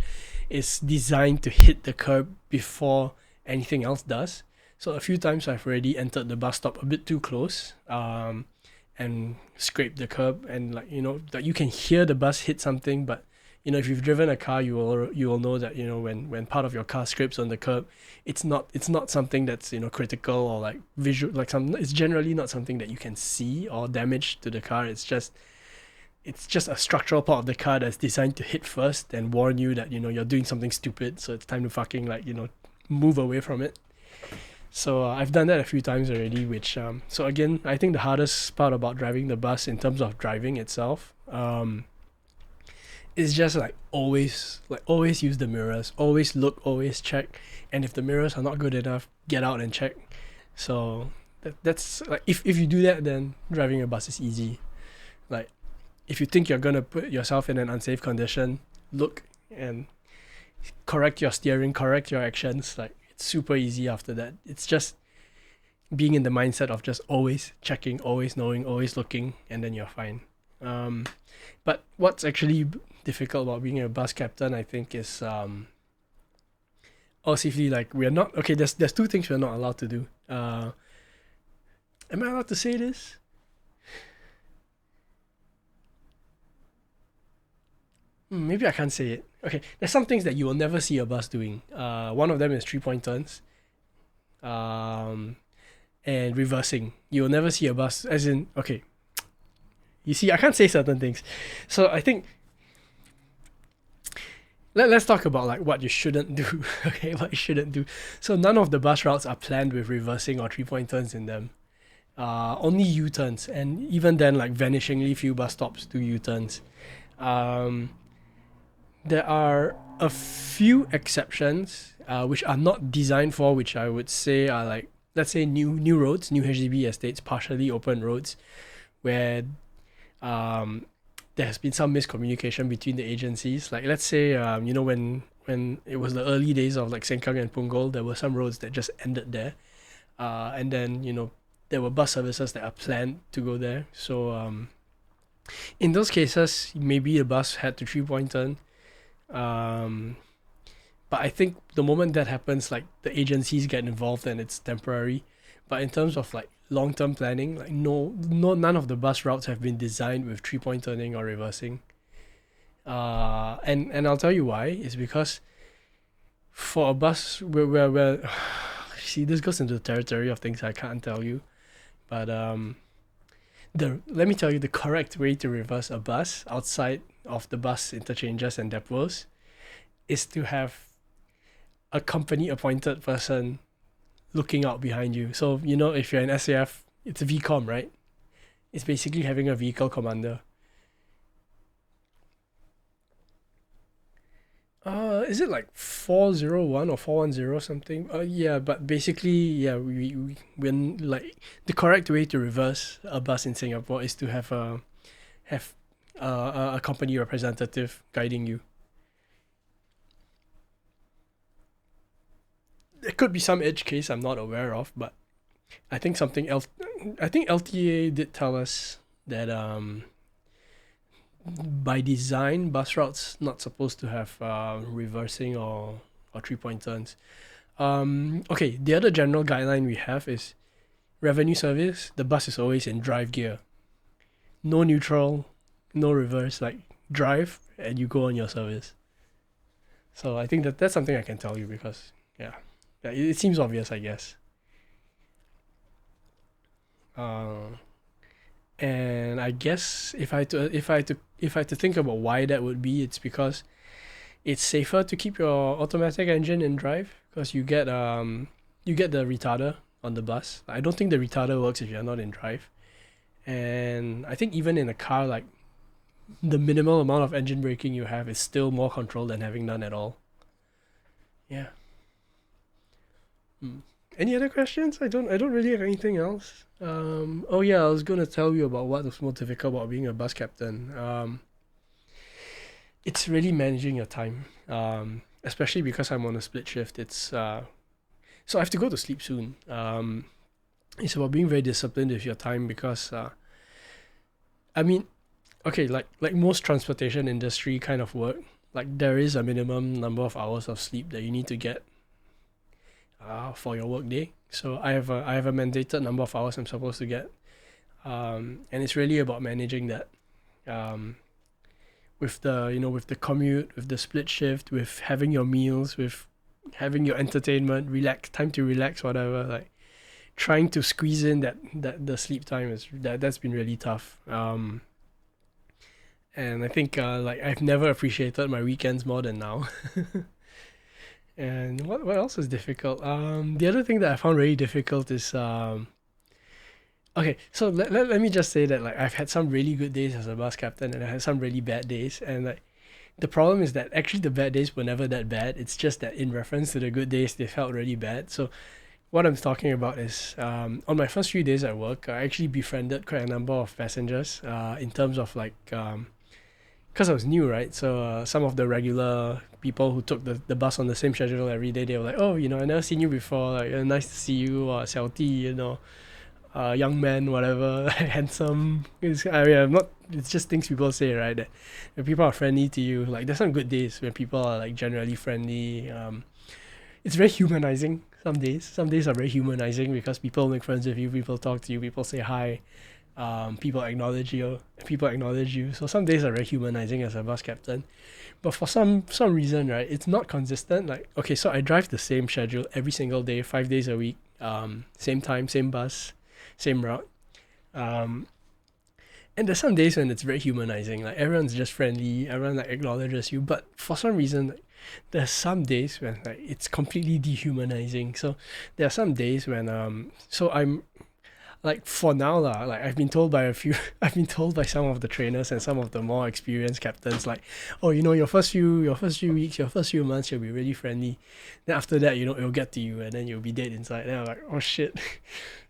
is designed to hit the curb before anything else does. So a few times I've already entered the bus stop a bit too close, and scraped the curb, and that you can hear the bus hit something. But if you've driven a car, you will know that when part of your car scrapes on the curb, it's not something that's critical or like visual, like it's generally not something that you can see or damage to the car. It's just a structural part of the car that's designed to hit first and warn you that you're doing something stupid, so it's time to fucking move away from it. So I've done that a few times already, which so again, I think the hardest part about driving the bus in terms of driving itself is just always use the mirrors, always look, always check, and if the mirrors are not good enough, get out and check. So That's like if you do that, then driving a bus is easy. Like if you think you're gonna put yourself in an unsafe condition, look and correct your steering, correct your actions. Like it's super easy after that. It's just being in the mindset of just always checking, always knowing, always looking, and then you're fine. But what's actually difficult about being a bus captain, I think, is safely, like we're not okay. There's two things we're not allowed to do. Am I allowed to say this? Maybe I can't say it. Okay, there's some things that you will never see a bus doing. One of them is 3-point turns. And reversing. You will never see a bus, as in, okay. You see, I can't say certain things. So I think let's talk about like what you shouldn't do. Okay, what you shouldn't do. So none of the bus routes are planned with reversing or 3-point turns in them. Only U-turns, and even then, like vanishingly few bus stops do U-turns. There are a few exceptions, which are not designed for, which I would say are like, let's say new roads, new HDB estates, partially open roads, where there has been some miscommunication between the agencies. Like let's say when it was the early days of like Sengkang and Punggol, there were some roads that just ended there, and then there were bus services that are planned to go there. So in those cases, maybe a bus had to 3-point turn. But I think the moment that happens, like the agencies get involved and it's temporary. But in terms of like long-term planning, like none of the bus routes have been designed with 3-point turning or reversing. And I'll tell you why. It's because for a bus where see, this goes into the territory of things I can't tell you. But let me tell you the correct way to reverse a bus outside of the bus interchanges and depots is to have a company appointed person looking out behind you. So, if you're in SAF, it's a VCOM, right? It's basically having a vehicle commander. Is it like 401 or 410 something? Yeah, but basically, yeah, when like the correct way to reverse a bus in Singapore is to have a company representative guiding you. There could be some edge case I'm not aware of, but I think I think LTA did tell us that by design, bus routes not supposed to have reversing or 3-point turns. Okay, the other general guideline we have is revenue service. The bus is always in drive gear, no neutral, no reverse. Like drive and you go on your service. So I think that's something I can tell you because it seems obvious, I guess. And I guess if I had to think about why that would be, it's because it's safer to keep your automatic engine in drive because you get the retarder on the bus. I don't think the retarder works if you're not in drive. And I think even in a car, like the minimal amount of engine braking you have is still more control than having none at all. Yeah. Any other questions? I don't really have anything else. Oh yeah, I was gonna tell you about what was more difficult about being a bus captain. It's really managing your time. Especially because I'm on a split shift. It's so I have to go to sleep soon. It's about being very disciplined with your time because I mean, okay, like most transportation industry kind of work, like there is a minimum number of hours of sleep that you need to get for your work day. So I have a mandated number of hours I'm supposed to get, and it's really about managing that, with the commute, with the split shift, with having your meals, with having your entertainment, time to relax, whatever. Like trying to squeeze in that the sleep time that's been really tough. And I think like I've never appreciated my weekends more than now. And what else is difficult? The other thing that I found really difficult is okay. So let me just say that like I've had some really good days as a bus captain, and I had some really bad days. And like the problem is that actually the bad days were never that bad. It's just that in reference to the good days, they felt really bad. So what I'm talking about is on my first few days at work, I actually befriended quite a number of passengers in terms of like, because I was new, right? So some of the regular people who took the bus on the same schedule every day, they were like, oh, I never seen you before. Like, nice to see you, Xiao Ti, young man, whatever, handsome. I mean, I'm not. It's just things people say, right? That when people are friendly to you, like there's some good days when people are like generally friendly. It's very humanizing. Some days are very humanizing because people make friends with you, people talk to you, people say hi, people acknowledge you, So some days are very humanizing as a bus captain. But for some reason, right, it's not consistent. Like, okay, so I drive the same schedule every single day, 5 days a week, same time, same bus, same route. Um, and there's some days when it's very humanizing. Like everyone's just friendly, everyone like acknowledges you. But for some reason, like, there's some days when like it's completely dehumanizing. So there are some days when so I'm like for now lah, like I've been told by a few I've been told by some of the trainers and some of the more experienced captains, like, oh, your first few weeks, your first few months, you'll be really friendly. Then after that, it'll get to you and then you'll be dead inside. Then I'm like, oh shit.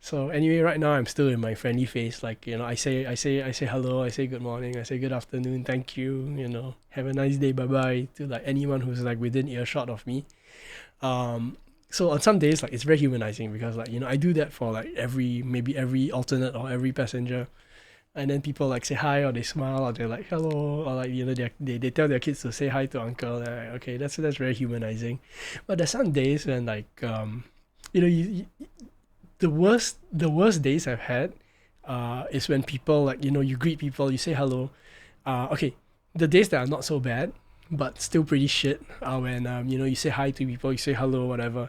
So anyway, right now I'm still in my friendly phase. Like, I say hello, I say good morning, I say good afternoon, thank you, have a nice day, bye bye, to like anyone who's like within earshot of me. So on some days, like it's very humanizing because like I do that for like maybe every alternate or every passenger, and then people like say hi or they smile or they're like hello, or like they tell their kids to say hi to uncle. And I'm like, okay, that's very humanizing. But there's some days when like the worst days I've had is when people like you greet people, you say hello. Okay, the days that are not so bad but still pretty shit are when you say hi to people, you say hello, whatever,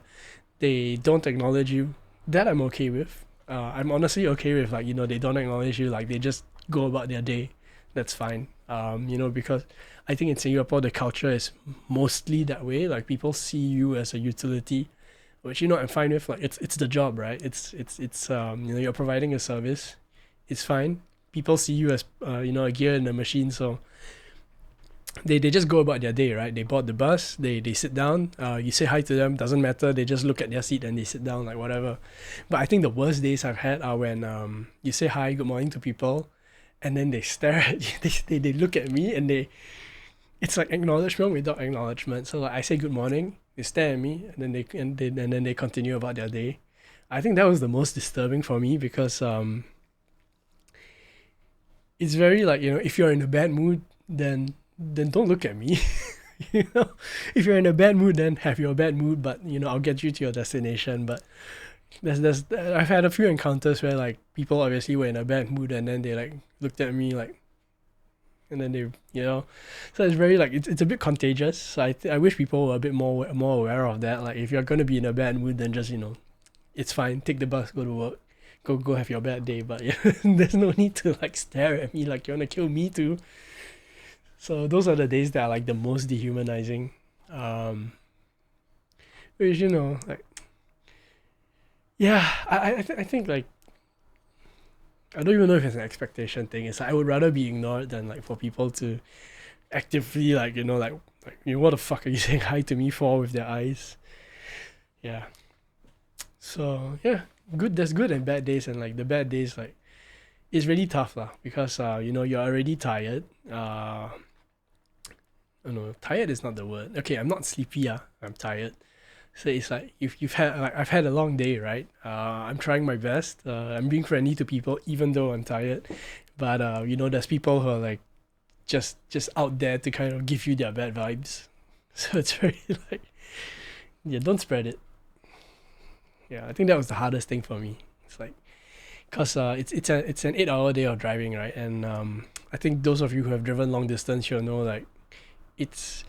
they don't acknowledge you. That I'm okay with. I'm honestly okay with like they don't acknowledge you, like they just go about their day. That's fine. Because I think in Singapore the culture is mostly that way. Like people see you as a utility, which I'm fine with. Like it's the job, right? It's you're providing a service. It's fine. People see you as a gear in the machine, so they just go about their day, right? They board the bus, they sit down, you say hi to them, doesn't matter, they just look at their seat and they sit down, like whatever. But I think the worst days I've had are when you say hi, good morning to people, and then they stare at you, they look at me and it's like acknowledgement without acknowledgement. So like I say good morning, they stare at me, and then they continue about their day. I think that was the most disturbing for me because it's very like if you're in a bad mood, then don't look at me. you know if you're in a bad mood, then have your bad mood, but I'll get you to your destination. But there's I've had a few encounters where like people obviously were in a bad mood and then they like looked at me like, and then they so it's very like it's a bit contagious. So I wish people were a bit more aware of that. Like if you're going to be in a bad mood, then just it's fine, take the bus, go to work, go have your bad day. But there's no need to like stare at me like you want to kill me too. So those are the days that are like the most dehumanizing. Which like, yeah, I think like I don't even know if it's an expectation thing. It's like I would rather be ignored than like for people to actively like what the fuck are you saying hi to me for with their eyes? Yeah. So yeah, good. There's good and bad days, and like the bad days like it's really tough lah because you're already tired. No, tired is not the word. Okay, I'm not sleepy. I'm tired. So it's like if you've had like I've had a long day, right? I'm trying my best. I'm being friendly to people even though I'm tired. But there's people who are like just out there to kind of give you their bad vibes. So it's very like, yeah, don't spread it. Yeah, I think that was the hardest thing for me. It's like, cause it's an 8 hour day of driving, right? And I think those of you who have driven long distance, you'll know like it's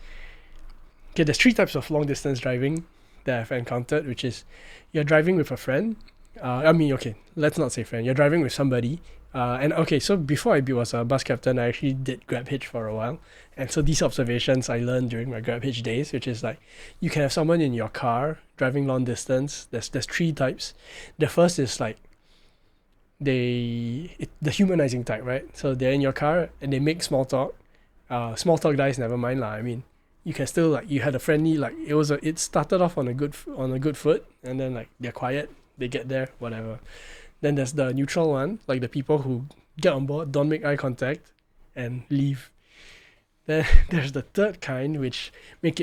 okay. There's three types of long distance driving that I've encountered, which is you're driving with a friend. Okay, let's not say friend. You're driving with somebody. And okay, so before I was a bus captain, I actually did Grab Hitch for a while. And so these observations I learned during my Grab Hitch days, which is like you can have someone in your car driving long distance. There's three types. The first is like the humanizing type, right? So they're in your car and they make small talk. Small talk dies, never mind lah. I mean, you can still like, you had a friendly, like it started off on a good foot, and then like they're quiet, they get there, whatever. Then there's the neutral one, like the people who get on board, don't make eye contact, and leave. Then there's the third kind, which make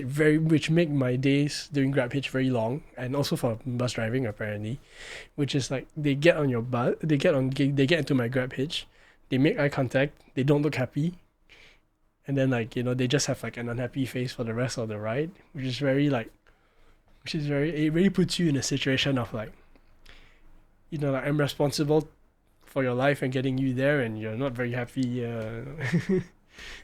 my days doing GrabHitch very long, and also for bus driving apparently, which is like they get on your bus, they get into my GrabHitch, they make eye contact, they don't look happy, and then like they just have like an unhappy face for the rest of the ride, it really puts you in a situation of like, like I'm responsible for your life and getting you there, and you're not very happy.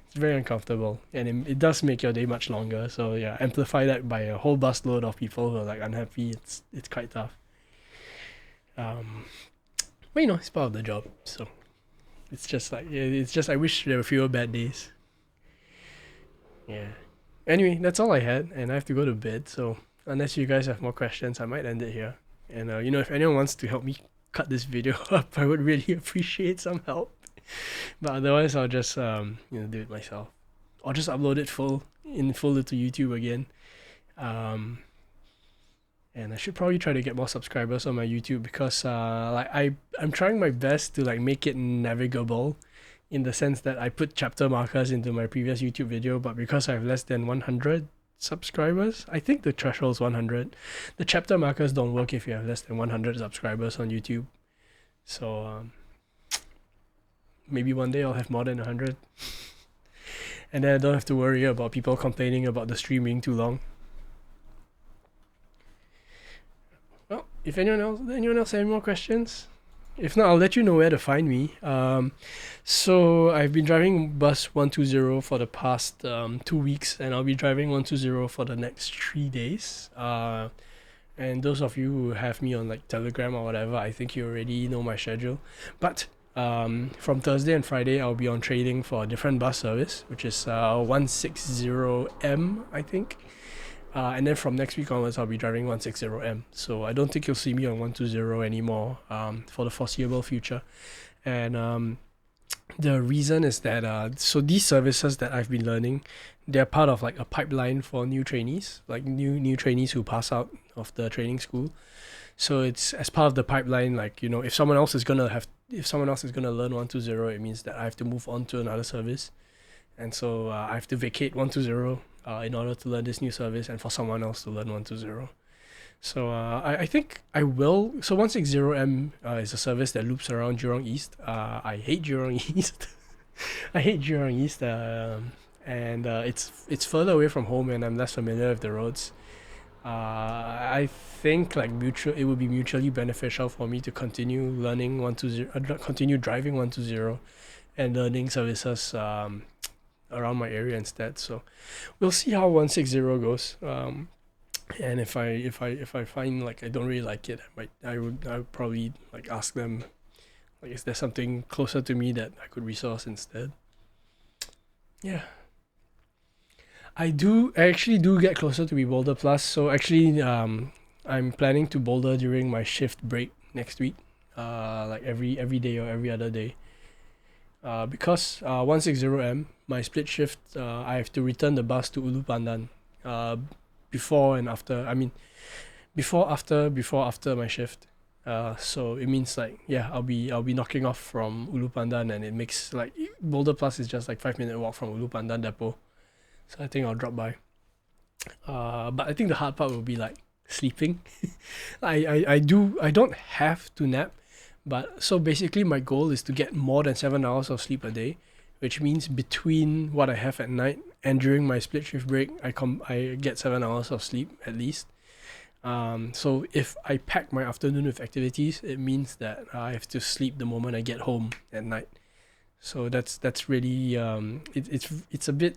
It's very uncomfortable, and it does make your day much longer. So yeah, amplify that by a whole busload of people who are like unhappy. It's quite tough. But it's part of the job. So it's just I wish there were fewer bad days. Yeah. Anyway, that's all I had, and I have to go to bed. So unless you guys have more questions, I might end it here. And if anyone wants to help me cut this video up, I would really appreciate some help. But otherwise, I'll just do it myself, or just upload it full to YouTube again. And I should probably try to get more subscribers on my YouTube, because I'm trying my best to like make it navigable, in the sense that I put chapter markers into my previous YouTube video, but because I have less than 100 subscribers, I think the threshold is 100. The chapter markers don't work if you have less than 100 subscribers on YouTube. So maybe one day I'll have more than 100, and then I don't have to worry about people complaining about the stream being too long. Well, if anyone else have any more questions? If not, I'll let you know where to find me. So I've been driving bus 120 for the past 2 weeks, and I'll be driving 120 for the next 3 days. And those of you who have me on like Telegram or whatever, I think you already know my schedule. But from Thursday and Friday, I'll be on trading for a different bus service, which is 160M, I think. And then from next week onwards, I'll be driving 160M. So I don't think you'll see me on 120 anymore for the foreseeable future. And the reason is that so these services that I've been learning, they're part of like a pipeline for new trainees, like new trainees who pass out of the training school. So it's as part of the pipeline, like if someone else is gonna learn 120, it means that I have to move on to another service, and so I have to vacate 120 in order to learn this new service, and for someone else to learn 120. So I think I will. So 160M is a service that loops around Jurong East. I hate Jurong East. I hate Jurong East, and it's further away from home, and I'm less familiar with the roads. I think like it would be mutually beneficial for me to continue learning 120, continue driving 120, and learning services around my area instead. So we'll see how 160 goes. And if I find like I don't really like it, I would probably like ask them, like, is there something closer to me that I could resource instead? Yeah. I actually do get closer to be Boulder Plus. So actually, I'm planning to boulder during my shift break next week, like every day or every other day. Because 160M, my split shift, I have to return the bus to Ulu Pandan. Before and after. I mean, before after my shift. So it means like I'll be knocking off from Ulu Pandan, and it makes like Boulder Plus is just like 5-minute walk from Ulu Pandan depot. So I think I'll drop by. But I think the hard part will be like sleeping. I don't have to nap, but so basically my goal is to get more than 7 hours of sleep a day, which means between what I have at night and during my split shift break, I get 7 hours of sleep at least. So if I pack my afternoon with activities, it means that I have to sleep the moment I get home at night. So that's really it's a bit.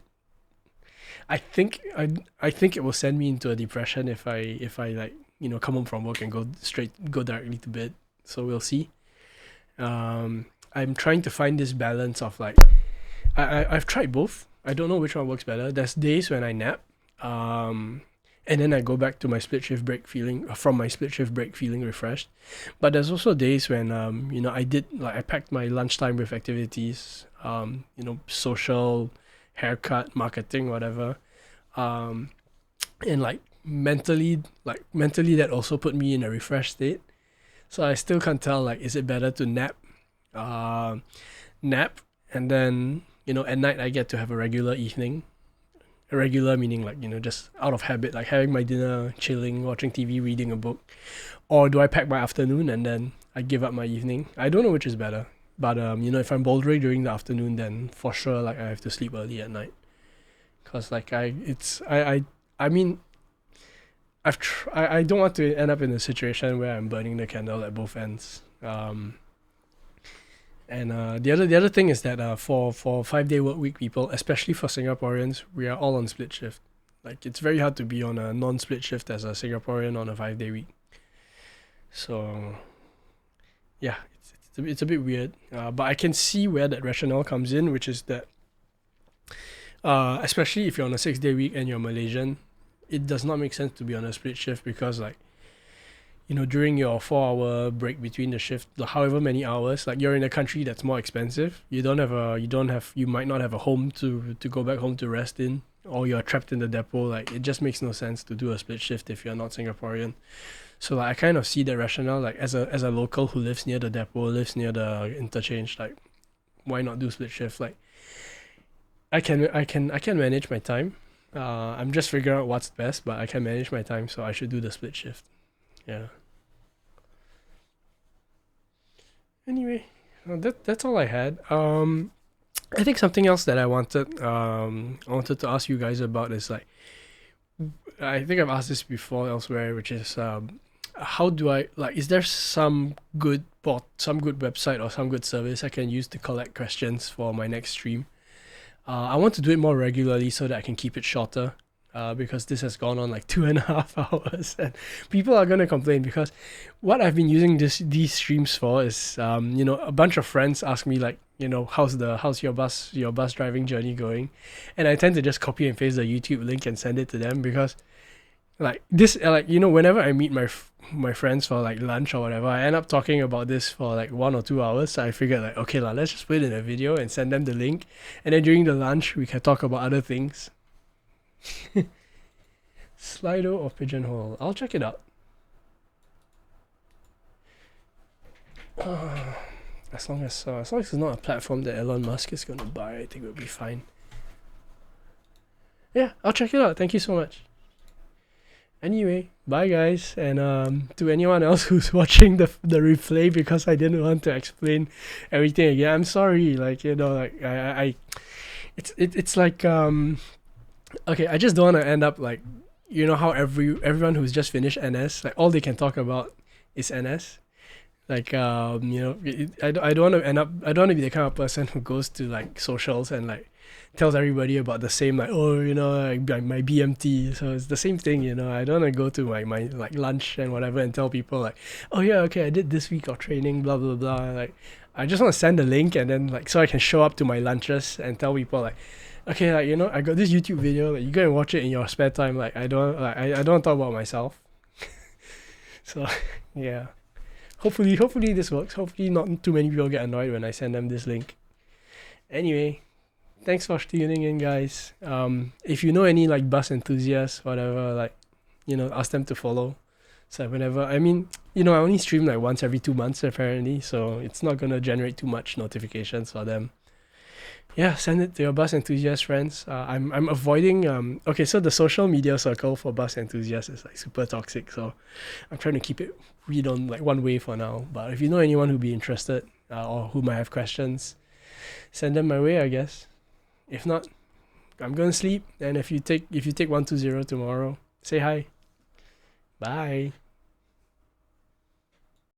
I think it will send me into a depression if I like come home from work and go directly to bed. So we'll see. I'm trying to find this balance of like I've tried both. I don't know which one works better. There's days when I nap, and then I go back to my split shift break feeling refreshed. But there's also days when I packed my lunchtime with activities, social, haircut, marketing, whatever. um, and mentally that also put me in a refreshed state. So I still can't tell, like, is it better to uh, nap, and then at night I get to have a regular evening. A regular meaning, like, just out of habit, like having my dinner, chilling, watching TV, reading a book. Or do I pack my afternoon and then I give up my evening? I don't know which is better. But if I'm bouldering during the afternoon, then for sure, like, I have to sleep early at night. Cause like I mean, I don't want to end up in a situation where I'm burning the candle at both ends. And the other thing is that for 5 day work week people, especially for Singaporeans, we are all on split shift. Like, it's very hard to be on a non-split shift as a Singaporean on a 5 day week. So yeah, it's a bit weird. But I can see where that rationale comes in, which is that especially if you're on a 6 day week and you're Malaysian, it does not make sense to be on a split shift because, like, during your 4 hour break between the shift, however many hours, like, you're in a country that's more expensive. You might not have a home to go back home to rest in, or you're trapped in the depot. Like, it just makes no sense to do a split shift if you're not Singaporean. So, like, I kind of see the rationale, like, as a local who lives near the depot, lives near the interchange, like, why not do split shift? Like, I can manage my time. I'm just figuring out what's best, but I can manage my time, so I should do the split shift. Yeah. Anyway, that's all I had. I think something else that I wanted to ask you guys about is, like, I think I've asked this before elsewhere, which is how do I, like, is there some good website or some good service I can use to collect questions for my next stream? I want to do it more regularly so that I can keep it shorter. Because this has gone on like 2.5 hours, and people are gonna complain because what I've been using these streams for is a bunch of friends ask me, like, how's your bus driving journey going, and I tend to just copy and paste the YouTube link and send it to them because, like, this, like, whenever I meet my friends for, like, lunch or whatever, I end up talking about this for like 1 or 2 hours. So I figured, like, okay lah, let's just put it in a video and send them the link, and then during the lunch we can talk about other things. Slido or Pigeonhole? I'll check it out. As long as it's not a platform that Elon Musk is gonna buy, I think we'll be fine. Yeah, I'll check it out. Thank you so much. Anyway, bye guys, and to anyone else who's watching the replay because I didn't want to explain everything again, I'm sorry. Like, like, I it's like okay, I just don't want to end up like, how everyone who's just finished NS, like, all they can talk about is NS. Like, I don't want to end up, I don't want to be the kind of person who goes to, like, socials and, like, tells everybody about the same, like, oh, like, my BMT. So it's the same thing, I don't want to go to my like lunch and whatever and tell people, like, oh yeah, okay, I did this week of training, blah blah blah. Like, I just want to send the link, and then, like, so I can show up to my lunches and tell people, like, okay, like, I got this YouTube video, like, you go and watch it in your spare time. Like, I don't want to talk about myself. So yeah, hopefully this works. Hopefully not too many people get annoyed when I send them this link. Anyway, thanks for tuning in, guys. If you know any, like, bus enthusiasts, whatever, like, ask them to follow. So whenever, I only stream like once every 2 months apparently, so it's not gonna generate too much notifications for them. Yeah, send it to your bus enthusiast friends. I'm avoiding okay, so the social media circle for bus enthusiasts is, like, super toxic, so I'm trying to keep it read on, like, one way for now. But if you know anyone who'd be interested, or who might have questions, send them my way, I guess. If not, I'm gonna sleep, and if you take 120 tomorrow, say hi. Bye.